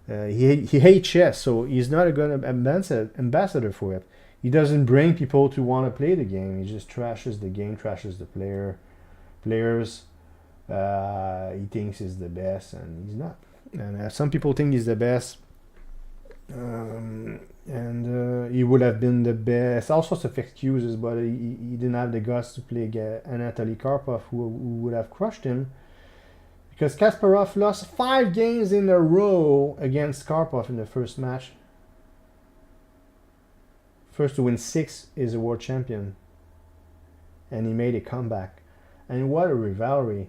He hates chess, so he's not a good ambassador for it. He doesn't bring people to want to play the game. He just trashes the game, trashes the players. He thinks he's the best, and he's not. And some people think he's the best, and he would have been the best. All sorts of excuses, but he didn't have the guts to play Anatoly Karpov, who would have crushed him. Because Kasparov lost 5 games in a row against Karpov in the first match. First to win 6 is a world champion. And he made a comeback. And what a rivalry.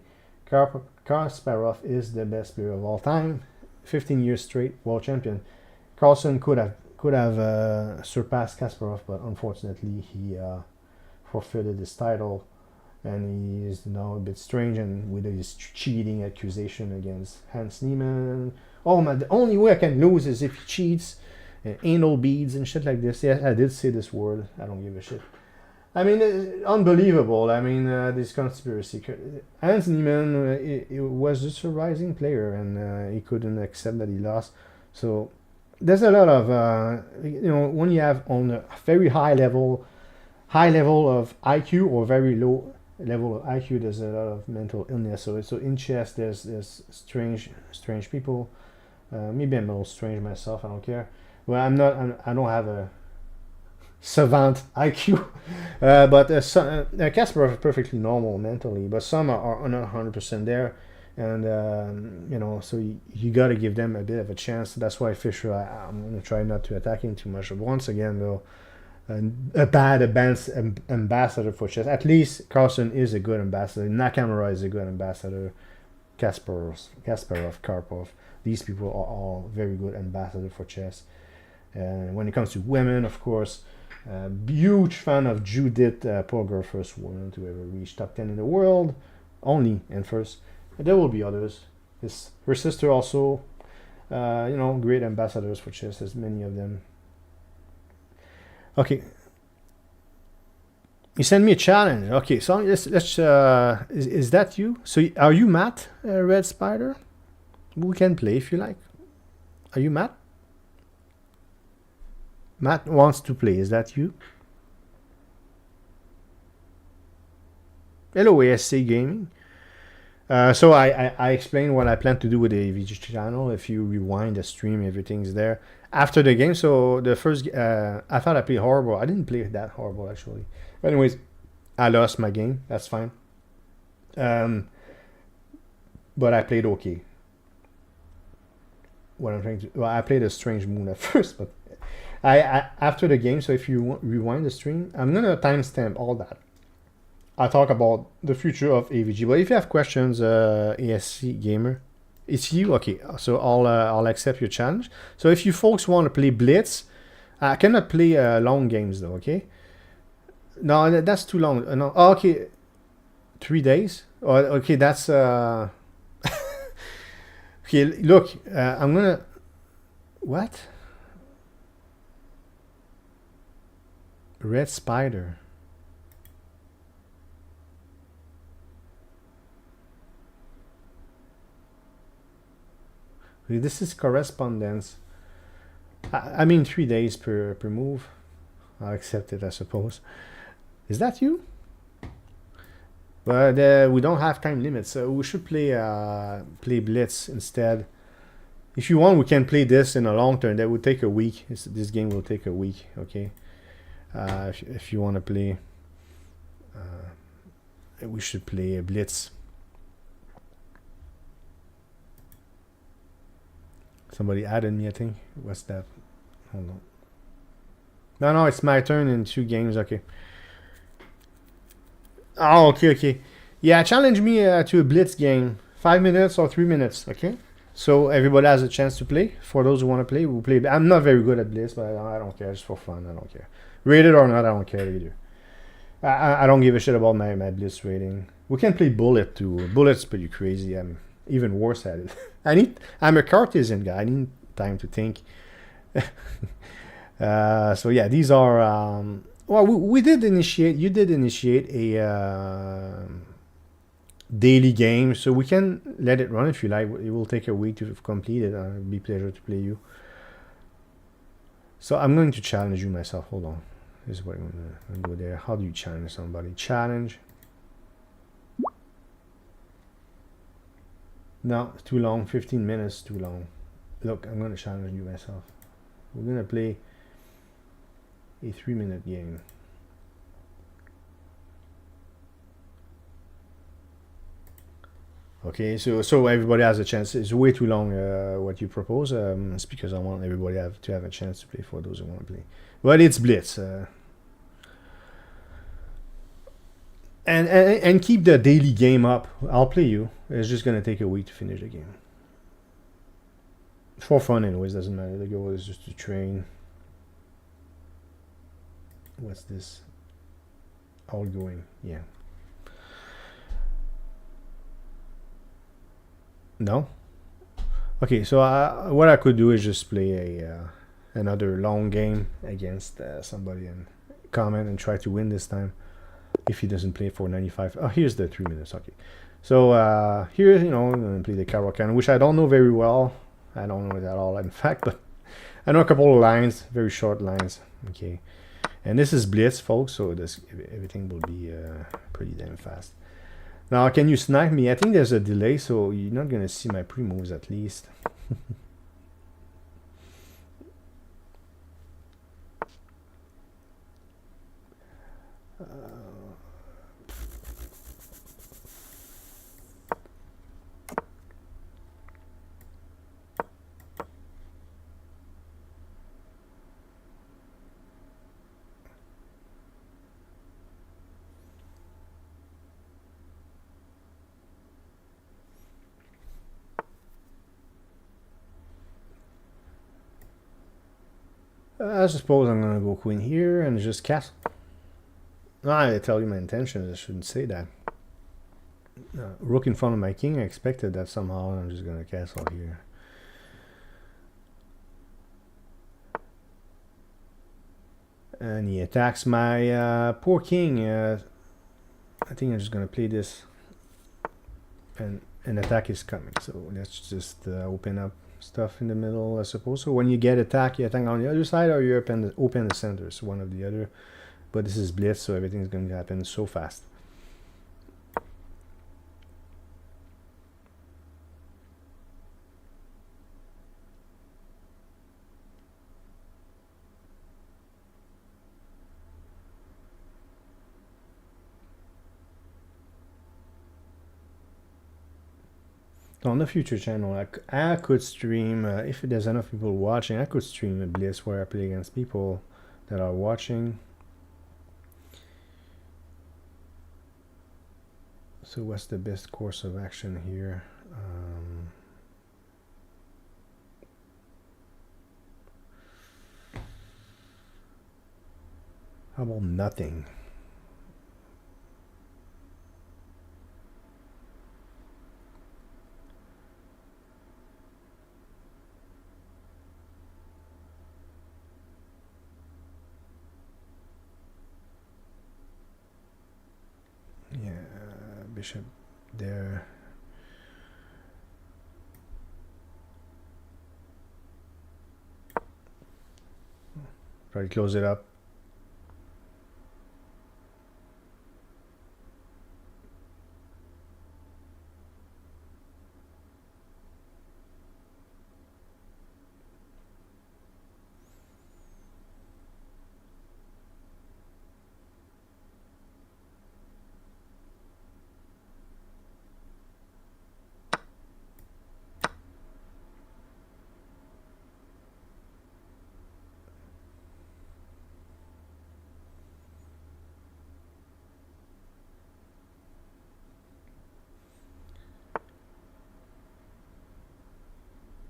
Kasparov is the best player of all time. 15 years straight world champion. Carlsen could have surpassed Kasparov, but unfortunately he forfeited his title. And he is now a bit strange, and with his cheating accusation against Hans Niemann. Oh man, the only way I can lose is if he cheats, and anal beads and shit like this. Yeah, I did say this word. I don't give a shit. I mean, unbelievable. I mean, this conspiracy. Hans Niemann he was just a rising player, and he couldn't accept that he lost. So there's a lot of, when you have on a very high level of IQ or very low level of IQ, there's a lot of mental illness. So in chess, there's strange people. Maybe I'm a little strange myself. I don't care. Well, I don't have a savant IQ, but Kasparov is perfectly normal mentally. But some are not 100% there, and so you got to give them a bit of a chance. That's why Fischer, I'm going to try not to attack him too much. But once again, though. A bad ambassador for chess. At least Carlsen is a good ambassador. Nakamura is a good ambassador. Kasparov, Karpov. These people are all very good ambassadors for chess. And when it comes to women, of course, huge fan of Judith Polgar, first woman to ever reach top 10 in the world. Only and first. And there will be others. Her sister also, great ambassadors for chess. There's many of them. Okay. You send me a challenge. Okay, so let's is that you? So are you Matt, Red Spider? We can play if you like. Are you Matt? Matt wants to play. Is that you? Hello, ASC Gaming. So I explained what I plan to do with the AVG channel. If you rewind the stream, everything's there. After the game, so the first, I thought I played horrible. I didn't play that horrible, actually. But anyways, I lost my game. That's fine. But I played okay. What I'm trying to... Well, I played a strange moon at first, but... after the game, so if you rewind the stream, I'm going to timestamp all that. I talk about the future of AVG. But if you have questions, ASC Gamer... It's you? Okay, so I'll accept your challenge. So if you folks want to play Blitz, I cannot play long games though, okay? No, that's too long. No, okay, 3 days? Oh, okay, that's... okay, look, I'm gonna... What? Red Spider. This is correspondence. I mean 3 days per move. I'll accept it, I suppose. Is that you? But we don't have time limits, so we should play Blitz instead. If you want, we can play this in a long term. That would take a week. This game will take a week, okay? If you want to play, we should play Blitz. Somebody added me, I think. What's that? Hold on. No, it's my turn in 2 games. Okay. Oh, okay. Yeah, challenge me to a Blitz game. 5 minutes or 3 minutes, okay? So everybody has a chance to play. For those who want to play, we'll play. I'm not very good at Blitz, but I don't care. Just for fun, I don't care. Rated or not, I don't care either. I don't give a shit about my Blitz rating. We can play Bullet too. Bullet's pretty crazy. I'm even worse at it. I'm a Cartesian guy. I need time to think. So yeah, these are... well, we did initiate... You did initiate daily game, so we can let it run if you like. It will take a week to complete it. It'll be a pleasure to play you. So I'm going to challenge you myself. Hold on. This is what I'm going to do there. How do you challenge somebody? Challenge. No, it's too long. 15 minutes, too long. Look, I'm going to challenge you myself. We're going to play a 3-minute game. Okay, so everybody has a chance. It's way too long what you propose. It's because I want everybody to have a chance to play for those who want to play. But it's Blitz. And keep the daily game up. I'll play you. It's just gonna take a week to finish the game. For fun anyways, doesn't matter. The goal is just to train. What's this? Outgoing, yeah. No? Okay, so what I could do is just play another long game against somebody and comment and try to win this time. If he doesn't play for 95. Oh, here's the 3 minutes. Okay. So here, I'm going to play the Caracan, which I don't know very well. I don't know it at all, in fact, but I know a couple of lines, very short lines. Okay. And this is Blitz, folks, so everything will be pretty damn fast. Now, can you snipe me? I think there's a delay, so you're not going to see my pre-moves at least. I suppose I'm going to go queen here and just castle. I tell you my intentions, I shouldn't say that. Rook in front of my king, I expected that somehow, and I'm just going to castle here. And he attacks my poor king. I think I'm just going to play this. And an attack is coming, so let's just open up stuff in the middle, I suppose. So when you get attack, you attack on the other side, or you open the center, so one or the other. But this is Blitz, so everything's going to happen so fast. On the future channel, I could stream, if there's enough people watching, I could stream a Blitz where I play against people that are watching. So what's the best course of action here? How about nothing? Yeah, bishop there. Try to close it up.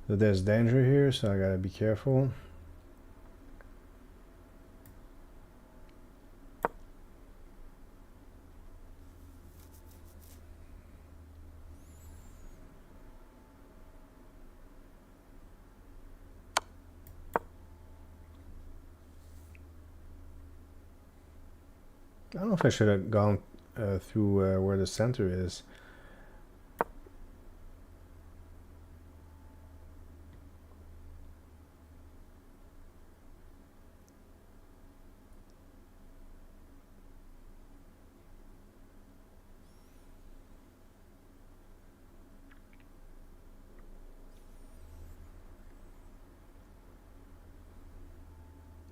So there's danger here, so I gotta be careful. I don't know if I should have gone through where the center is.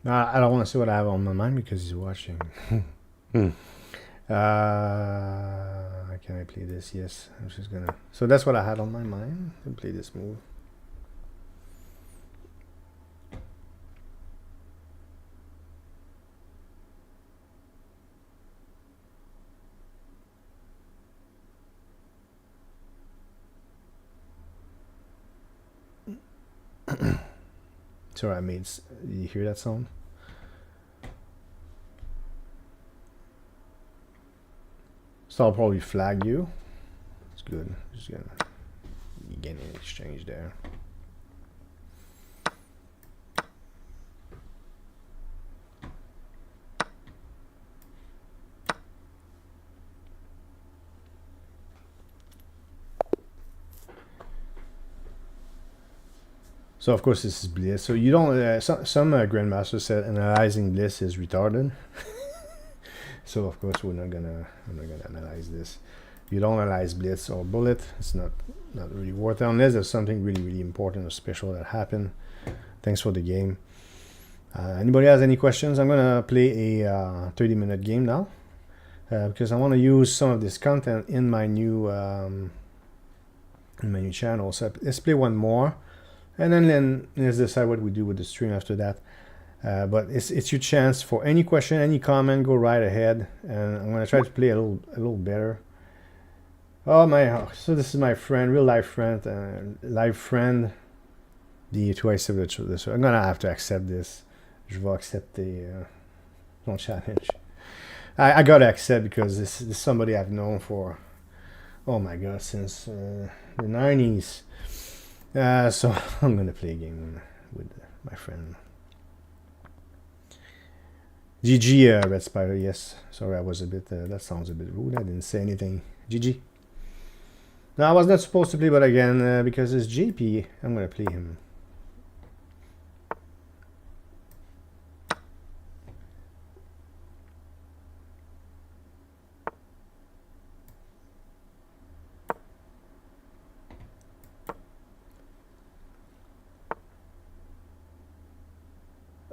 I don't want to say what I have on my mind because he's watching. Can I play this? Yes, I'm just gonna. So that's what I had on my mind. I'll play this move. Sorry, I made. You hear that sound? So I'll probably flag you. It's good. Just gonna get an exchange there. So of course this is Blitz. So you don't. Some grandmaster said analyzing Blitz is retarded. So of course I'm not gonna analyze this. You don't analyze Blitz or Bullet. It's not really worth it unless there's something really important or special that happened. Thanks for the game. Anybody has any questions? I'm gonna play a 30-minute game now because I want to use some of this content in my new channel. So let's play one more. And then let's decide what we do with the stream after that. But it's your chance for any question, any comment, go right ahead. And I'm gonna try to play a little better. Oh my! So this is my friend, real life friend, The twice of this. I'm gonna have to accept this. Je vais accepter ton challenge. I gotta accept because this is somebody I've known for, oh my god, since the 90s. So I'm gonna play a game with my friend. GG, Red Spider. Yes, sorry, I was a bit. That sounds a bit rude. I didn't say anything. GG. No, I was not supposed to play, but again, because it's JP, I'm gonna play him.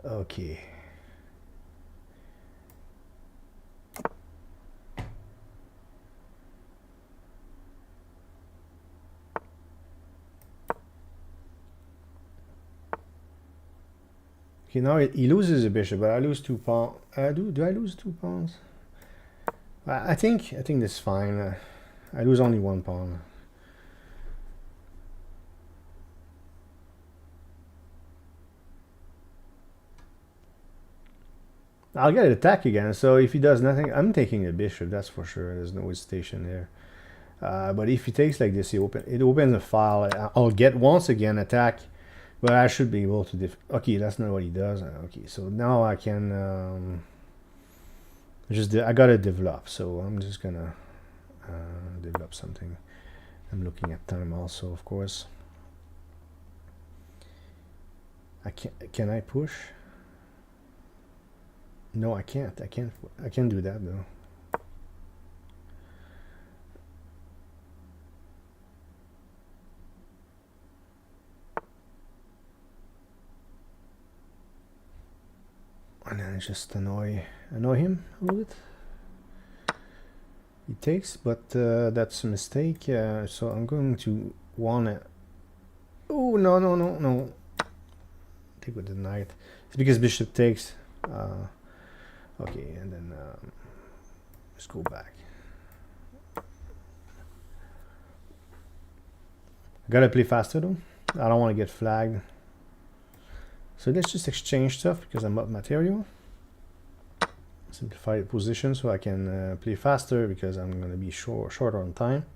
Okay. Okay, now he loses a bishop, but I lose 2 pawns. Do I lose 2 pawns? I think this is fine. I lose only 1 pawn. I'll get an attack again, so if he does nothing, I'm taking a bishop, that's for sure. There's no hesitation there. But if he takes like this, it opens a file. I'll get once again attack, but I should be able to okay, that's not what he does. Okay, so now I can I gotta develop, so I'm just gonna develop something. I'm looking at time also, of course. Can I push? No, I can't. I can't do that though. And then just annoy him a little bit. He takes, but that's a mistake. So I'm going to wanna. Oh no! Take with the knight. It's because bishop takes. Okay, and then let's go back. I gotta play faster though. I don't want to get flagged. So let's just exchange stuff because I'm up material. Simplify the position so I can play faster because I'm gonna be short on time.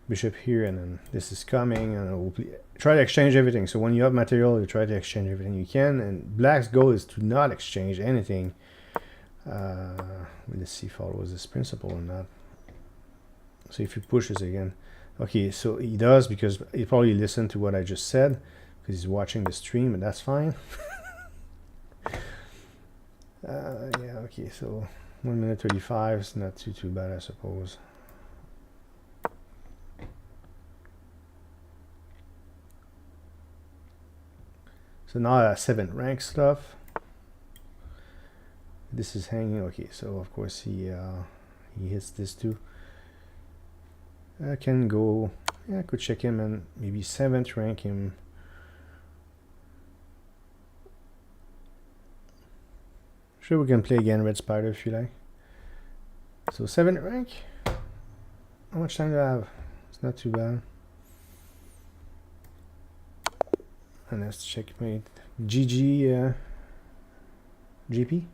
Bishop here, and then this is coming, and we'll try to exchange everything. So when you have material, you try to exchange everything you can, and black's goal is to not exchange anything. Let's see if it follows this principle or not. So if he pushes again, okay, so he does because he probably listened to what I just said because he's watching the stream, and that's fine. Yeah, okay, so 1 minute 35 is not too bad, I suppose. So now I have 7th rank stuff. this is hanging. Okay, so of course he hits this too. I can go. Yeah, I could check him and maybe 7th rank him. Sure, we can play again Red Spider if you like. So 7th rank. How much time do I have? It's not too bad. And let's checkmate. GG GP.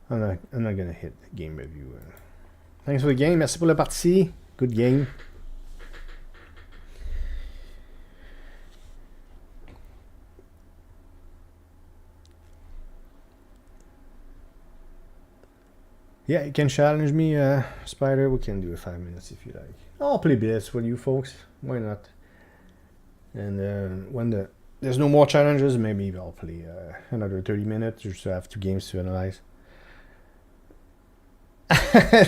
I'm not gonna hit the game review. Thanks for the game. Merci pour la partie. Good game. Yeah, you can challenge me, Spider. We can do it 5 minutes if you like. I'll play Blitz for you folks. Why not? And when there's no more challenges, maybe I'll play another 30 minutes just to have 2 games to analyze.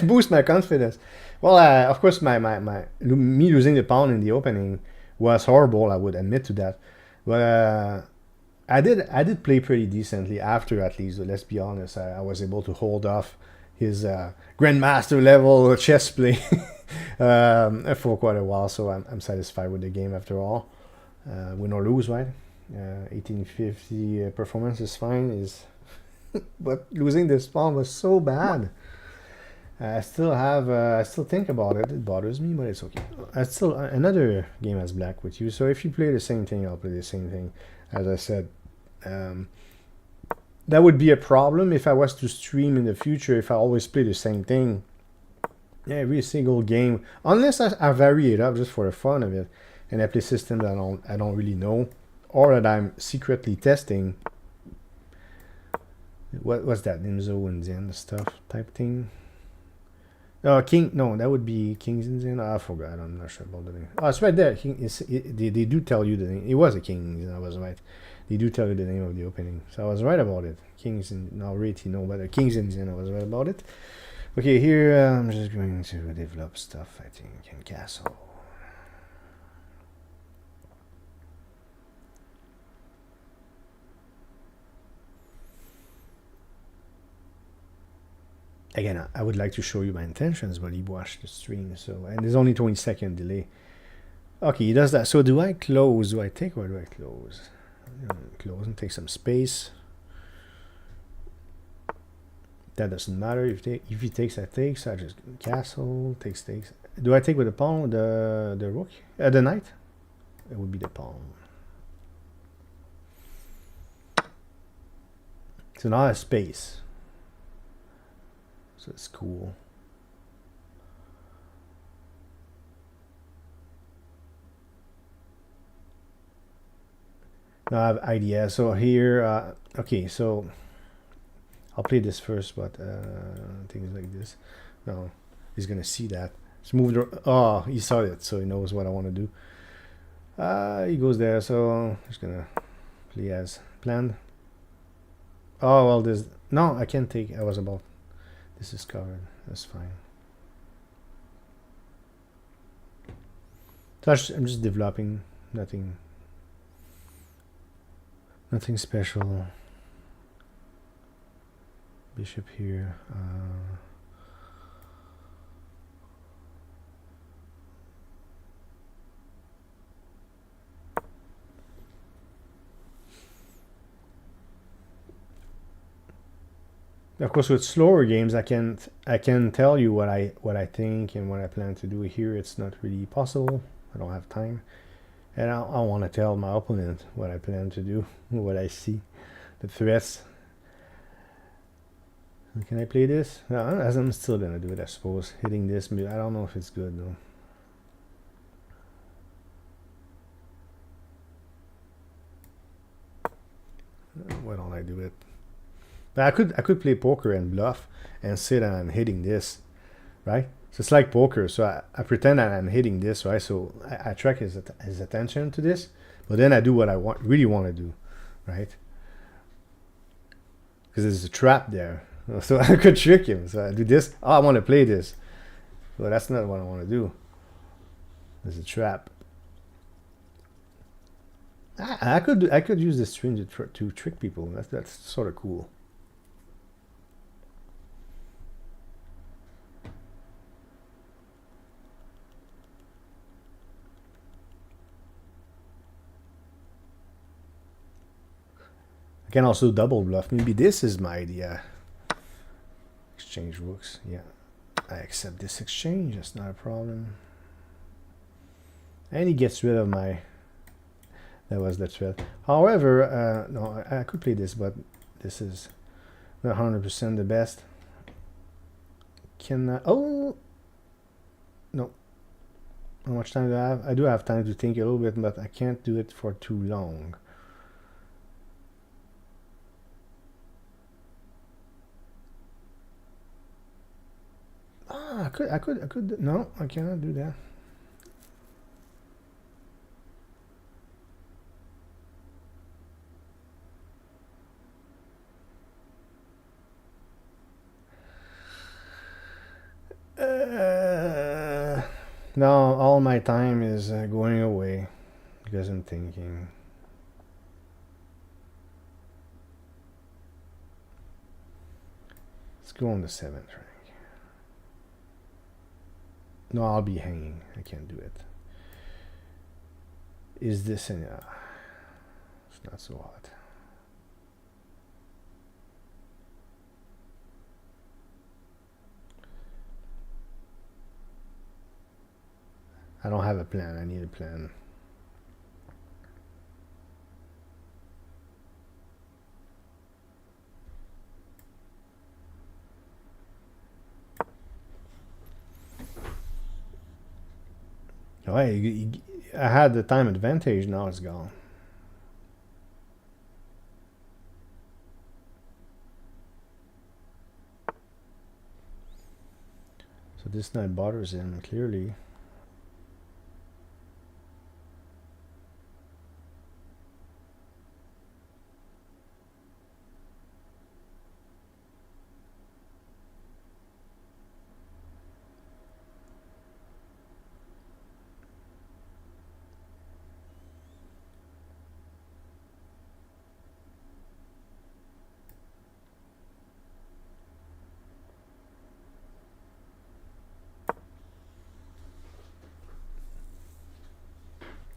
Boost my confidence. Well, of course, me losing the pawn in the opening was horrible. I would admit to that, but I did play pretty decently after, at least. Let's be honest. I was able to hold off his grandmaster level chess play for quite a while, so I'm satisfied with the game after all. Win or lose, right? 1850 performance is fine. But losing this pawn was so bad. I still think about it. It bothers me, but it's okay. Another game as black with you. So if you play the same thing, I'll play the same thing. As I said, that would be a problem if I was to stream in the future. If I always play the same thing, every single game, unless I vary it up just for the fun of it, and I play systems that I don't really know, or that I'm secretly testing. What's that? Nimzo and Zen stuff type thing. King, no, that would be Kings in Zen. I forgot. I'm not sure about the name. Oh, it's right there. They do tell you the name. It was a Kings, and I was right. They do tell you the name of the opening, so I was right about it. Kings in now rate, you know, but Kings in Zen, I was right about it. Okay, here I'm just going to develop stuff. I think in Castle. Again, I would like to show you my intentions, but he watched the stream, so, and there's only 20-second delay. Okay, he does that. So do I close? Do I take or do I close? Close and take some space. That doesn't matter. If he takes, I take. So I just castle, takes. Do I take with the pawn, the rook? The knight? It would be the pawn. So now I have space. So it's cool. Now I have idea. So here, okay, so I'll play this first, but things like this. No, he's gonna see that. Let's move the. Oh, he saw it, so he knows what I want to do. He goes there, so I'm just gonna play as planned. Oh well, there's no. I can't take. I was about. This is covered. That's fine. So I'm just developing. Nothing special. Bishop here. Of course, with slower games, I can tell you what I think and what I plan to do. Here, it's not really possible. I don't have time, and I want to tell my opponent what I plan to do, what I see, the threats. Can I play this? No, I'm still gonna do it, I suppose. Hitting this, I don't know if it's good though. Why don't I do it? But I could play poker and bluff and say that I'm hitting this, right? So it's like poker. So I pretend that I'm hitting this, right? So I attract his attention to this, but then I do what I really want to do, right? Because there's a trap there. So I could trick him. So I do this. Oh, I want to play this. Well, that's not what I want to do. There's a trap. I could use this stream to trick people. That's sort of cool. I can also double bluff. Maybe this is my idea. Exchange rooks. Yeah, I accept this exchange. That's not a problem. And he gets rid of my... That was the threat. However, no, I could play this, but this is not 100% the best. Can I... Oh! No. How much time do I have? I do have time to think a little bit, but I can't do it for too long. Ah, I could. No, I cannot do that. No, all my time is going away because I'm thinking. Let's go on the 7th rank. No, I'll be hanging. I can't do it. Is this an... it's not so hot. I don't have a plan. I need a plan. Oh, hey, I had the time advantage. Now it's gone. So this knight bothers him clearly.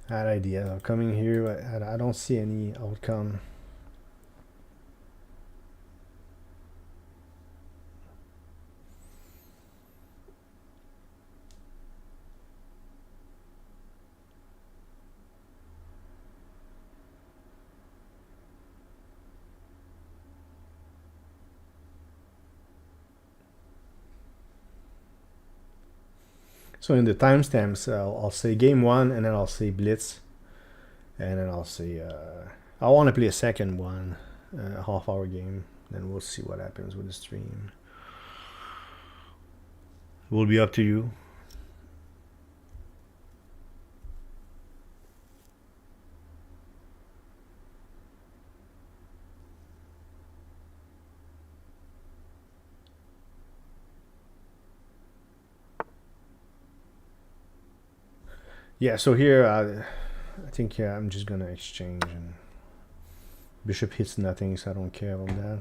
Bad idea. I'm coming here. I don't see any outcome. So in the timestamps, I'll say game 1, and then I'll say Blitz, and then I'll say I want to play a second one, half-hour game. Then we'll see what happens with the stream. Will be up to you. Yeah, so here I think I'm just gonna exchange, and bishop hits nothing, so I don't care about that.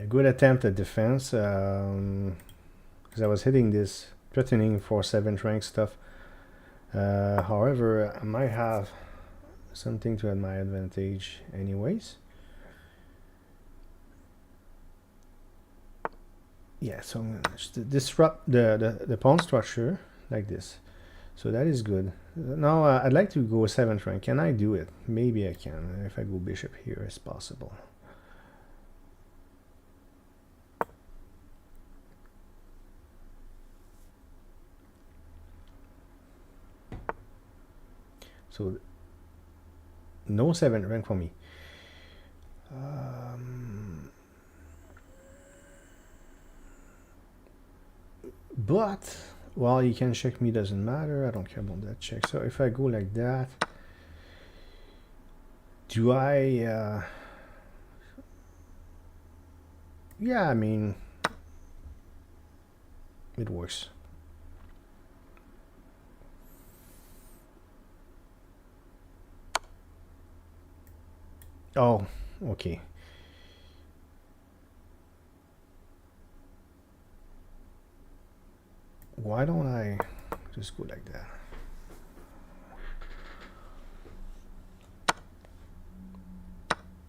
Good attempt at defense, because I was hitting this, threatening for 7th rank stuff. However, I might have something to my advantage anyways. Yeah, so I'm going to disrupt the pawn structure like this. So that is good. Now I'd like to go 7th rank. Can I do it? Maybe I can. If I go bishop here, it's possible. So no 7th rank for me. But, well, you can check me, doesn't matter. I don't care about that check. So if I go like that, do I Yeah, I mean, it works. Oh, okay. Why don't I just go like that?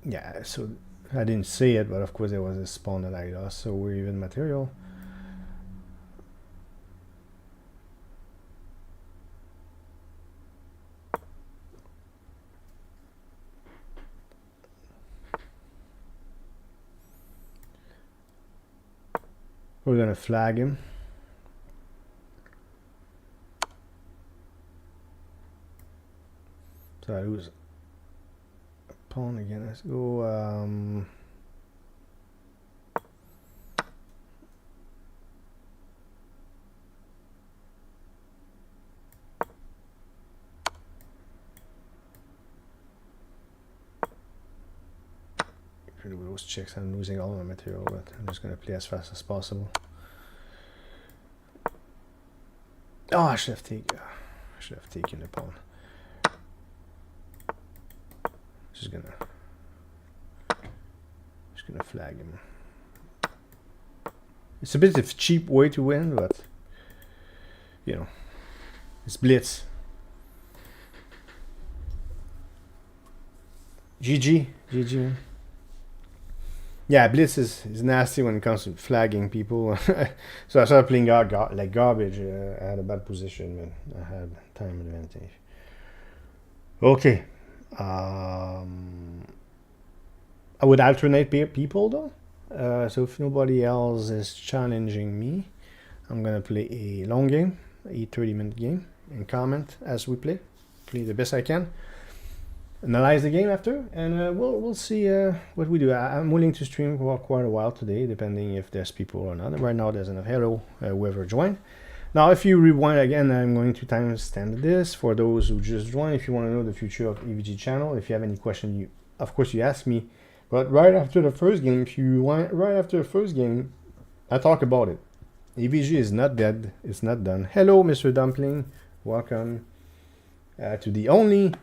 Yeah, so I didn't say it, but of course there was a spawn that I lost, so we're even material. We're gonna flag him. So I lose a pawn again. Let's go. With those checks, I'm losing all my material, but I'm just gonna play as fast as possible. Oh, I should have taken the pawn. Just gonna flag him. It's a bit of a cheap way to win, but you know, it's Blitz. GG, man. Yeah, Blitz is nasty when it comes to flagging people. So I started playing like garbage. I had a bad position, but I had time advantage. Okay. I would alternate people though. So if nobody else is challenging me, I'm gonna play a long game, a 30-minute game, and comment as we play the best I can. Analyze the game after, and we'll see what we do. I'm willing to stream for quite a while today, depending if there's people or not. Right now, there's enough. Hello, whoever joined. Now, if you rewind again, I'm going to timestamp this for those who just joined. If you want to know the future of AVG channel, if you have any question, of course you ask me. But right after the first game, if you want, right after the first game, I talk about it. AVG is not dead. It's not done. Hello, Mr. Dumpling. Welcome to the only.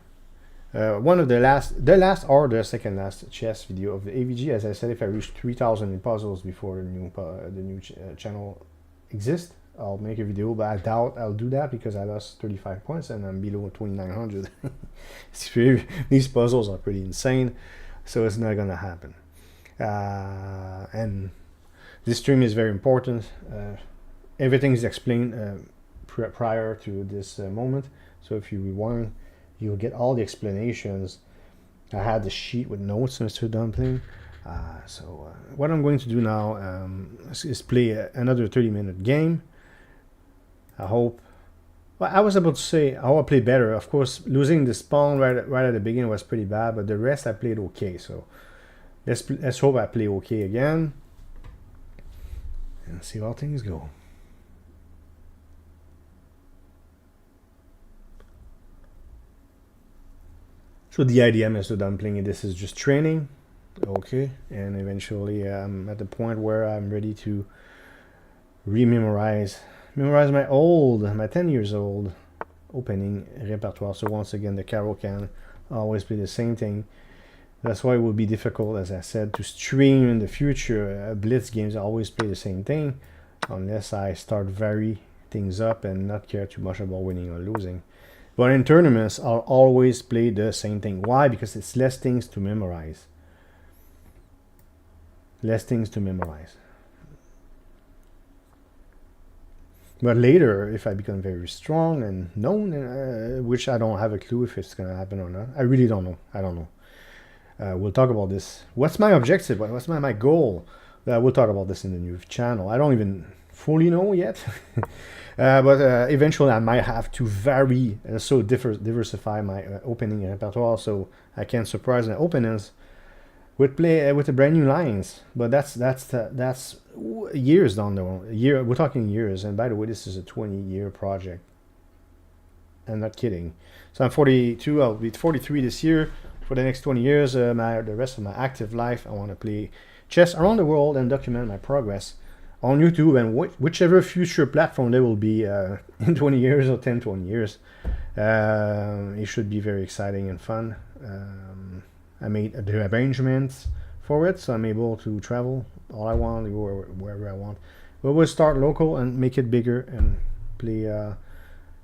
One of the last or the second last chess video of the AVG. As I said, if I reach 3,000 in puzzles before the new channel exists, I'll make a video, but I doubt I'll do that because I lost 35 points and I'm below 2,900. These puzzles are pretty insane, so it's not gonna happen. And this stream is very important. Everything is explained prior to this moment, so if you rewind, you'll get all the explanations. I had the sheet with notes, Mr. Dumpling. So what I'm going to do now is play another 30-minute game. I hope. Well, I was about to say I will play better. Of course, losing this pawn right at the beginning was pretty bad, but the rest I played okay. So let's hope I play okay again and see how things go. So the idea, Mr. Dumpling, this is just training, okay, and eventually I'm at the point where I'm ready to memorize my 10 years old opening repertoire. So once again, the Carol can always play the same thing. That's why it will be difficult, as I said, to stream in the future. Blitz games always play the same thing, unless I start vary things up and not care too much about winning or losing. But in tournaments, I'll always play the same thing. Why? Because it's less things to memorize. Less things to memorize. But later, if I become very strong and known, which I don't have a clue if it's going to happen or not. I really don't know. I don't know. We'll talk about this. What's my objective? What's my goal? We'll talk about this in the new channel. I don't even fully know yet. But eventually I might have to vary and so diversify my opening repertoire so I can surprise my opponents with the brand new lines. But that's years down the road. We're talking years. And by the way, this is a 20-year project. I'm not kidding. So I'm 42. I'll be 43 this year. For the next 20 years, the rest of my active life, I want to play chess around the world and document my progress on YouTube and whichever future platform there will be in 20 years or 10, 20 years. It should be very exciting and fun. I made the arrangements for it, so I'm able to travel all I want, go wherever I want. But we'll start local and make it bigger and play.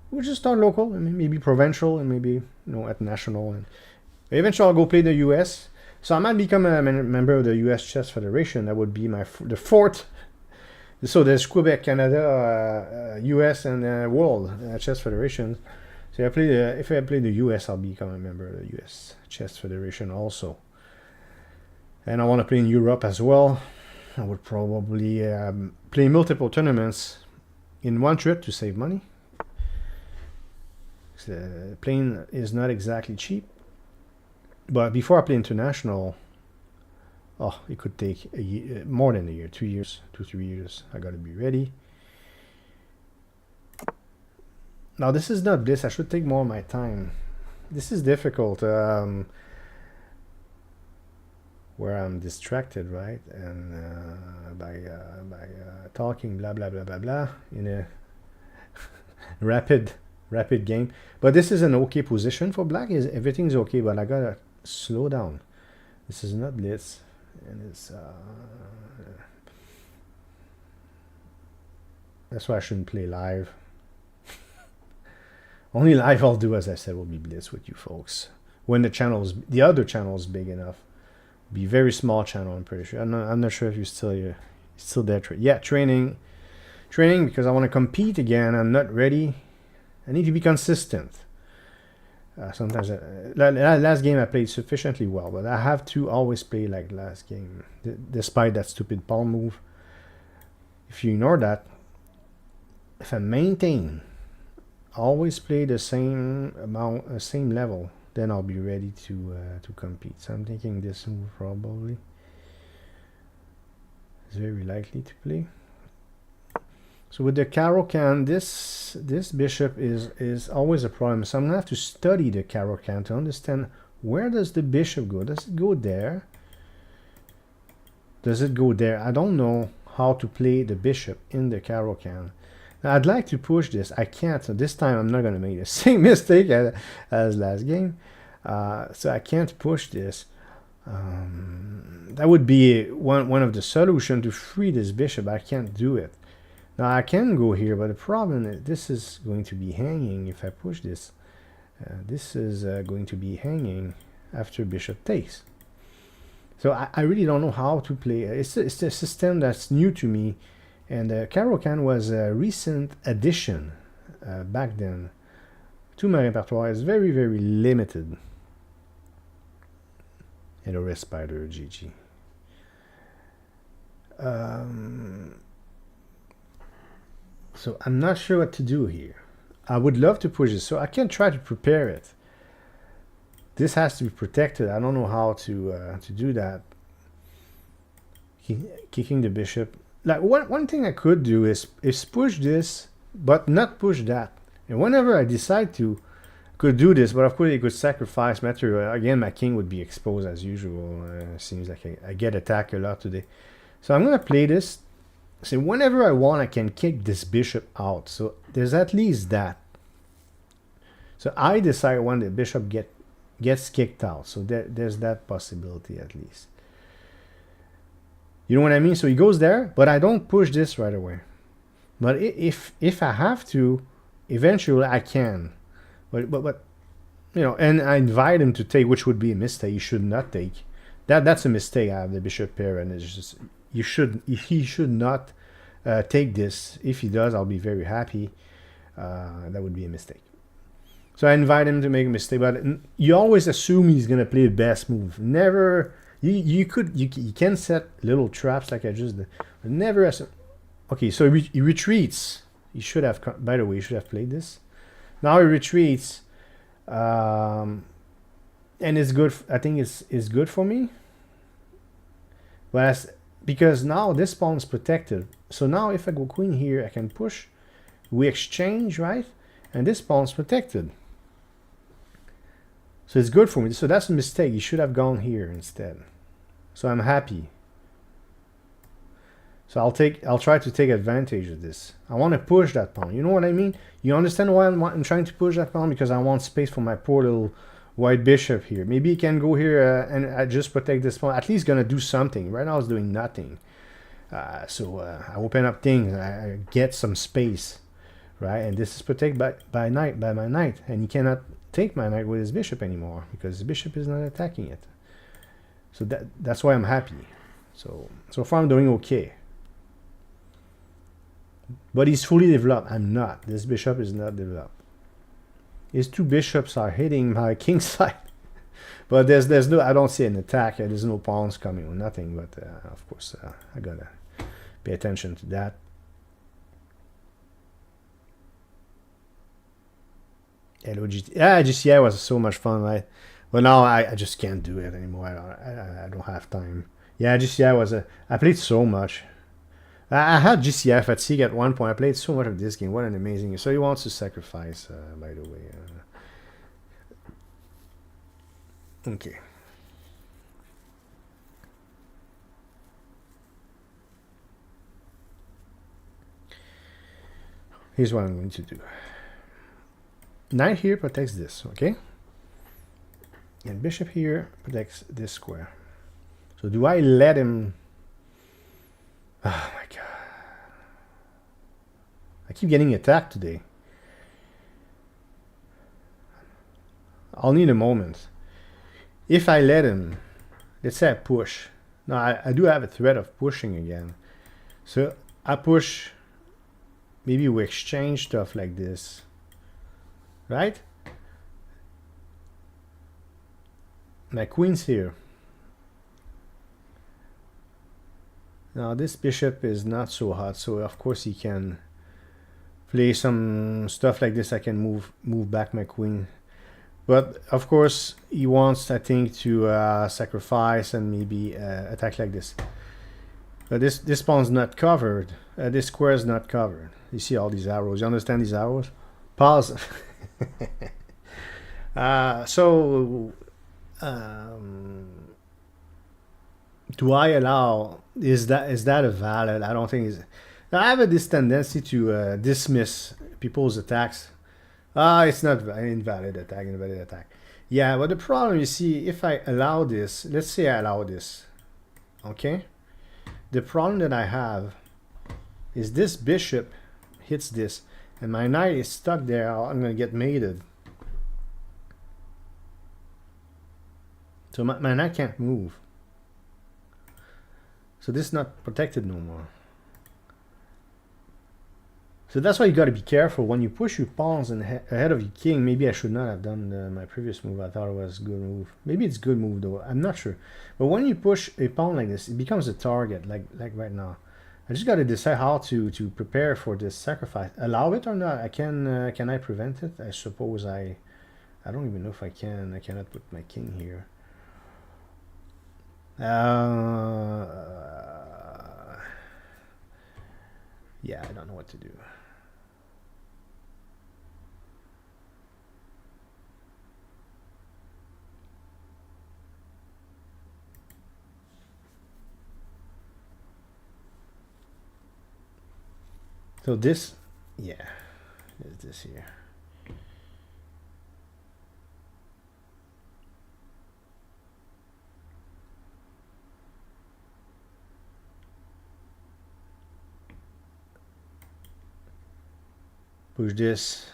We'll just start local and maybe provincial and maybe at national, and eventually I'll go play the U.S. So I might become a member of the U.S. Chess Federation. That would be the fourth. So there's Quebec, Canada, U.S. and World Chess Federation. So if I play the U.S., I'll become a member of the U.S. Chess Federation also. And I want to play in Europe as well. I would probably play multiple tournaments in one trip to save money. The plane is not exactly cheap. But before I play international, it could take a year, more than a year, 2 years, 2-3 years. I got to be ready. Now this is not Blitz. I should take more of my time. This is difficult. Where I'm distracted, right? And by talking blah blah blah blah blah in a rapid game. But this is an okay position for black. Everything's okay, but I gotta slow down. This is not Blitz, and it's that's why I shouldn't play live. Only live I'll do, as I said, will be Blitz with you folks when the other channel is big enough. Be very small channel, I'm pretty sure. I'm not sure if you're still there. Training because I want to compete again. I'm not ready. I need to be consistent. Sometimes last game I played sufficiently well, but I have to always play like last game, despite that stupid pawn move. If you ignore that, if I maintain, always play the same amount, same level, then I'll be ready to compete. So I'm thinking this move probably is very likely to play. So with the Caro-Can, this bishop is always a problem. So I'm gonna have to study the Caro-Can to understand where does the bishop go. Does it go there? Does it go there? I don't know how to play the bishop in the Caro-Can. Now, I'd like to push this. I can't. So this time I'm not going to make the same mistake as last game. So I can't push this. That would be one of the solutions to free this bishop. I can't do it. Now I can go here, but the problem is this is going to be hanging if I push this. This is going to be hanging after bishop takes. So I really don't know how to play. It's a system that's new to me. And Caro-Can was a recent addition back then to my repertoire. It's very, very limited. And a Red Spider, GG. So I'm not sure what to do here. I would love to push this, so I can try to prepare it. This has to be protected. I don't know how to do that. Kicking the bishop. Like one thing I could do is push this, but not push that. And whenever I decide to, could do this, but of course it could sacrifice material. Again, my king would be exposed as usual. Seems like I get attacked a lot today. So I'm gonna play this. So whenever I want, I can kick this bishop out. So there's at least that. So I decide when the bishop gets kicked out. So there's that possibility at least. You know what I mean? So he goes there, but I don't push this right away. But if I have to, eventually I can. But you know, and I invite him to take, which would be a mistake. He should not take. That's a mistake. I have the bishop pair, and it's just he should not take this. If he does, I'll be very happy. That would be a mistake. So I invite him to make a mistake, but you always assume he's gonna play the best move. Never. You can set little traps like I just did, but never assume. Okay, so he retreats. He should have. By the way, he should have played this. Now he retreats, and it's good. I think it's good for me. But because now this pawn is protected. So now if I go queen here, I can push. We exchange, right? And this pawn is protected. So it's good for me. So that's a mistake. You should have gone here instead. So I'm happy. So I'll try to take advantage of this. I want to push that pawn. You know what I mean? You understand why I'm trying to push that pawn? Because I want space for my poor little white bishop here. Maybe he can go here and I just protect this pawn. At least gonna do something. Right now it's doing nothing. So I open up things. I get some space, right? And this is protected by my knight, and he cannot take my knight with his bishop anymore because his bishop is not attacking it. So that's why I'm happy. So far I'm doing okay. But he's fully developed. I'm not. This bishop is not developed. His two bishops are hitting my king side. But there's no, I don't see an attack. There's no pawns coming or nothing. But of course, I gotta pay attention to that. Hello, GCI was so much fun, right? But now I just can't do it anymore. I don't have time. Yeah, GCI was I played so much. I had GCI fatigue at one point. I played so much of this game. What an amazing game. So he wants to sacrifice, by the way. Okay. Here's what I'm going to do. Knight here protects this, okay? And bishop here protects this square. So do I let him... Oh my god. I keep getting attacked today. I'll need a moment. If I let him, let's say I push. Now I do have a threat of pushing again. So I push, maybe we exchange stuff like this. Right? My queen's here. Now this bishop is not so hot, so of course he can play some stuff like this. I can move back my queen. But of course he wants, I think, to sacrifice and maybe attack like this. But this pawn's not covered. This square is not covered. You see all these arrows. You understand these arrows? Pause. Do I allow? Is that a valid? I don't think is. I have this tendency to dismiss people's attacks. It's not an invalid attack. Yeah, but the problem, you see, if I allow this, let's say I allow this, okay? The problem that I have is this bishop hits this, and my knight is stuck there. I'm gonna get mated. So my knight can't move. So this is not protected no more. So that's why you got to be careful when you push your pawns ahead of your king. Maybe I should not have done my previous move. I thought it was a good move. Maybe it's a good move though. I'm not sure. But when you push a pawn like this, it becomes a target. Like right now. I just got to decide how to prepare for this sacrifice. Allow it or not? I can I prevent it? I suppose I don't even know if I can. I cannot put my king here. Yeah, I don't know what to do. So this, yeah, is this here. Push this.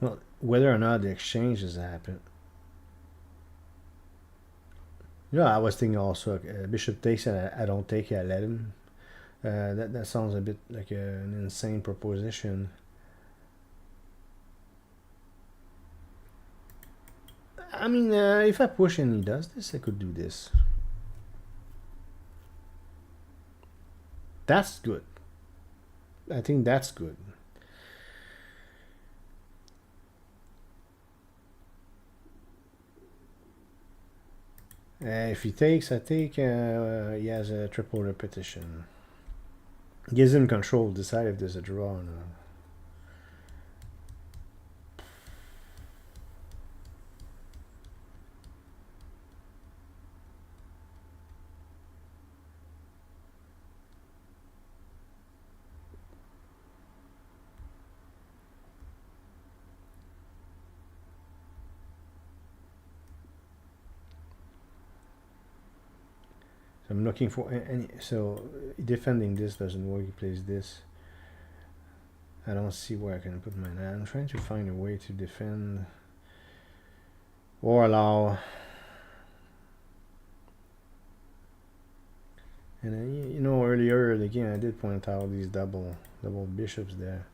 Well, whether or not the exchanges happen. Yeah, I was thinking also bishop takes and I don't take it, I let him. That sounds a bit like an insane proposition. I mean, if I push and he does this, I could do this. That's good. I think that's good. If he takes, I take. He has a triple repetition. Gives him control. Decide if there's a draw or not. So I'm looking for any. So defending this doesn't work. He plays this. I don't see where I can put my knight. I'm trying to find a way to defend or allow. And then, you know, earlier in the game I did point out these double bishops there.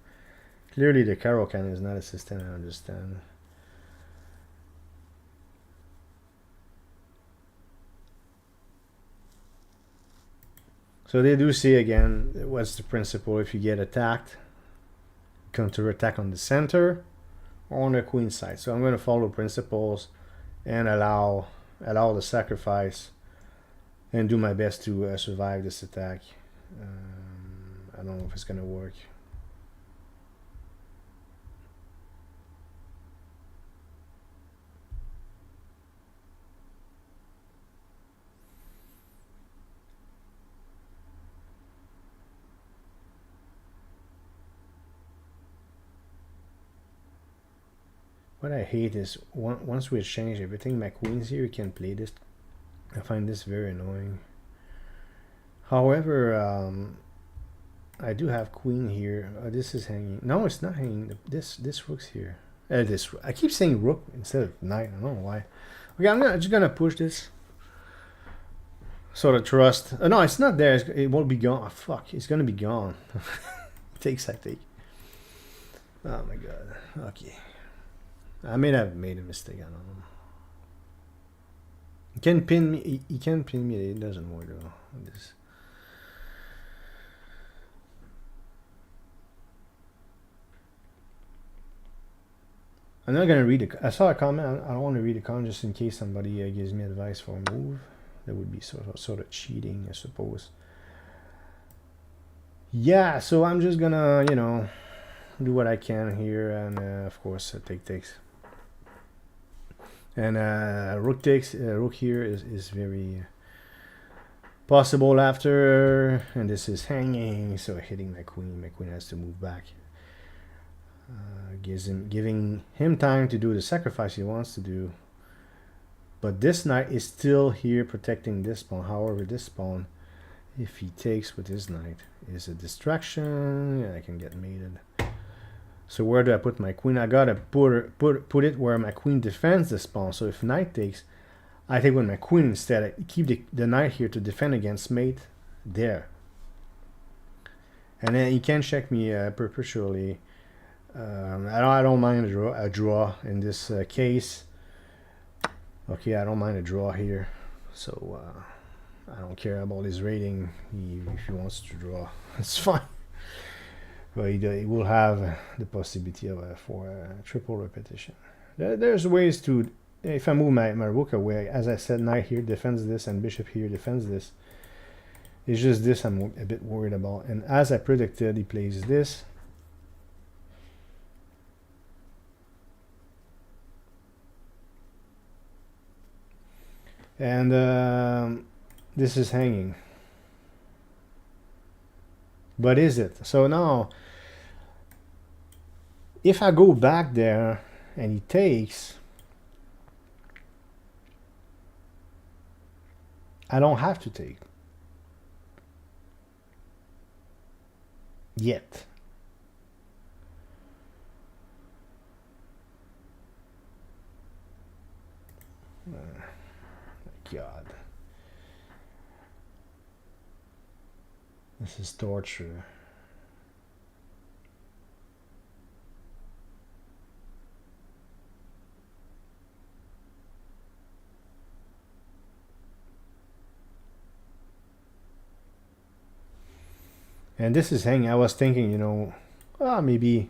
Clearly the Caro-Kann is not a system I understand. So they do see again what's the principle. If you get attacked, counter attack on the center or on the queen side. So I'm going to follow principles and allow the sacrifice and do my best to survive this attack. I don't know if it's going to work. What I hate is once we exchange everything, my queen's here, you can play this. I find this very annoying. However, I do have queen here. This is hanging. No, it's not hanging. This rook's here. I keep saying rook instead of knight. I don't know why. Okay, I'm just gonna push this. Sort of trust. No, it's not there. It won't be gone. Oh, fuck, it's gonna be gone. Takes I take. Oh my god. Okay. I may have made a mistake. I don't know. He can pin me. He can pin me. It doesn't work though. This. I'm not gonna read it. I saw a comment. I don't want to read a comment just in case somebody gives me advice for a move. That would be sort of cheating, I suppose. Yeah. So I'm just gonna, you know, do what I can here, and of course, takes. And rook takes. Rook here is very possible after, and this is hanging, so hitting my queen. My queen has to move back. Giving him time to do the sacrifice he wants to do. But this knight is still here protecting this pawn. However, this pawn, if he takes with his knight, is a distraction. Yeah, I can get mated. So where do I put my queen? I gotta put it where my queen defends this pawn. So if knight takes, I take with my queen instead. I keep the knight here to defend against mate there. And then he can check me perpetually. I don't mind a draw in this case. Okay, I don't mind a draw here. So I don't care about his rating. If he wants to draw, it's fine. But he will have the possibility of for a triple repetition. There's ways to, if I move my rook away, as I said, knight here defends this and bishop here defends this. It's just this I'm a bit worried about. And as I predicted, he plays this. And this is hanging. But is it? So now, if I go back there and he takes, I don't have to take. Yet. God. This is torture. And this is hanging. I was thinking, you know, maybe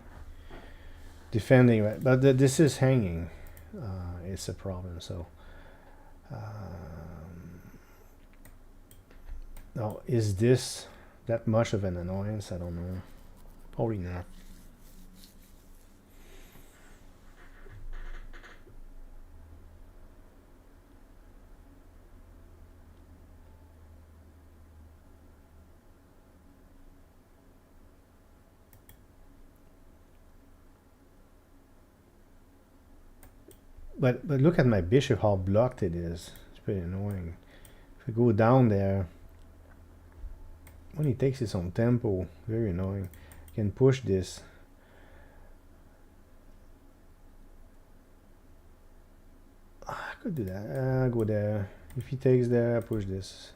defending, right? But this is hanging. It's a problem. So now, is this that much of an annoyance? I don't know. Probably not. But look at my bishop, how blocked it is. It's pretty annoying. I go down there. When he takes his own tempo, very annoying. I can push this. I could do that. Go there. If he takes there, I push this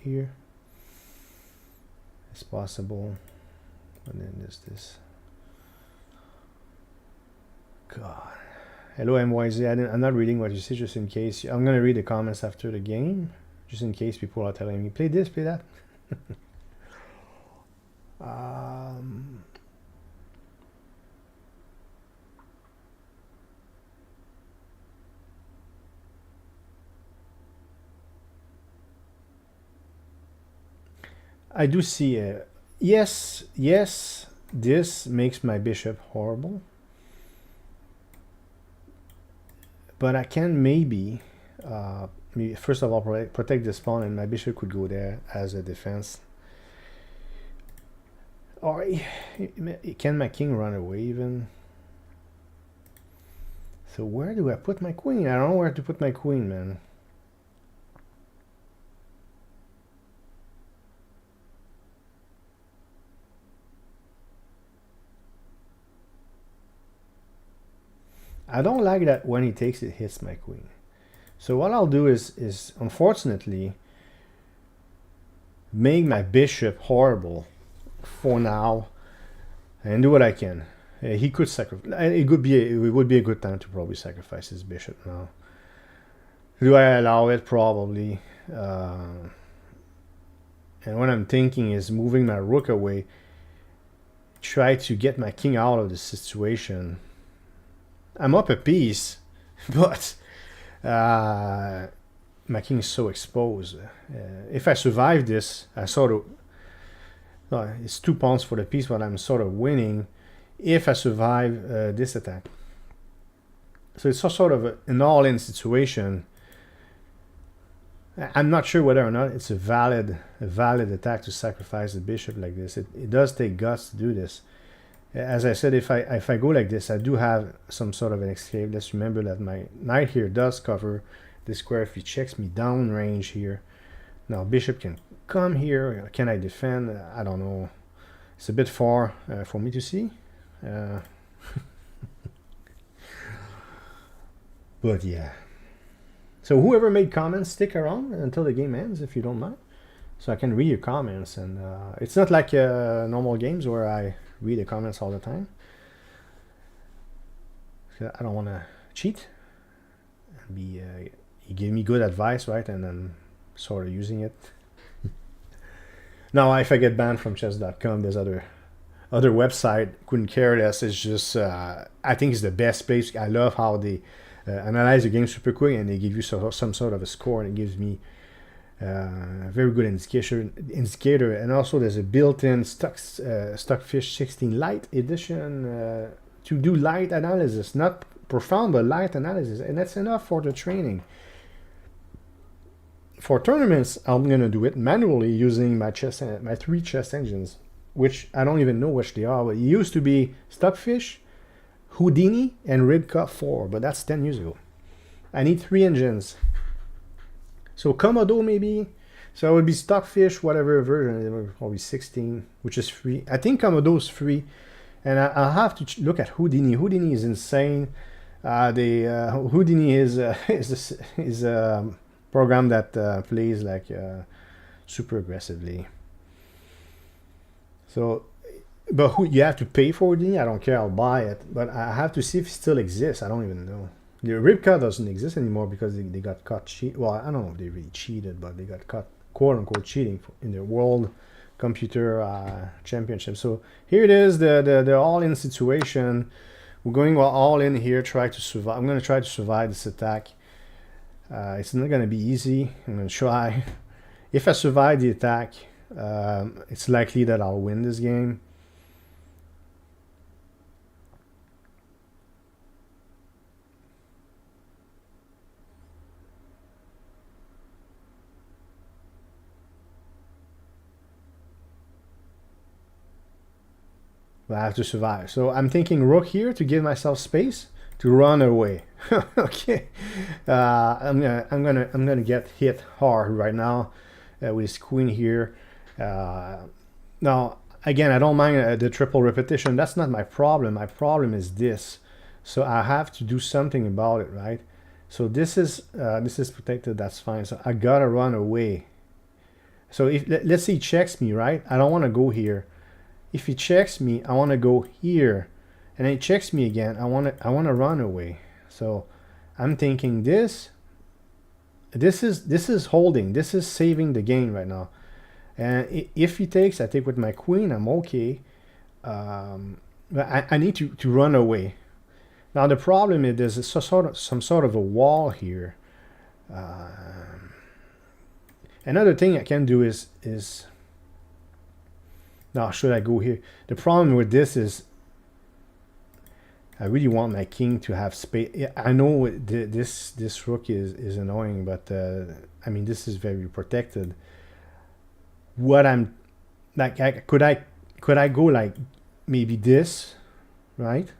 here. It's possible. And then there's this. God. Hello, MYZ. I'm not reading what you say, just in case. I'm going to read the comments after the game, just in case people are telling me, play this, play that. I do see yes, this makes my bishop horrible. But I can maybe first of all, protect this pawn, and my bishop could go there as a defense. Or can my king run away even? So where do I put my queen? I don't know where to put my queen, man. I don't like that when he takes it hits my queen. So what I'll do is unfortunately make my bishop horrible for now and do what I can. He could sacrifice. It would be a good time to probably sacrifice his bishop now. Do I allow it? Probably. And what I'm thinking is moving my rook away, try to get my king out of the situation. I'm up a piece, but my king is so exposed. If I survive this, I sort of... it's 2 pawns for the piece, but I'm sort of winning if I survive this attack. So it's sort of an all-in situation. I'm not sure whether or not it's a valid attack to sacrifice the bishop like this. It does take guts to do this. As I said, if I go like this, I do have some sort of an escape. Let's remember that my knight here does cover the square if he checks me down range here. Now bishop can come here. Can I defend? I don't know. It's a bit far for me to see. But yeah. So whoever made comments, stick around until the game ends if you don't mind, so I can read your comments. And it's not like normal games where I read the comments all the time. I don't want to cheat. He gave me good advice, right? And I'm sort of using it. Now, if I get banned from chess.com, there's other website, couldn't care less. It's just I think it's the best place. I love how they analyze the game super quick, and they give you some sort of a score, and it gives me a very good indicator. And also there's a built-in Stockfish 16 Lite edition to do light analysis, not profound but light analysis, and that's enough for the training. For tournaments, I'm gonna do it manually using my 3 chess engines, which I don't even know which they are, but it used to be Stockfish, Houdini, and Ribka 4, but that's 10 years ago. I need 3 engines. So Komodo maybe. So it would be Stockfish, whatever version, probably 16, which is free. I think Komodo is free, and I'll have to look at Houdini. Houdini is insane. Houdini is a program that plays like super aggressively. So, but you have to pay for Houdini. I don't care. I'll buy it, but I have to see if it still exists. I don't even know. The Ribka doesn't exist anymore because they got caught cheating. Well, I don't know if they really cheated, but they got caught, quote unquote, cheating in the World Computer Championship. So here it is, the all-in situation. We're going all in here. Try to survive. I'm going to try to survive this attack. It's not going to be easy. I'm going to try. If I survive the attack, it's likely that I'll win this game. But I have to survive. So I'm thinking rook here to give myself space. to run away. Okay, I'm gonna get hit hard right now with his queen here. Now again, I don't mind the triple repetition. That's not my problem. My problem is this. So I have to do something about it, right? So this is protected. That's fine. So I gotta run away. So if let's say he checks me, right? I don't want to go here. If he checks me, I want to go here, and then he checks me again. I want to run away. So I'm thinking this is holding. This is saving the game right now. And if he takes, I take with my queen. I'm okay. But I need to run away. Now the problem is there's some sort of a wall here. Another thing I can do is now should I go here? The problem with this is I really want my king to have space. I know this rook is annoying, but I mean this is very protected. What I'm like, could I go like maybe this, right?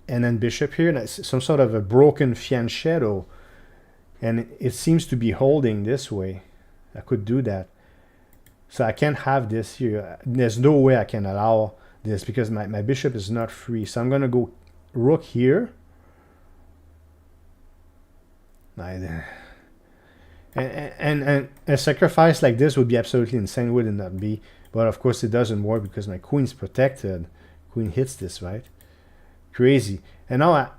And then bishop here, that's some sort of a broken fianchetto, and it seems to be holding this way. I could do that. So I can't have this here. There's no way I can allow this because my bishop is not free. So I'm going to go rook here. And a sacrifice like this would be absolutely insane, would it not be? But of course it doesn't work because my queen's protected. Queen hits this, right? Crazy. And now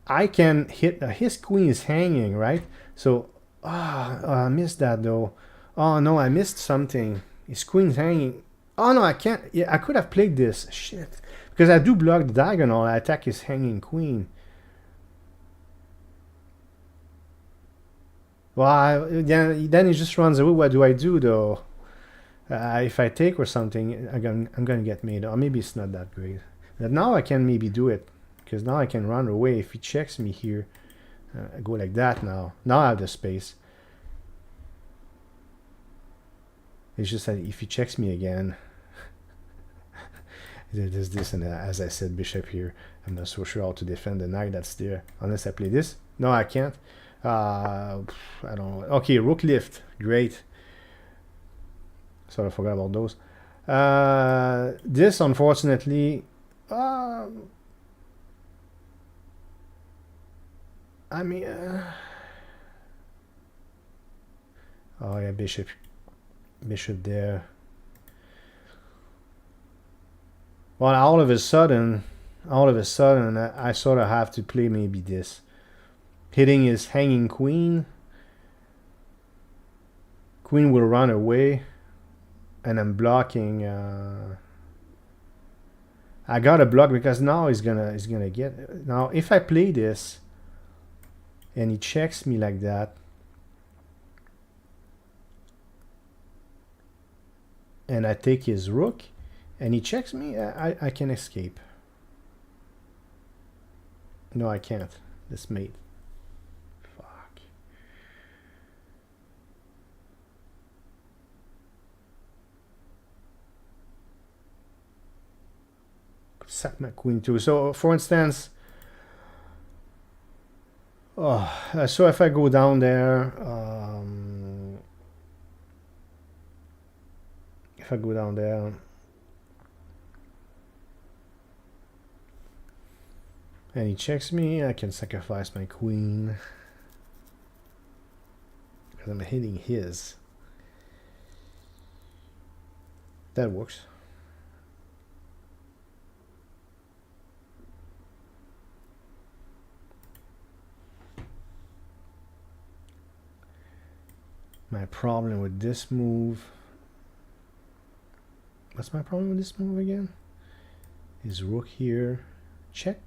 I can hit, his queen is hanging, right? So, I missed that though. Oh no, I missed something. His queen's hanging. Oh no, I can't. Yeah, I could have played this. Shit. Because I do block the diagonal, I attack his hanging queen. Well, then he just runs away. What do I do though? If I take or something, I'm gonna get made. Or maybe it's not that great. But now I can maybe do it. Because now I can run away. If he checks me here, I go like that now. Now I have the space. It's just that if he checks me again, there's this, and as I said, bishop here. I'm not so sure how to defend the knight that's there. Unless I play this. No, I can't. I don't know. Okay, rook lift. Great. Sort of forgot about those. This, unfortunately... I mean, oh yeah, bishop there. Well, all of a sudden, I sort of have to play maybe this, hitting his hanging queen. Queen will run away, and I'm blocking. I gotta block because now he's gonna get. Now, if I play this. And he checks me like that, and I take his rook, and he checks me, I can escape. No, I can't. This mate. Fuck. Sack my queen too. So, for instance... Oh, so if I go down there, and he checks me, I can sacrifice my queen because I'm hitting his. That works. My problem with this move... What's my problem with this move again? Is rook here. Check.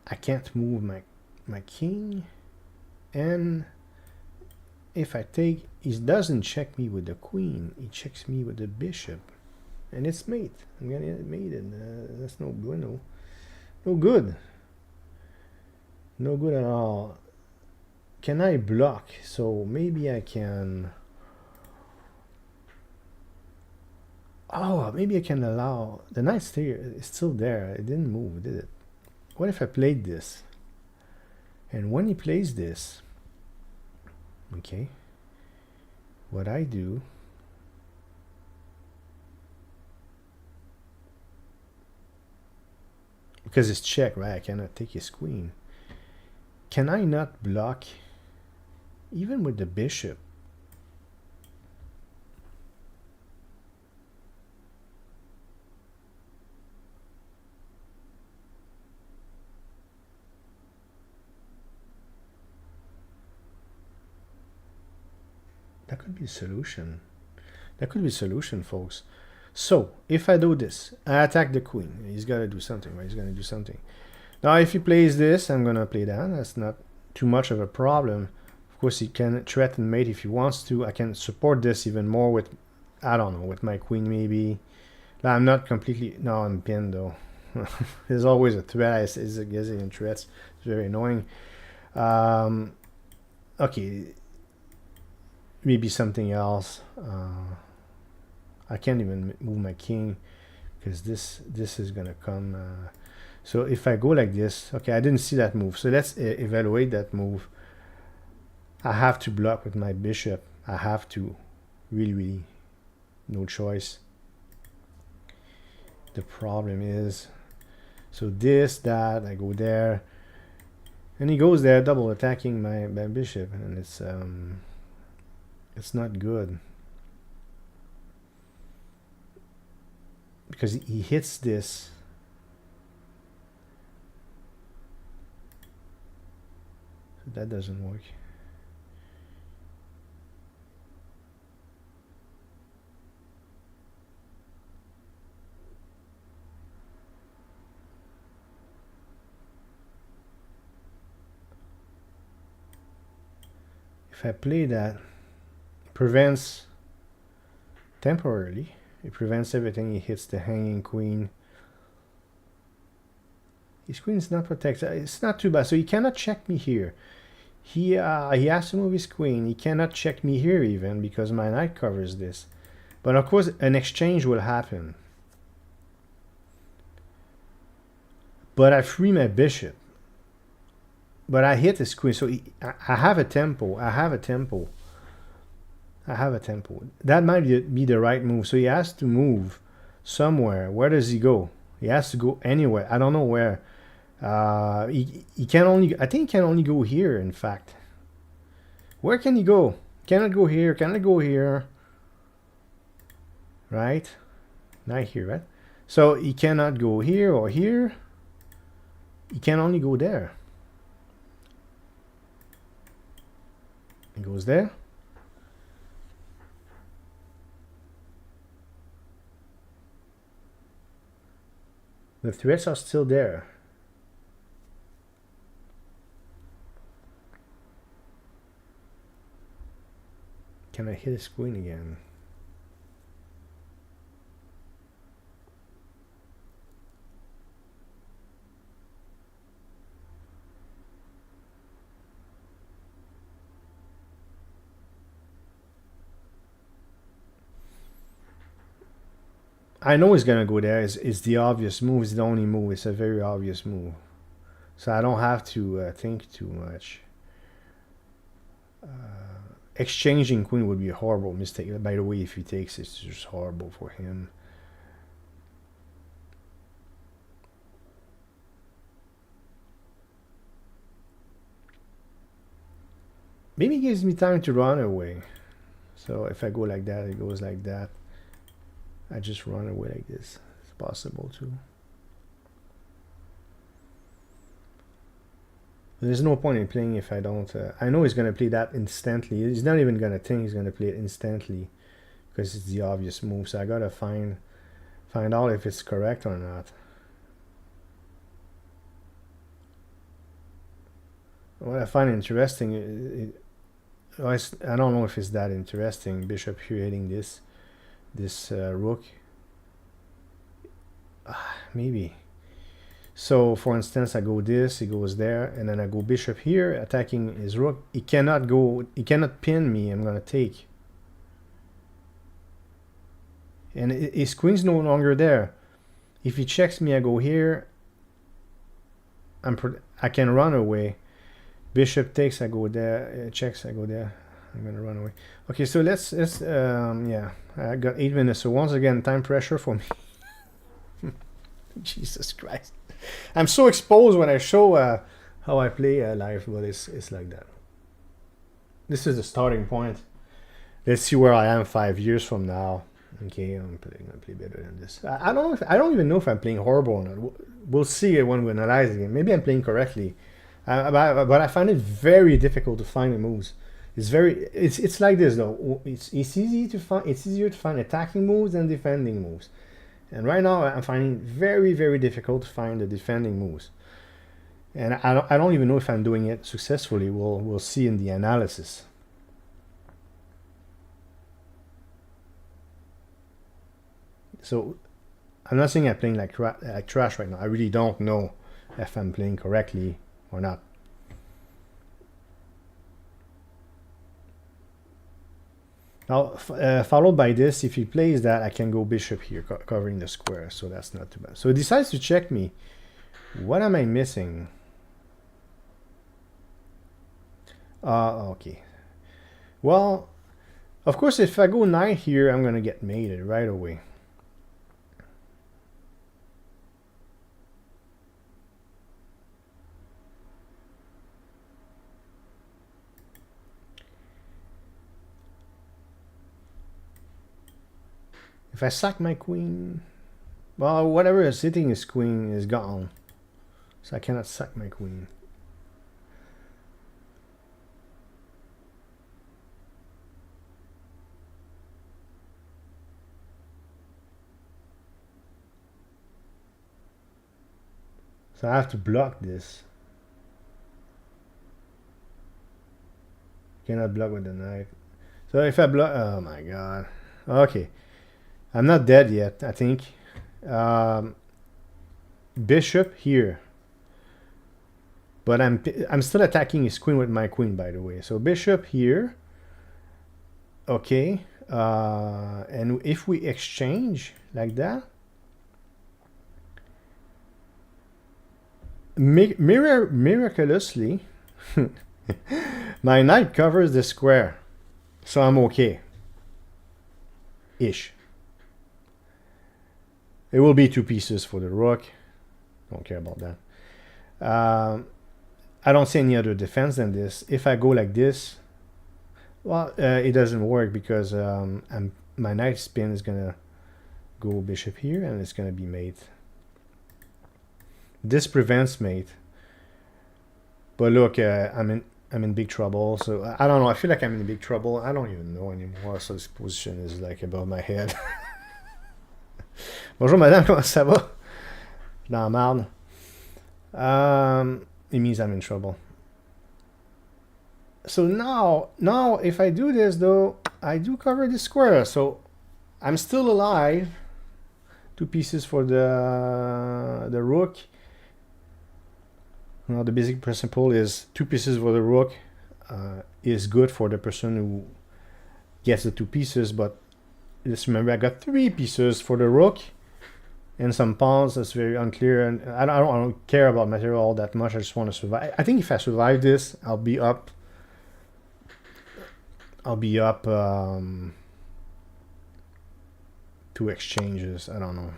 I can't move my king. And if I take... He doesn't check me with the queen. He checks me with the bishop. And it's mate. I'm gonna get mated. That's no bueno. No good. No good at all. Can I block? So maybe I can... Oh, maybe I can allow... The knight is still there. It didn't move, did it? What if I played this? And when he plays this... Okay. What I do... Because it's check, right? I cannot take his queen. Can I not block... Even with the bishop? That could be a solution. That could be a solution, folks. So, if I do this, I attack the queen. He's got to do something, right? He's going to do something. Now, if he plays this, I'm going to play that. That's not too much of a problem. Of course, he can threaten mate if he wants to. I can support this even more with, I don't know, with my queen maybe. Now, I'm not completely... No, I'm pinned, though. There's always a threat. It's in threats. It's very annoying. Okay. Maybe something else. I can't even move my king because this is gonna come. So if I go like this, okay, I didn't see that move. So let's evaluate that move. I have to block with my bishop. I have to, really, no choice. The problem is, so this, that, I go there, and he goes there, double attacking my bishop, and it's not good. Because he hits this. So that doesn't work. If I play that, it prevents temporarily. It prevents everything. He hits the hanging queen. His queen is not protected. It's not too bad. So he cannot check me here. He has to move his queen. He cannot check me here even because my knight covers this. But of course, an exchange will happen. But I free my bishop. But I hit his queen. So I have a tempo. I have a tempo. That might be the right move. So he has to move somewhere. Where does he go? He has to go anywhere. I don't know where. He can only... I think he can only go here, in fact. Where can he go? Cannot go here. Cannot go here. Right? Not here, right? So he cannot go here or here. He can only go there. He goes there. The threats are still there. Can I hit his queen again? I know he's gonna go there. It's the obvious move. It's the only move. It's a very obvious move. So I don't have to think too much. Exchanging queen would be a horrible mistake. By the way, if he takes it, it's just horrible for him. Maybe it gives me time to run away. So if I go like that, it goes like that. I just run away like this. It's possible too. There's no point in playing if I don't... I know he's going to play that instantly. He's not even going to think he's going to play it instantly. Because it's the obvious move. So I got to find out if it's correct or not. What I find interesting... I don't know if it's that interesting. Bishop here hitting this rook. Maybe. So for instance, I go this, he goes there, and then I go bishop here, attacking his rook. He cannot go, he cannot pin me. I'm gonna take. And his queen's no longer there. If he checks me, I go here. I can run away. Bishop takes, I go there. Checks, I go there. I'm gonna run away. Okay, so let's yeah. I got 8 minutes. So once again, time pressure for me. Jesus Christ. I'm so exposed when I show how I play live, but it's like that. This is the starting point. Let's see where I am 5 years from now. Okay, I'm gonna play better than this. I don't even know if I'm playing horrible or not. We'll see it when we analyze the game. Maybe I'm playing correctly, but I find it very difficult to find the moves. It's like this though. It's easier to find attacking moves than defending moves. And right now I'm finding it very, very difficult to find the defending moves. And I don't even know if I'm doing it successfully. We'll see in the analysis. So I'm not saying I'm playing like trash right now. I really don't know if I'm playing correctly or not. Now, followed by this, if he plays that, I can go bishop here, covering the square, so that's not too bad. So he decides to check me. What am I missing? Okay. Well, of course, if I go knight here, I'm going to get mated right away. If I sack my queen, well, whatever is sitting his queen is gone. So I cannot sack my queen. So I have to block this. Cannot block with the knight. So if I block, oh my god. Okay. I'm not dead yet, I think. Bishop here. But I'm still attacking his queen with my queen, by the way. So bishop here. Okay. And if we exchange like that. Miraculously, my knight covers the square. So I'm okay. Ish. It will be 2 pieces for the rook. Don't care about that. I don't see any other defense than this. If I go like this, well, it doesn't work because my knight spin is gonna go bishop here, and it's gonna be mate. This prevents mate. But look, I'm in big trouble. So I don't know. I feel like I'm in big trouble. I don't even know anymore. So this position is like above my head. Bonjour madame, comment ça va? Dans la marde. It means I'm in trouble. So now if I do this though, I do cover the square. So I'm still alive. 2 pieces for the rook. Now the basic principle is 2 pieces for the rook is good for the person who gets the 2 pieces, but just remember I got 3 pieces for the rook and some pawns. That's very unclear, and I don't care about material all that much. I just want to survive. I think if I survive this, I'll be up 2 exchanges. I don't know.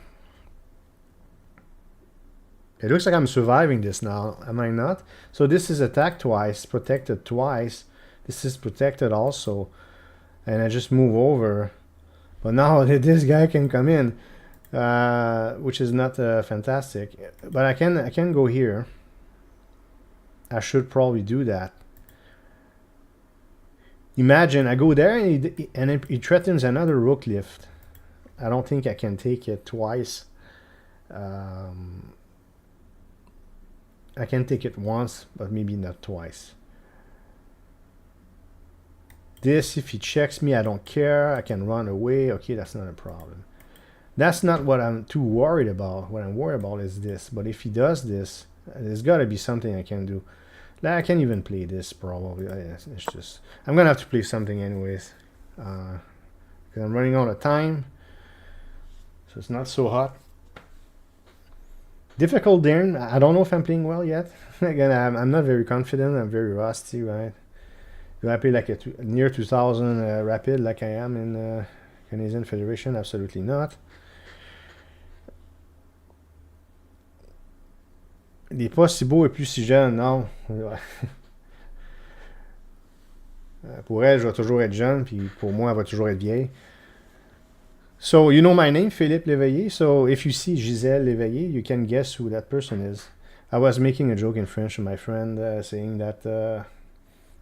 It looks like I'm surviving this now, am I not? So this is attacked twice, protected twice. This is protected also, and I just move over. But now this guy can come in, which is not fantastic. But I can go here. I should probably do that. Imagine I go there and he threatens another rook lift. I don't think I can take it twice. I can take it once, but maybe not twice. This, if he checks me, I don't care. I can run away. Okay, that's not a problem. That's not what I'm too worried about. What I'm worried about is this. But if he does this, there's got to be something I can do. Like, I can't even play this probably. It's just I'm gonna have to play something anyways, because I'm running out of time. so it's not so hot. Difficult there. I don't know if I'm playing well yet. Again, I'm not very confident. I'm very rusty, right? Do I play like a near 2000 rapid like I am in Canadian Federation? Absolutely not. Il n'est pas si beau et plus si jeune, non. Pour elle, je vais toujours être jeune, puis pour moi, elle va toujours être vieille. So, you know my name, Philippe Léveillé. So, if you see Gisèle Léveillé, you can guess who that person is. I was making a joke in French to my friend, saying that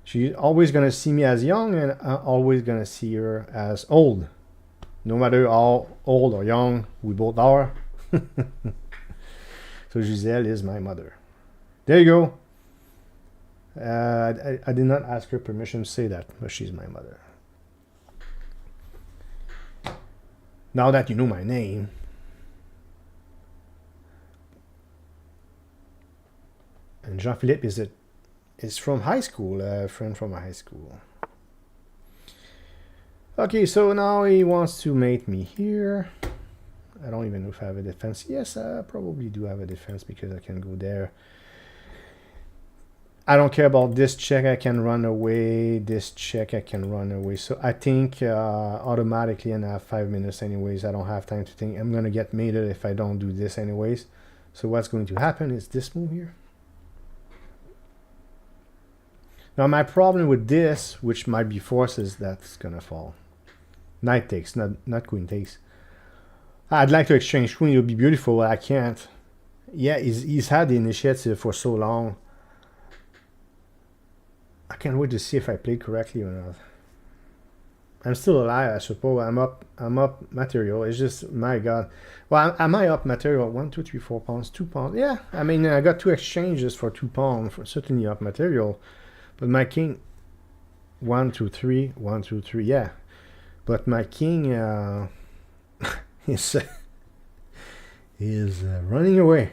she's always going to see me as young, and I'm always going to see her as old. No matter how old or young we both are. So, Gisèle is my mother. There you go. I did not ask her permission to say that, but she's my mother. Now that you know my name, and Jean-Philippe is from high school, a friend from high school. Okay, so now he wants to mate me here. I don't even know if I have a defense. Yes, I probably do have a defense because I can go there. I don't care about this check, I can run away. This check, I can run away. So I think automatically, and I have 5 minutes anyways. I don't have time to think. I'm going to get mated if I don't do this anyways. So what's going to happen is this move here. Now my problem with this, which might be forced, is that's going to fall. Knight takes, not queen takes. I'd like to exchange queen. It would be beautiful, but I can't. Yeah, he's had the initiative for so long. I can't wait to see if I played correctly or not. I'm still alive, I suppose. I'm up material. It's just, my God. Well, am I up material? 1, 2, 3, 4 pounds, 2 pounds. Yeah, I mean, I got 2 exchanges for 2 pounds. For certainly up material. But my king, 1, 2, 3, 1, 2, 3. Yeah, but my king is running away.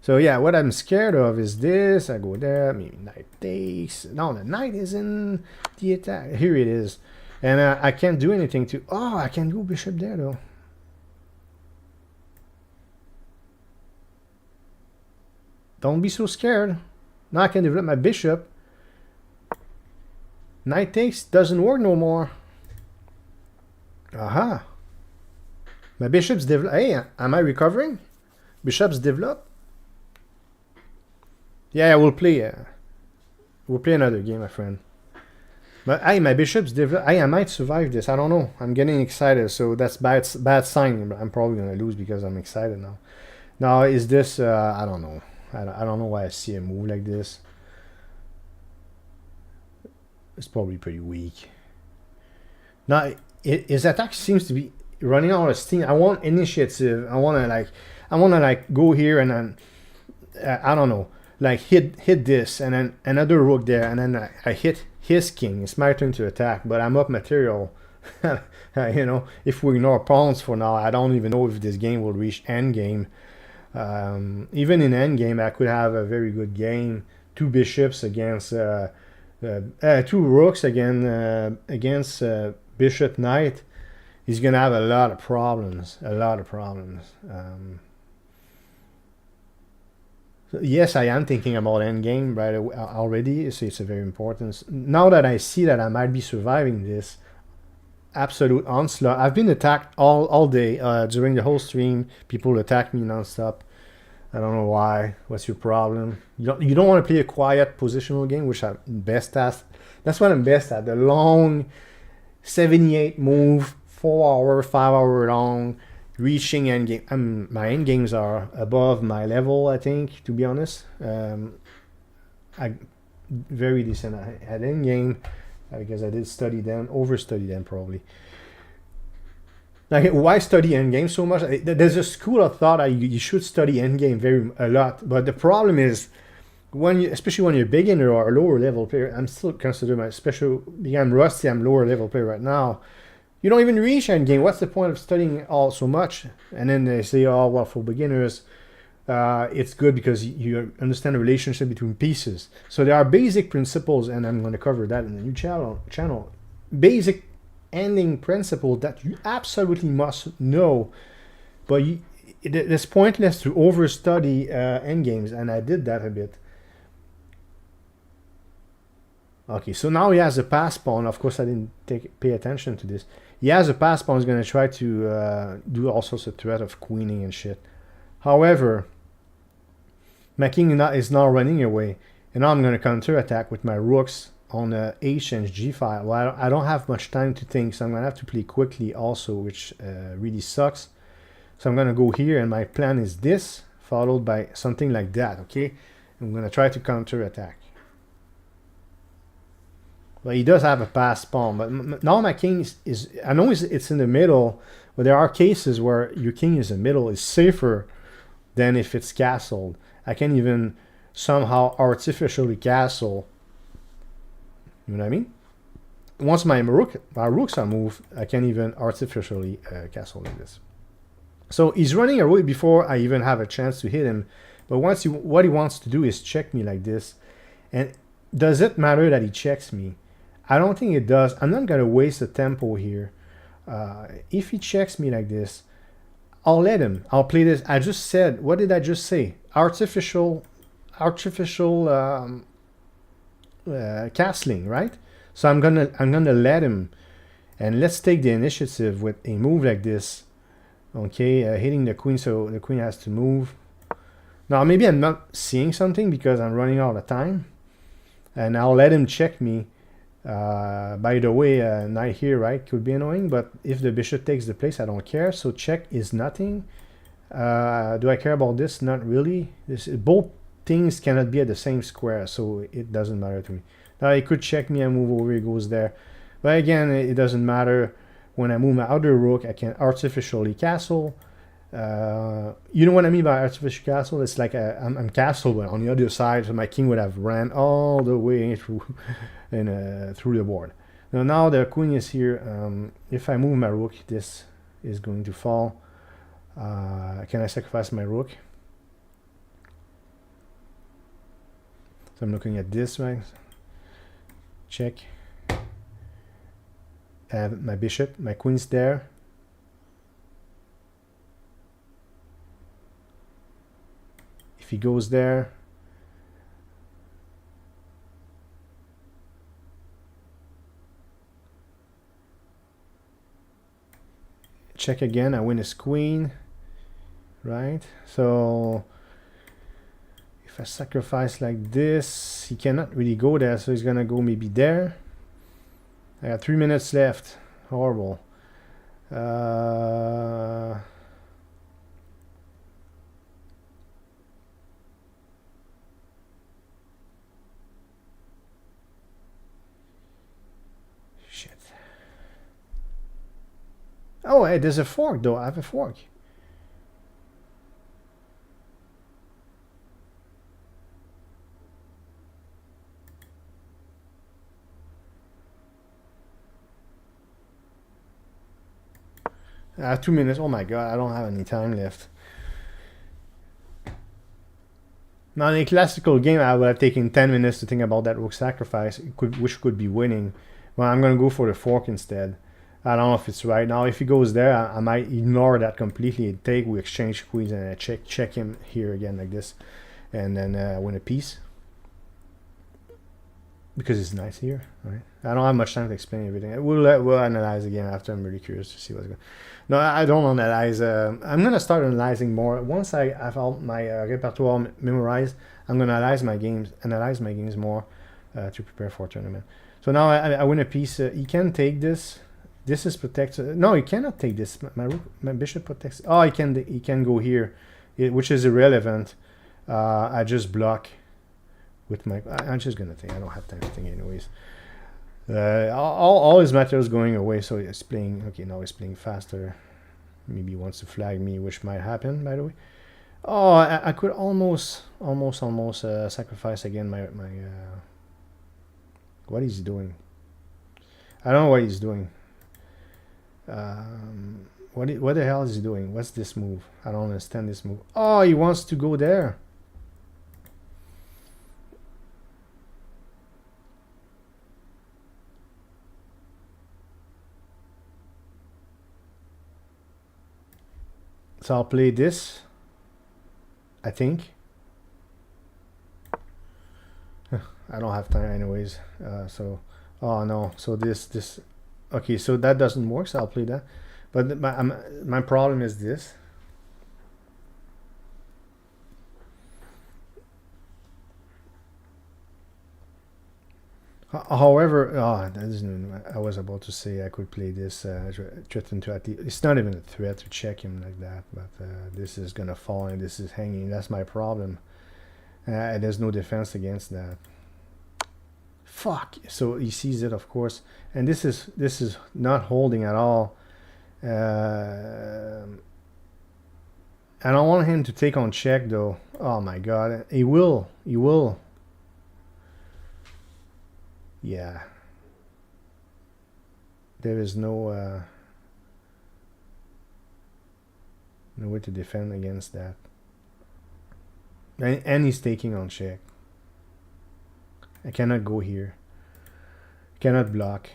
So yeah, what I'm scared of is this. I go there, maybe knight takes. No, the knight is in the attack. Here it is. And I can't do anything to... Oh, I can go bishop there though. Don't be so scared. Now I can develop my bishop. Knight takes doesn't work no more. Aha. My bishop's develop. Hey, am I recovering? Bishop's develop. Yeah, we'll play another game, my friend. But hey, my bishop's develop. Hey, I might survive this. I don't know. I'm getting excited, so that's bad sign. I'm probably gonna lose because I'm excited now. Now, is this? I don't know. I don't know why I see a move like this. It's probably pretty weak. Now, his attack seems to be running out of steam. I want initiative. I wanna like go here and then I don't know. Like hit this and then another rook there and then I hit his king. It's my turn to attack, but I'm up material. You know, if we ignore pawns for now, I don't even know if this game will reach endgame. Even in endgame, I could have a very good game. 2 bishops against 2 rooks against bishop knight. He's gonna have a lot of problems. Yes, I am thinking about endgame right already, so it's a very important. Now that I see that I might be surviving this absolute onslaught, I've been attacked all day during the whole stream. People attack me non-stop. I don't know why. What's your problem? You don't want to play a quiet positional game, which I'm best at. That's what I'm best at. The long 78 move, 4 hour, 5 hour long. Reaching endgame. My endgames are above my level, I think, to be honest. I very decent at endgame because I did study them, overstudy them probably. Like, why study endgame so much? There's a school of thought that you should study endgame a lot, but the problem is especially when you're a beginner or a lower level player. I'm still considered because I'm rusty. I'm lower level player right now. You don't even reach endgame. What's the point of studying all so much? And then they say, oh, well, for beginners, it's good because you understand the relationship between pieces. So there are basic principles, and I'm going to cover that in the new channel. Basic ending principle that you absolutely must know But it's pointless to overstudy endgames, and I did that a bit. Okay, so now he has a pass pawn. Of course, I didn't pay attention to this. He has a pass pawn. He's going to try to do all sorts of threat of queening and shit. However, my king is now running away, and now I'm going to counterattack with my rooks on h and g file. Well, I don't have much time to think, so I'm going to have to play quickly also, which really sucks. So I'm going to go here, and my plan is this, followed by something like that, okay? I'm going to try to counterattack. Well, he does have a pass pawn, but now my king is I know it's in the middle, but there are cases where your king is in the middle is safer than if it's castled. I can even somehow artificially castle. You know what I mean? Once my rooks are moved, I can even artificially castle like this. So he's running away before I even have a chance to hit him. But what he wants to do is check me like this. And does it matter that he checks me? I don't think it does. I'm not going to waste the tempo here. If he checks me like this, I'll let him. I'll play this. I just said, what did I just say? Artificial castling, right? So I'm gonna let him, and let's take the initiative with a move like this. Okay, hitting the queen, so the queen has to move. Now maybe I'm not seeing something because I'm running out of time, and I'll let him check me. By the way, knight here, right, could be annoying, but if the bishop takes the place, I don't care. So check is nothing. Do I care about this? Not really. Both things cannot be at the same square, so it doesn't matter to me. Now he could check me and move over, he goes there. But again, it doesn't matter. When I move my other rook, I can artificially castle. You know what I mean by artificial castle? It's like I'm castle, but on the other side, so my king would have ran all the way through and through the board. Now the queen is here. If I move my rook, this is going to fall. Can I sacrifice my rook? So I'm looking at this, right? Check. I have my bishop, my queen's there. If he goes there, check again, I win his queen, right? So if I sacrifice like this, he cannot really go there, so he's gonna go maybe there. I got 3 minutes left. Horrible. Shit. Oh, hey, there's a fork though. I have a fork. I have 2 minutes. Oh my god, I don't have any time left. Now in a classical game, I would have taken 10 minutes to think about that rook sacrifice, which could be winning. Well, I'm going to go for the fork instead. I don't know if it's right. Now, if he goes there, I might ignore that completely. We exchange queens, and I check him here again like this. And then win a piece. Because it's nice here, right? I don't have much time to explain everything. We'll analyze again after. I'm really curious to see what's going on. No, I don't analyze. I'm going to start analyzing more. Once I have all my repertoire memorized, I'm going to analyze my games more to prepare for a tournament. So now I win a piece. He can take this. This is protected. No, he cannot take this. My bishop protects. Oh, he can go here, which is irrelevant. I just block with my. I'm just gonna think. I don't have time to think anyways. All his materials going away, so he's playing. Okay, now he's playing faster. Maybe he wants to flag me, which might happen. By the way. Oh, I could almost sacrifice again my. What is he doing? I don't know what he's doing. What the hell is he doing? What's this move? I don't understand this move. Oh, he wants to go there. So I'll play this, I think. I don't have time anyways. So, oh no. So this. Okay, so that doesn't work. So I'll play that. But my problem is this. However, that isn't, I was about to say I could play this, threaten to at least, it's not even a threat to check him like that, but this is gonna fall and this is hanging. That's my problem. There's no defense against that. Fuck. So he sees it, of course, and this is not holding at all. I don't want him to take on check though. Oh my god, he will. Yeah. There is no way to defend against that. And he's taking on check. I cannot go here. Cannot block.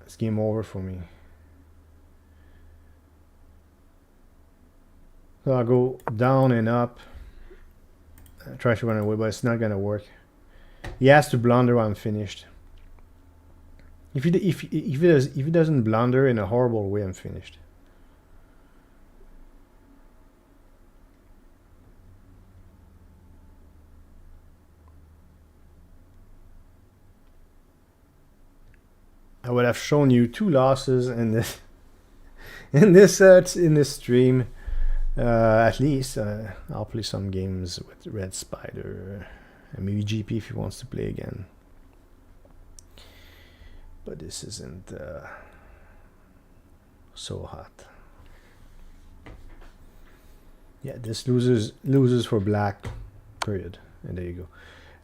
It's game over for me. So I'll go down and up. Try to run away, but it's not gonna work. He has to blunder while I'm finished. If he doesn't blunder in a horrible way, I'm finished. I would have shown you 2 losses in this in this stream. At least I'll play some games with Red Spider and maybe GP if he wants to play again. But this isn't so hot. Yeah, this loses for black. Period. And there you go.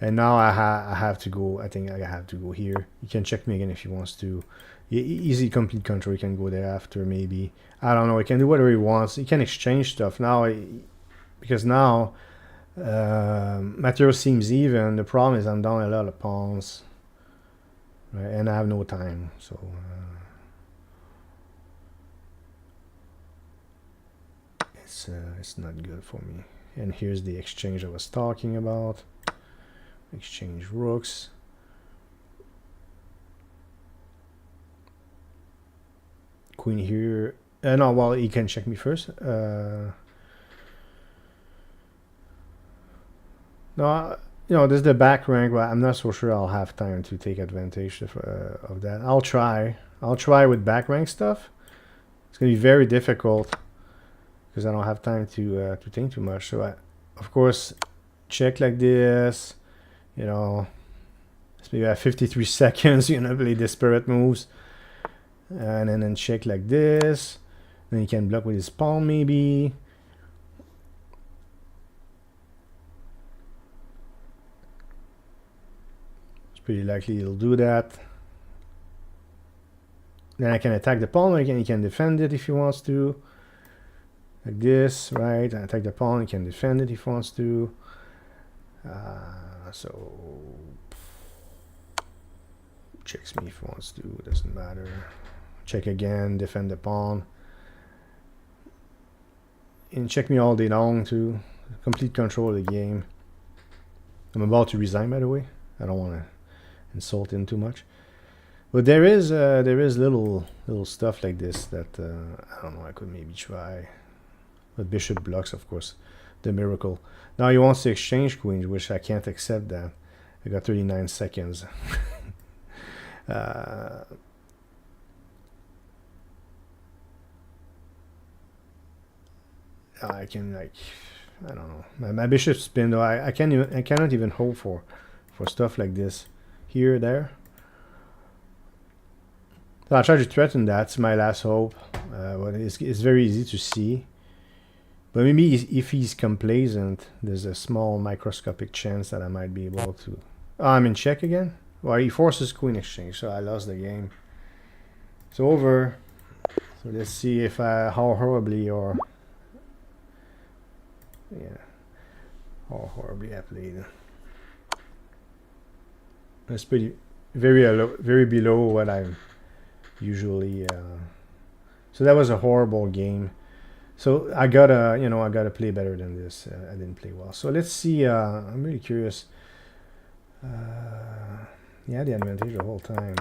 And now I have to go. I think I have to go here. You can check me again if he wants to. Easy complete control. He can go there after maybe. I don't know. He can do whatever he wants. He can exchange stuff now, because now material seems even. The problem is I'm down a lot of pawns, right? And I have no time. So it's not good for me. And here's the exchange I was talking about. Exchange rooks. Queen here. No, well, he can check me first. No, you know, this is the back rank, but I'm not so sure I'll have time to take advantage of that. I'll try with back rank stuff. It's gonna be very difficult because I don't have time to think too much. So I, of course, check like this. You know, it's maybe at 53 seconds. You know, play disparate moves, and then check like this. Then he can block with his pawn maybe. It's pretty likely he'll do that. Then I can attack the pawn. Again, he can defend it if he wants to. Like this, right? I attack the pawn. He can defend it if he wants to. So checks me if he wants to, it doesn't matter. Check again, defend the pawn. And check me all day long too. Complete control of the game. I'm about to resign, by the way. I don't want to insult him too much. But there is little stuff like this that I don't know, I could maybe try. But bishop blocks, of course. The miracle. Now he wants to exchange queens, which I can't accept that. I got 39 seconds. I can, like, I don't know. My bishop spin though. I cannot even hope for stuff like this. Here, there. So I'll try to threaten that. It's my last hope. But it's very easy to see. But maybe if he's complacent, there's a small microscopic chance that I might be able to. Oh, I'm in check again? Well, he forces queen exchange, so I lost the game. It's over. So let's see if how horribly or yeah, how horribly I played. That's pretty very below what I'm usually. So that was a horrible game. So I gotta play better than this. I didn't play well. So let's see. I'm really curious. Yeah, the advantage the whole time.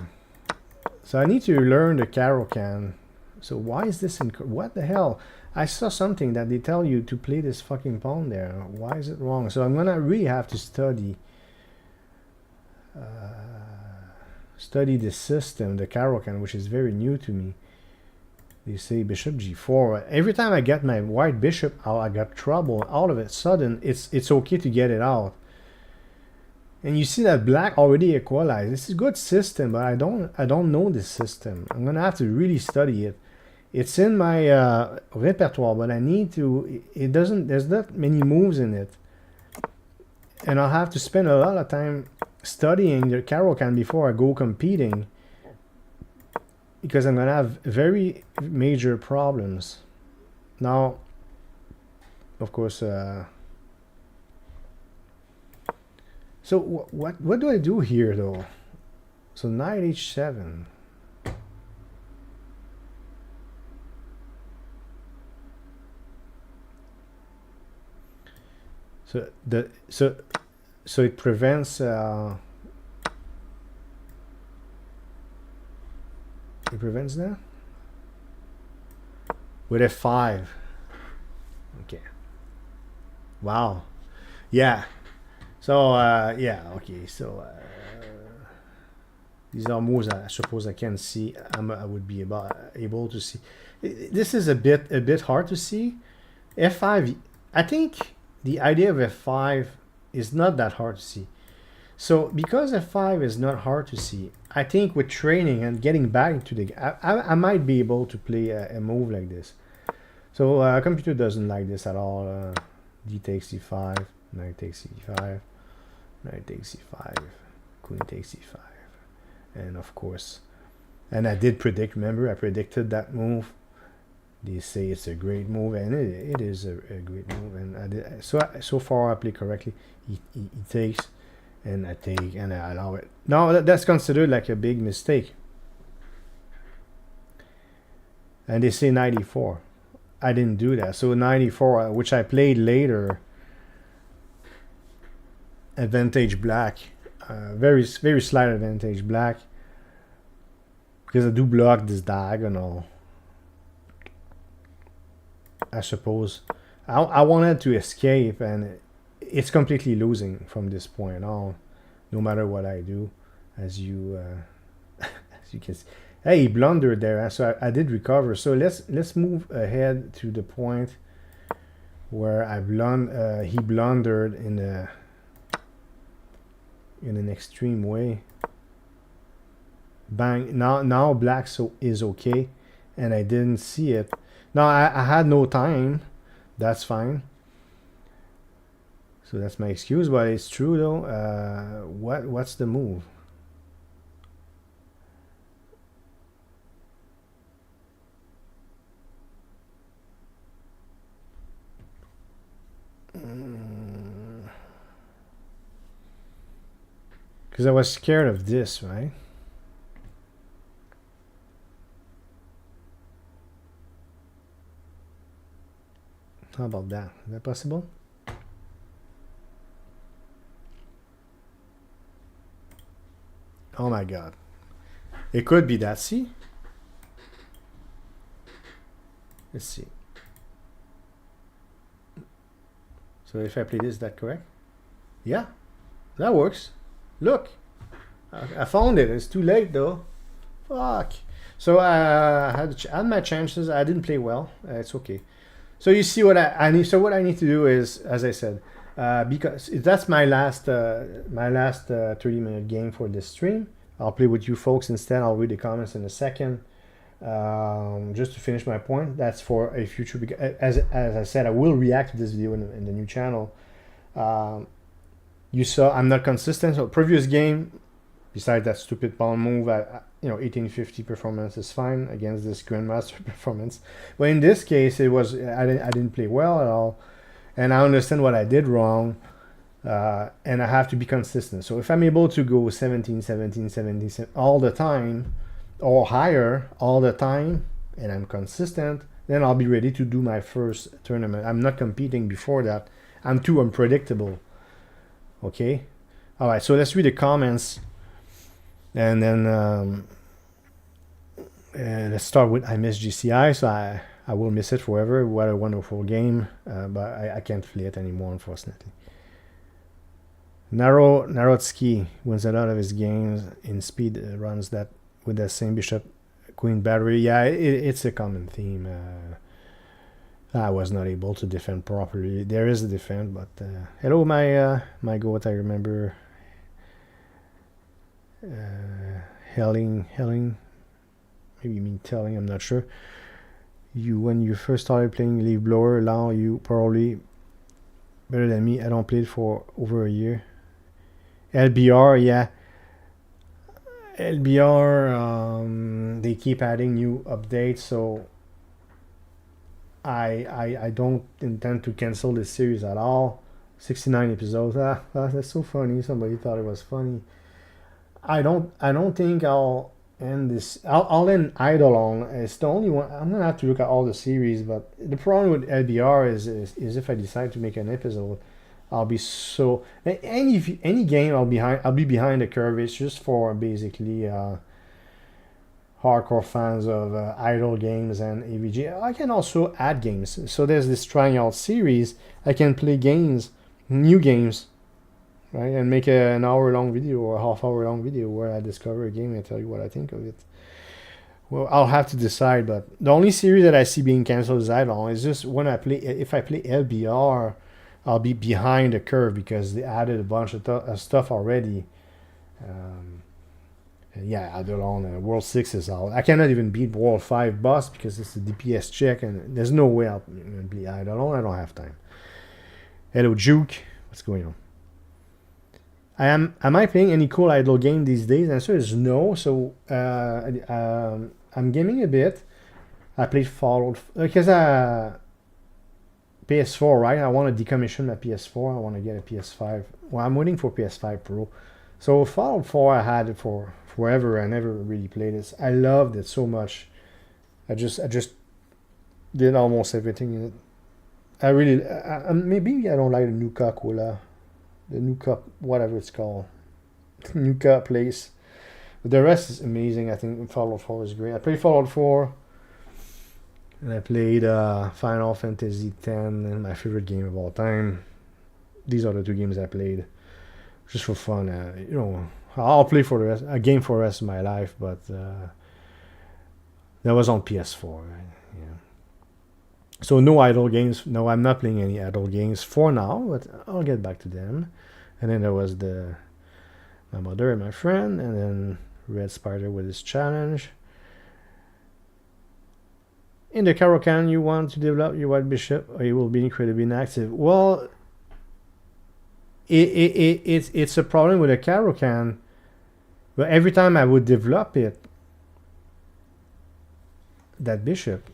So I need to learn the Caro-Can. So why is this in... What the hell? I saw something that they tell you to play this fucking pawn there. Why is it wrong? So I'm gonna really have to study the system, the Caro-Can, which is very new to me. They say bishop g4. Every time I get my white bishop out, I got trouble. All of a sudden, it's okay to get it out. And you see that black already equalized. This is a good system, but I don't know this system. I'm gonna have to really study it. It's in my repertoire, but I need to. It doesn't. There's not many moves in it, and I'll have to spend a lot of time studying the Caro-Can before I go competing, because I'm gonna have very major problems. Now, of course. So what do I do here though? So knight h7. So it prevents that with f5. Okay. Wow. Yeah. So yeah, okay. So these are moves I suppose I can see. I would be able to see. This is a bit hard to see. F5. I think the idea of F5 is not that hard to see. So because F5 is not hard to see, I think with training and getting back into the game, I might be able to play a move like this. So computer doesn't like this at all. D takes c5, knight takes c5, knight takes c5, queen takes c5, and of course, and I did predict. Remember, I predicted that move. They say it's a great move, and it is a great move. And I did, so far I play correctly. He takes, and I take, and I allow it. Now that's considered like a big mistake. And they say 94. I didn't do that. So 94, which I played later. Advantage black, very slight advantage black, because I do block this diagonal. I suppose I wanted to escape, and it's completely losing from this point on, no matter what I do, as you as you can see. Hey, he blundered there, so I did recover. So let's move ahead to the point where he blundered in an extreme way. Bang! Now black is okay, and I didn't see it. Now I had no time. That's fine. So that's my excuse, but it's true though. What's the move? Because I was scared of this, right? How about that? Is that possible? Oh my god. It could be that. See? Let's see. So if I play this, is that correct? Yeah, that works. Look, I found it. It's too late though. Fuck. So I had my chances. I didn't play well. It's okay. So you see what I need. So what I need to do is, as I said, because that's my last 30-minute game for this stream. I'll play with you folks instead. I'll read the comments in a second. Just to finish my point, that's for a future. As I said, I will react to this video in the new channel. You saw I'm not consistent. So previous game, besides that stupid pawn move, 1850 performance is fine against this grandmaster performance. But in this case, it was I didn't play well at all, and I understand what I did wrong. and I have to be consistent. So if I'm able to go 17, 17, 17 all the time, or higher all the time, and I'm consistent, then I'll be ready to do my first tournament. I'm not competing before that. I'm too unpredictable. Okay? Alright, so let's read the comments. And then let's start with I miss GCI. So I will miss it forever. What a wonderful game. But I can't play it anymore, unfortunately. Narodsky wins a lot of his games in speed runs that with the same bishop queen battery. Yeah, it's a common theme. I was not able to defend properly. There is a defend, but hello, my goat. I remember Helling. Maybe you mean telling. I'm not sure. When you first started playing Leaf Blower, now you probably better than me. I don't play it for over a year. LBR, yeah. LBR, they keep adding new updates, so I don't intend to cancel this series at all. 69 episodes. That's so funny. Somebody thought it was funny. I don't think I'll end this. I'll end Eidolon. It's the only one. I'm gonna have to look at all the series, but the problem with LBR is if I decide to make an episode, I'll be so any game I'll be behind the curve. It's just for basically hardcore fans of idle games and AVG. I can also add games. So there's this trying out series. I can play games, new games, right, and make an hour-long video or a half-hour-long video where I discover a game and tell you what I think of it. Well, I'll have to decide, but the only series that I see being canceled is Eidolon. It's just when if I play LBR, I'll be behind the curve because they added a bunch of stuff already. And yeah, Eidolon, World 6 is out. I cannot even beat World 5 boss because it's a DPS check, and there's no way I'll beat Eidolon. I don't have time. Hello, Juke. What's going on? Am I playing any cool idle game these days? The answer is no. So I'm gaming a bit. I played Fallout because PS4, right? I want to decommission my PS4. I want to get a PS5. Well, I'm waiting for PS5 Pro. So Fallout 4, I had it for forever. I never really played this. I loved it so much. I just did almost everything in it. I really maybe I don't like the Nuka Cola, the Nuka whatever it's called, Nuka place. But the rest is amazing. I think Fallout 4 is great. I played Fallout 4. And I played Final Fantasy X, and my favorite game of all time. These are the two games I played, just for fun. I'll play for a game for the rest of my life, but that was on PS4. Right? Yeah. So no idle games. No, I'm not playing any idle games for now, but I'll get back to them. And then there was my mother and my friend, and then Red Spider with his challenge. In the Karokan, you want to develop your white bishop, or you will be incredibly inactive. Well, it's a problem with the Karokan, but every time I would develop it, that bishop,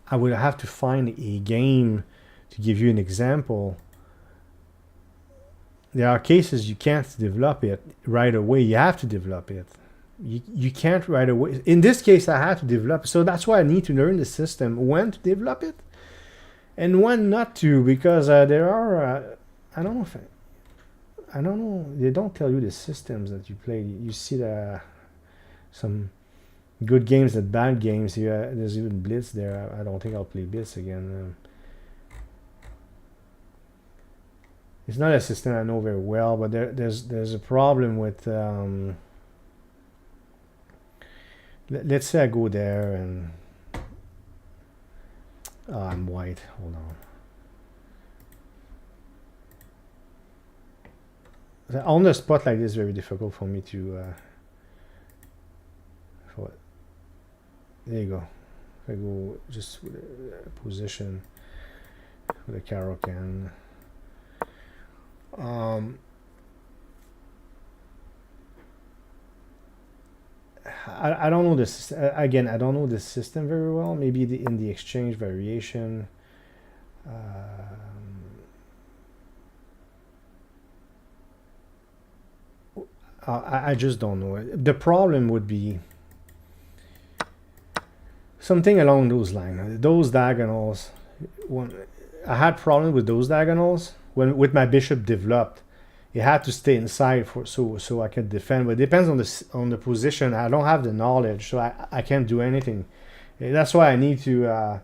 I would have to find a game. To give you an example, there are cases you can't develop it right away. You have to develop it. You can't right away. In this case, I had to develop. So that's why I need to learn the system, when to develop it and when not to, because there are, I don't know, they don't tell you the systems that you play. You see some good games and bad games here. There's even Blitz there. I don't think I'll play Blitz again. It's not a system I know very well, but there's a problem with let's say I go there and I'm white. Hold on. On the spot like this, very difficult for me to. There you go. If I go just with a position with a Karokan. I don't know this again. I don't know this system very well. Maybe in the exchange variation. I just don't know. The problem would be something along those lines. Those diagonals, when I had problem with those diagonals when with my bishop developed, it had to stay inside for so I could defend. But it depends on the position. I don't have the knowledge, so I can't do anything. That's why I need to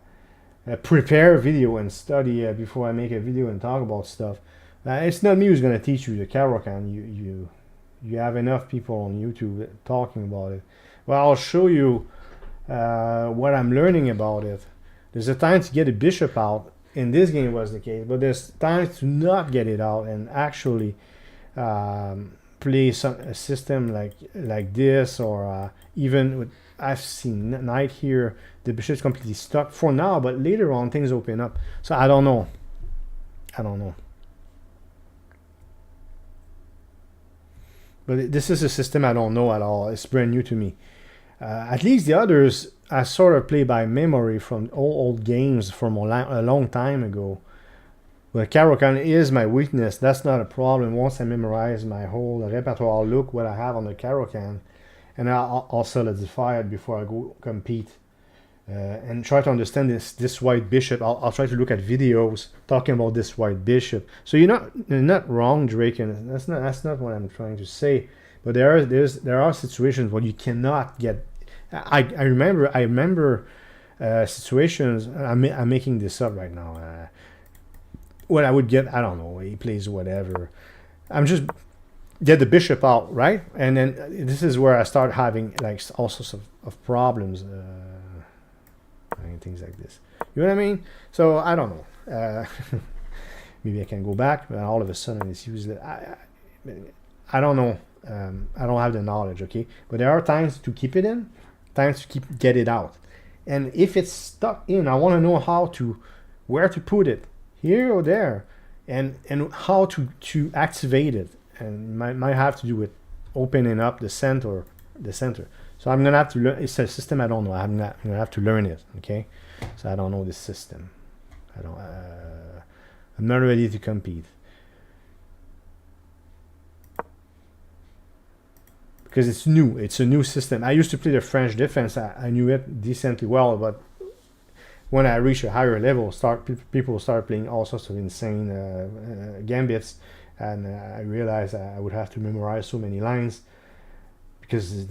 prepare a video and study before I make a video and talk about stuff. It's not me who's gonna teach you the Caro-Kann. You have enough people on YouTube talking about it. Well, I'll show you what I'm learning about it. There's a time to get a bishop out. In this game was the case, but there's times to not get it out and actually play a system like this, or even with, I've seen knight here, the bishop's completely stuck for now, but later on things open up. So I don't know. But this is a system I don't know at all. It's brand new to me. At least the others I sort of play by memory from old games from a long time ago. But Caro-Kann is my weakness. That's not a problem. Once I memorize my whole repertoire, I'll look what I have on the Caro-Kann, and I'll solidify it before I go compete. And try to understand this white bishop. I'll try to look at videos talking about this white bishop. So you're not wrong, Drake, and that's not what I'm trying to say. But there are situations where you cannot get. I remember situations. I'm making this up right now. When I would get, I don't know, he plays whatever. I'm just get the bishop out, right? And then this is where I start having like all sorts of problems. And things like this. You know what I mean? So I don't know. Maybe I can go back, but all of a sudden it's useless. I don't know. I don't have the knowledge, okay? But there are times to keep it in, times to get it out. And if it's stuck in, I want to know where to put it, here or there, and how to activate it. And might have to do with opening up the center. So I'm gonna have to learn. It's a system I don't know. I'm gonna have to learn it. Okay, so I don't know this system. I'm not ready to compete because it's new. It's a new system. I used to play the French defense. I knew it decently well, but when I reach a higher level, people start playing all sorts of insane gambits, and I realized I would have to memorize so many lines. Because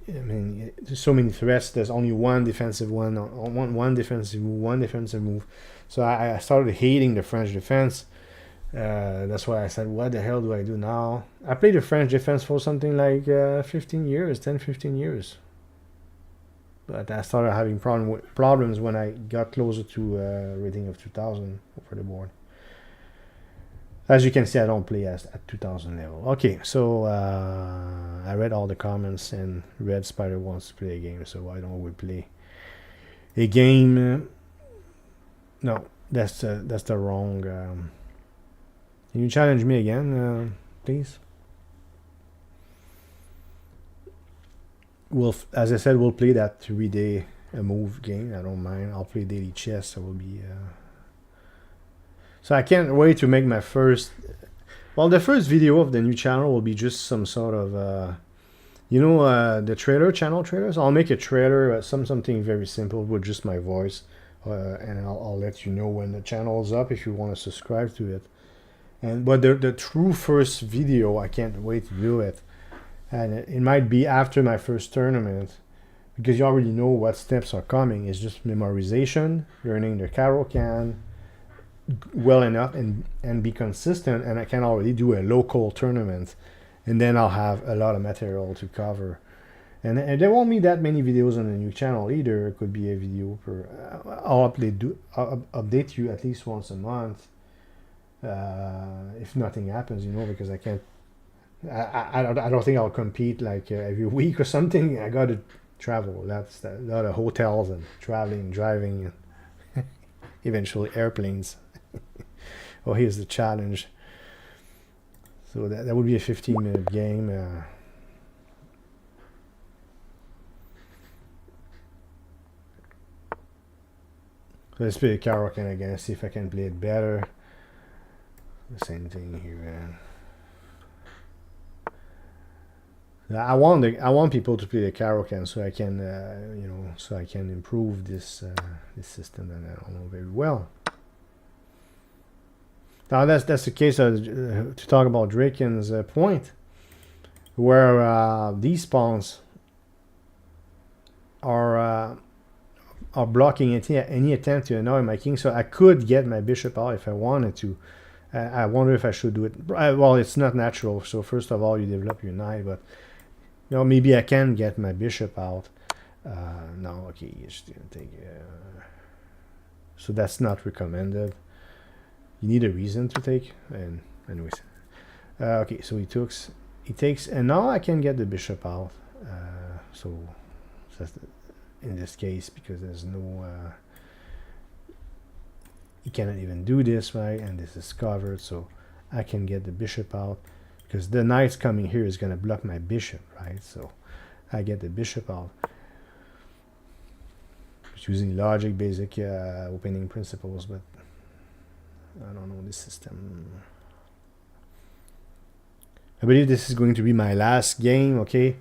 I mean, there's so many threats. There's only one defensive one defensive move. So I started hating the French defense. That's why I said, what the hell do I do now? I played the French defense for something like 15 years. But I started having problems when I got closer to rating of 2000 for the board. As you can see, I don't play at 2000 level. Okay, so I read all the comments, and Red Spider wants to play a game, so I don't would play a game. No, that's the wrong. Can you challenge me again, please? As I said, we'll play that 3-day move game. I don't mind. I'll play daily chess. So we'll be. So I can't wait to make my first. Well, the first video of the new channel will be just some sort of, the trailer channel trailers. I'll make a trailer, something very simple with just my voice, and I'll let you know when the channel is up if you want to subscribe to it. But the true first video, I can't wait to do it, and it might be after my first tournament, because you already know what steps are coming. It's just memorization, learning the Caro-Kann well enough and be consistent, and I can already do a local tournament, and then I'll have a lot of material to cover, and there won't be that many videos on the new channel either. It could be a video per I'll update you at least once a month, if nothing happens, because I can't I don't think I'll compete like every week or something. I gotta travel. That's a lot of hotels and traveling, driving, and eventually airplanes. Oh, here's the challenge. So that would be a 15-minute game. So let's play Caro-Kann again, see if I can play it better. The same thing here, man. I want people to play the Caro-Can so I can so I can improve this system that I don't know very well. Now that's the case to talk about Draken's point, where these spawns are blocking any attempt to annoy my king. So I could get my bishop out if I wanted to. I wonder if I should do it. Well, it's not natural. So first of all, you develop your knight, but maybe I can get my bishop out. No, okay, you just didn't take. So that's not recommended. You need a reason to take. And anyways, okay. So he takes, and now I can get the bishop out. So that's in this case because there's no. You cannot even do this, right? And this is covered, so I can get the bishop out because the knight's coming here is going to block my bishop, right? So I get the bishop out. Just using logic, basic opening principles, but I don't know this system. I believe this is going to be my last game, okay?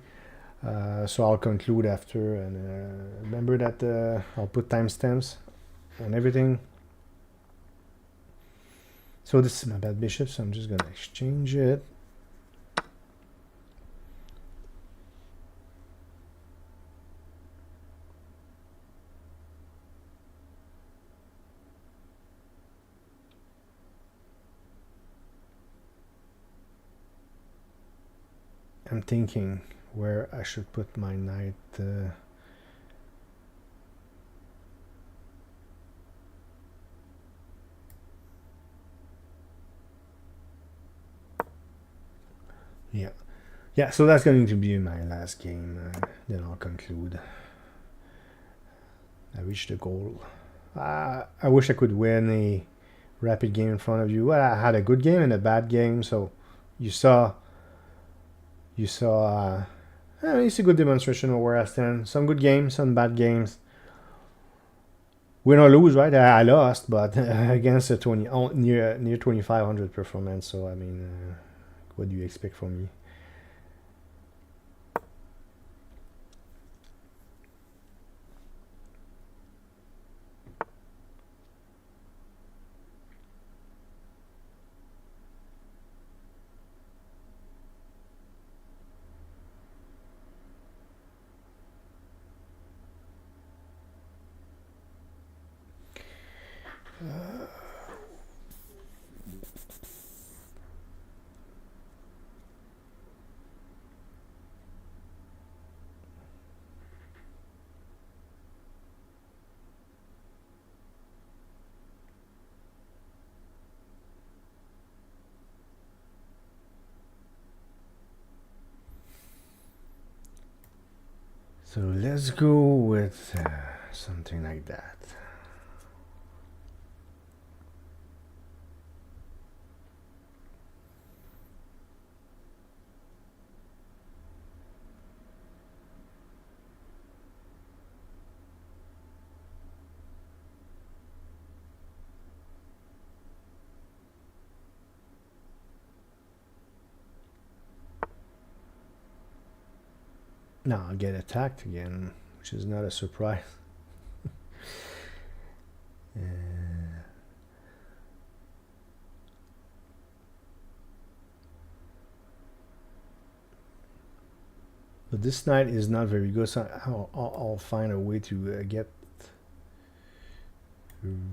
So I'll conclude after, and remember that I'll put timestamps on everything. So this is my bad bishop, so I'm just gonna exchange it. I'm thinking where I should put my knight. Yeah, so that's going to be my last game. Then I'll conclude. I reached the goal. I wish I could win a rapid game in front of you. Well, I had a good game and a bad game, so you saw. It's a good demonstration of where I stand. Some good games, some bad games. Win or lose, right? I lost, but against a near 2500 performance. So I mean, what do you expect from me? So let's go with something like that. Now I'll get attacked again, which is not a surprise. But this knight is not very good, so I'll find a way to get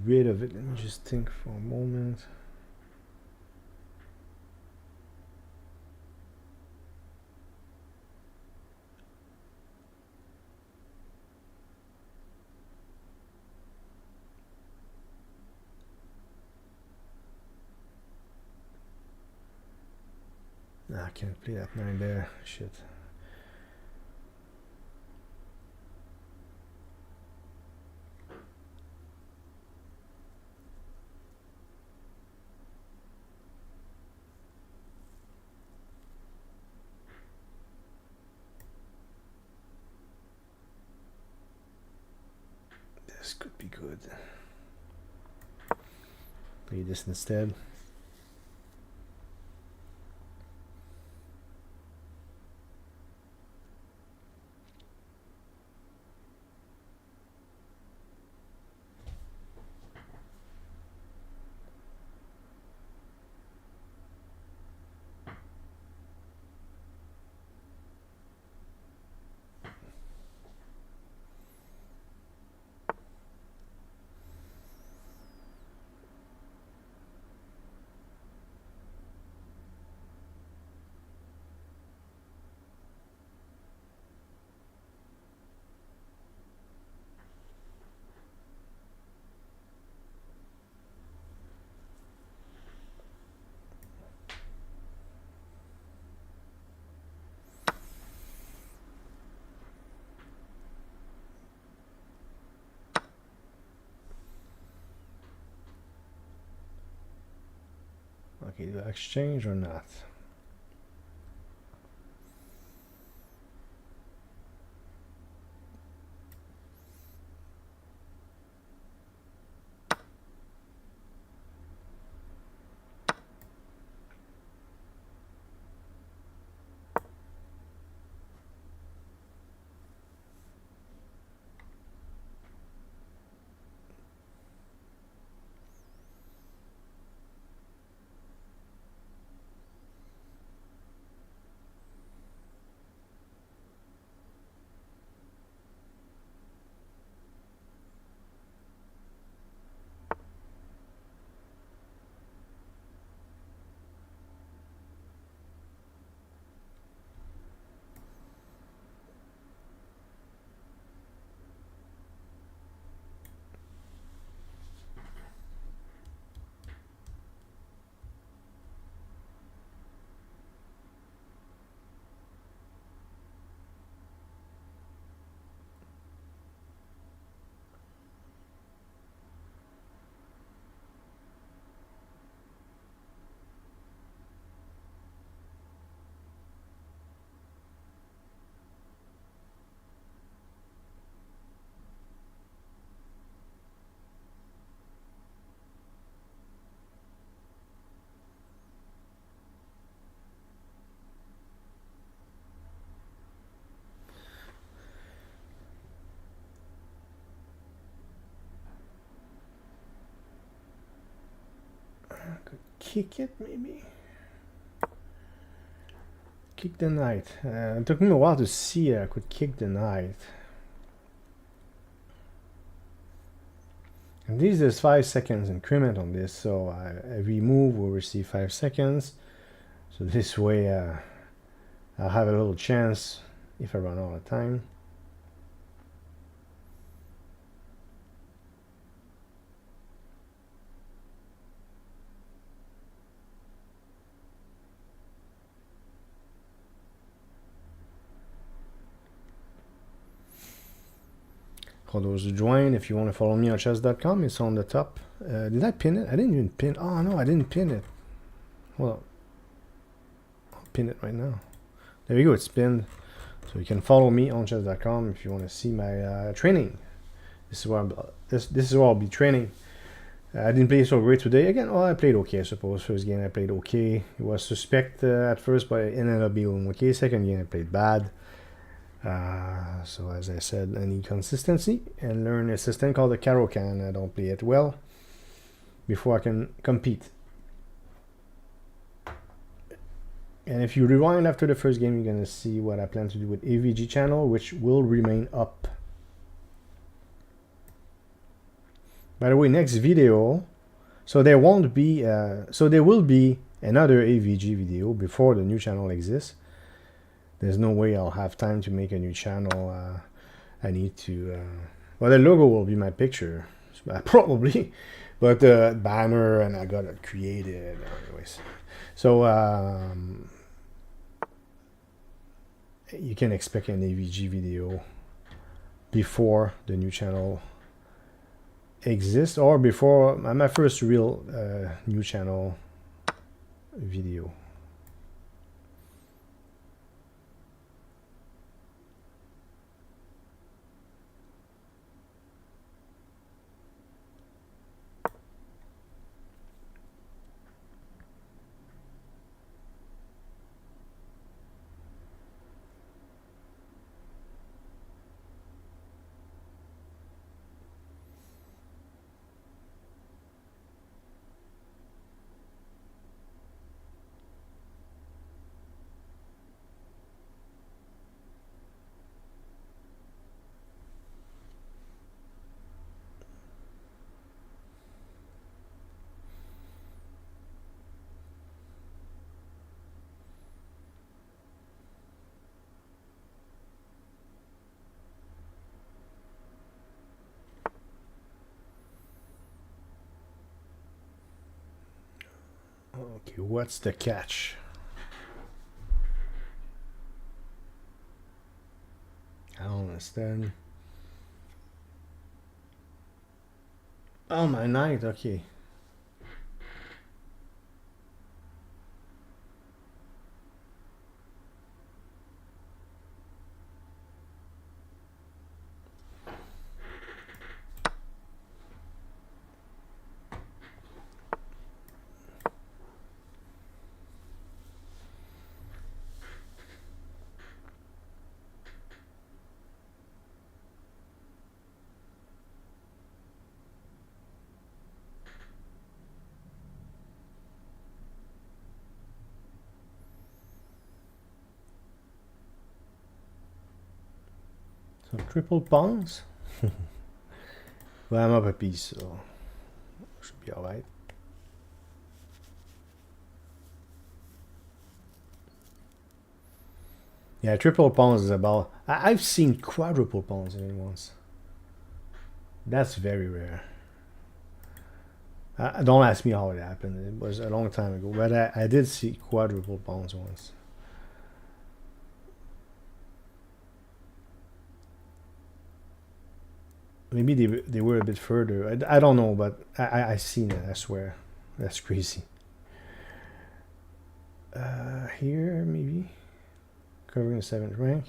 rid of it. Let me just think for a moment. I can't play that knight there. Shit. This could be good. Play this instead. Okay, do I exchange or not? Kick it, maybe? Kick the knight. It took me a while to see I could kick the knight. And this is 5 seconds increment on this, so every move will receive 5 seconds. So this way I'll have a little chance if I run out of time. For those who join, if you want to follow me on chess.com, it's on the top. Did I pin it? I didn't even pin. Oh no, I didn't pin it. Well, I'll pin it right now. There you go, it's pinned. So you can follow me on chess.com if you want to see my training. This is where this is where I'll be training. I didn't play so great today. Again, well, I played okay, I suppose. First game I played okay. It was suspect at first, but it ended up being okay. Second game I played bad. So as I said, I need consistency and learn a system called the Caro-Can. I don't play it well before I can compete. And if you rewind after the first game, you're gonna see what I plan to do with AVG channel, which will remain up. By the way, next video, so there won't be, so there will be another AVG video before the new channel exists. There's no way I'll have time to make a new channel. I need to, well, the logo will be my picture, probably, but the banner, and I got it created, anyways. So, you can expect an AVG video before the new channel exists, or before my first real new channel video. Okay, what's the catch? I don't understand. Oh, my knight, okay. So triple pawns. Well, I'm up a piece, so should be all right. Yeah, triple pawns is about. I've seen quadruple pawns in once. That's very rare. Don't ask me how it happened. It was a long time ago, but I did see quadruple pawns once. Maybe they were a bit further. I don't know, but I seen it. I swear, that's crazy. Here maybe covering the 7th rank.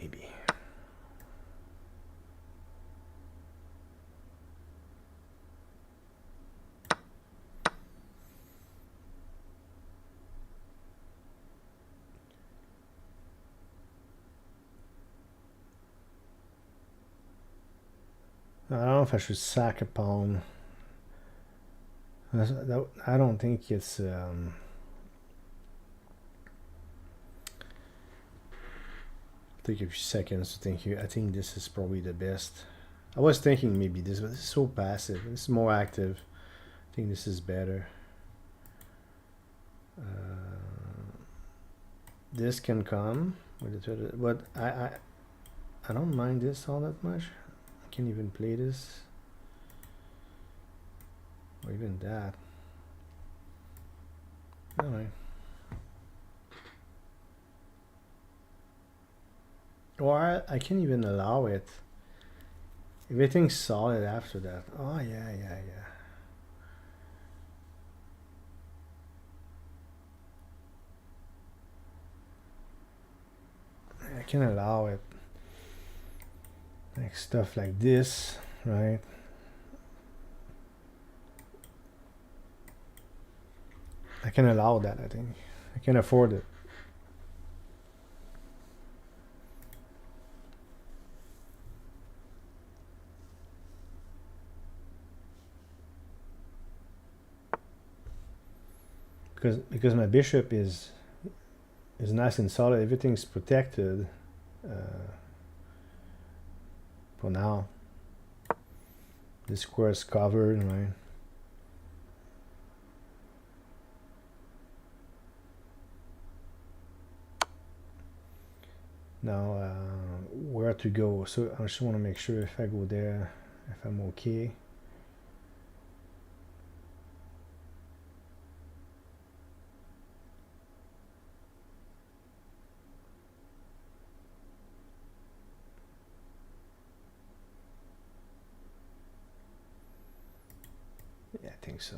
Maybe. I don't know if I should sack a pawn. I don't think it's. Take a few seconds to think here. I think this is probably the best. I was thinking maybe this, but this is so passive. This is more active. I think this is better. This can come with it, but I don't mind this all that much. I can't even play this, or even that. All right. Or I can't even allow it. Everything's solid after that. Oh yeah. I can allow it. Like stuff like this, right? I can allow that, I think. I can afford it. Because my bishop is nice and solid, everything's protected for now. This square is covered, right? Now where to go? So I just want to make sure if I go there, if I'm okay. Yeah, I think so.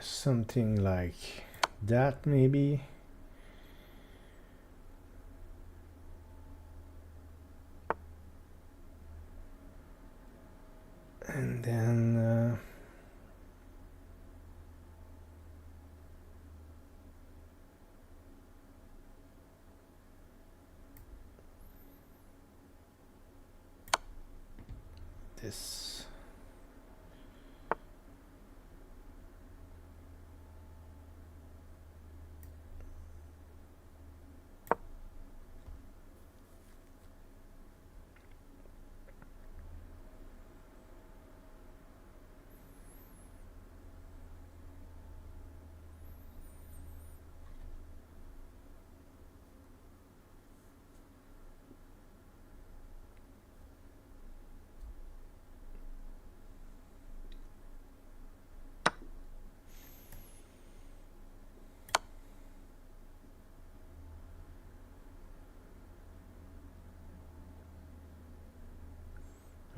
Something like that, maybe. And then this.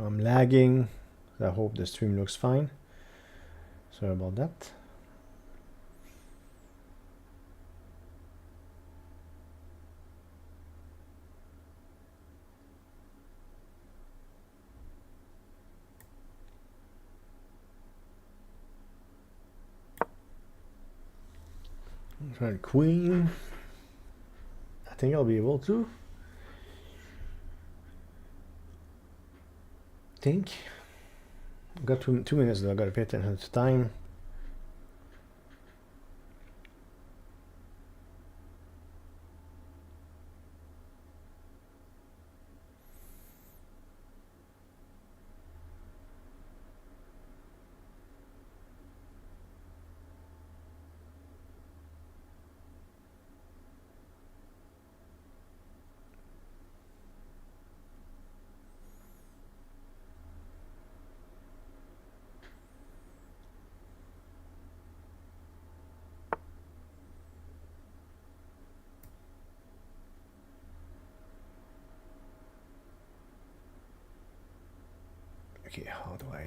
I'm lagging. I hope the stream looks fine. Sorry about that. Try the queen. I think I'll be able to. Think. I've got 2 minutes though. I gotta pay attention to time. Okay, how do I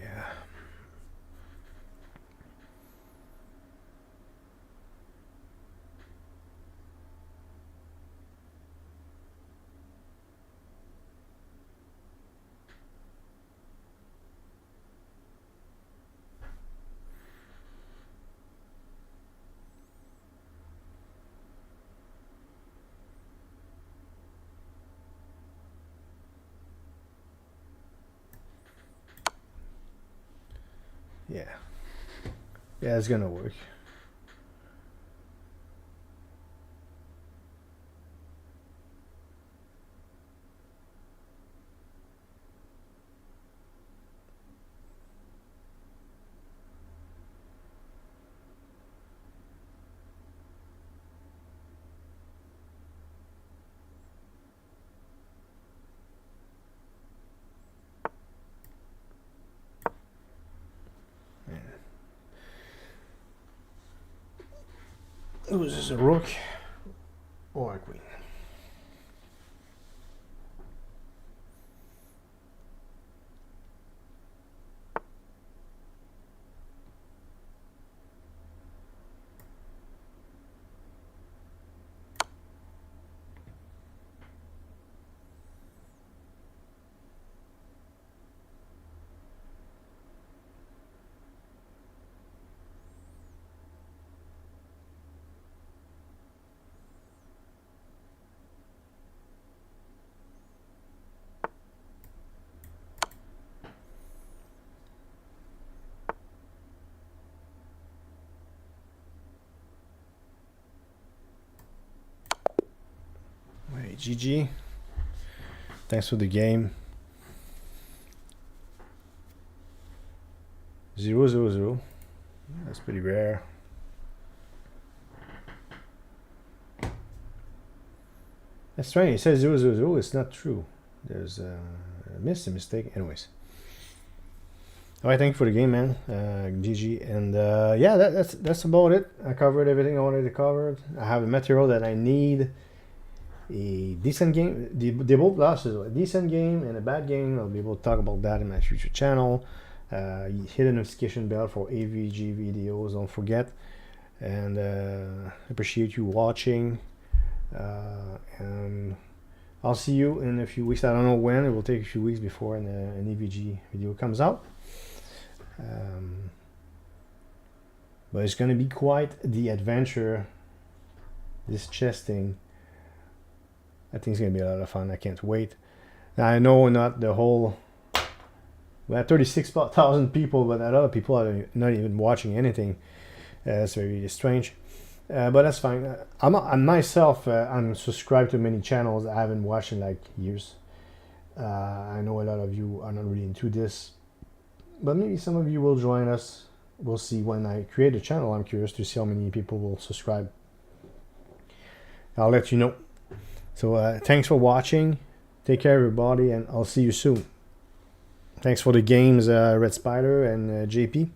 yeah, it's gonna work. Oh, is this a rook or a queen? Hey, GG. Thanks for the game. 0-0-0. That's pretty rare. That's strange. It says 0-0-0. It's not true. There's a mistake. Anyways. All right, thank you for the game, man. GG. And yeah, that's about it. I covered everything I wanted to cover. I have the material that I need. A decent game. They both lost. A decent game and a bad game. I'll be able to talk about that in my future channel. Hit the notification bell for AVG videos. Don't forget. And appreciate you watching. And I'll see you in a few weeks. I don't know when. It will take a few weeks before an AVG video comes out. But it's gonna be quite the adventure. This chess thing. I think it's gonna be a lot of fun. I can't wait. Now, I know not the whole. We had 36,000 people, but a lot of people are not even watching anything. That's very strange. But that's fine. I'm myself. I'm subscribed to many channels I haven't watched in like years. I know a lot of you are not really into this, but maybe some of you will join us. We'll see when I create a channel. I'm curious to see how many people will subscribe. I'll let you know. So thanks for watching. Take care, everybody, and I'll see you soon. Thanks for the games, Red Spider and JP.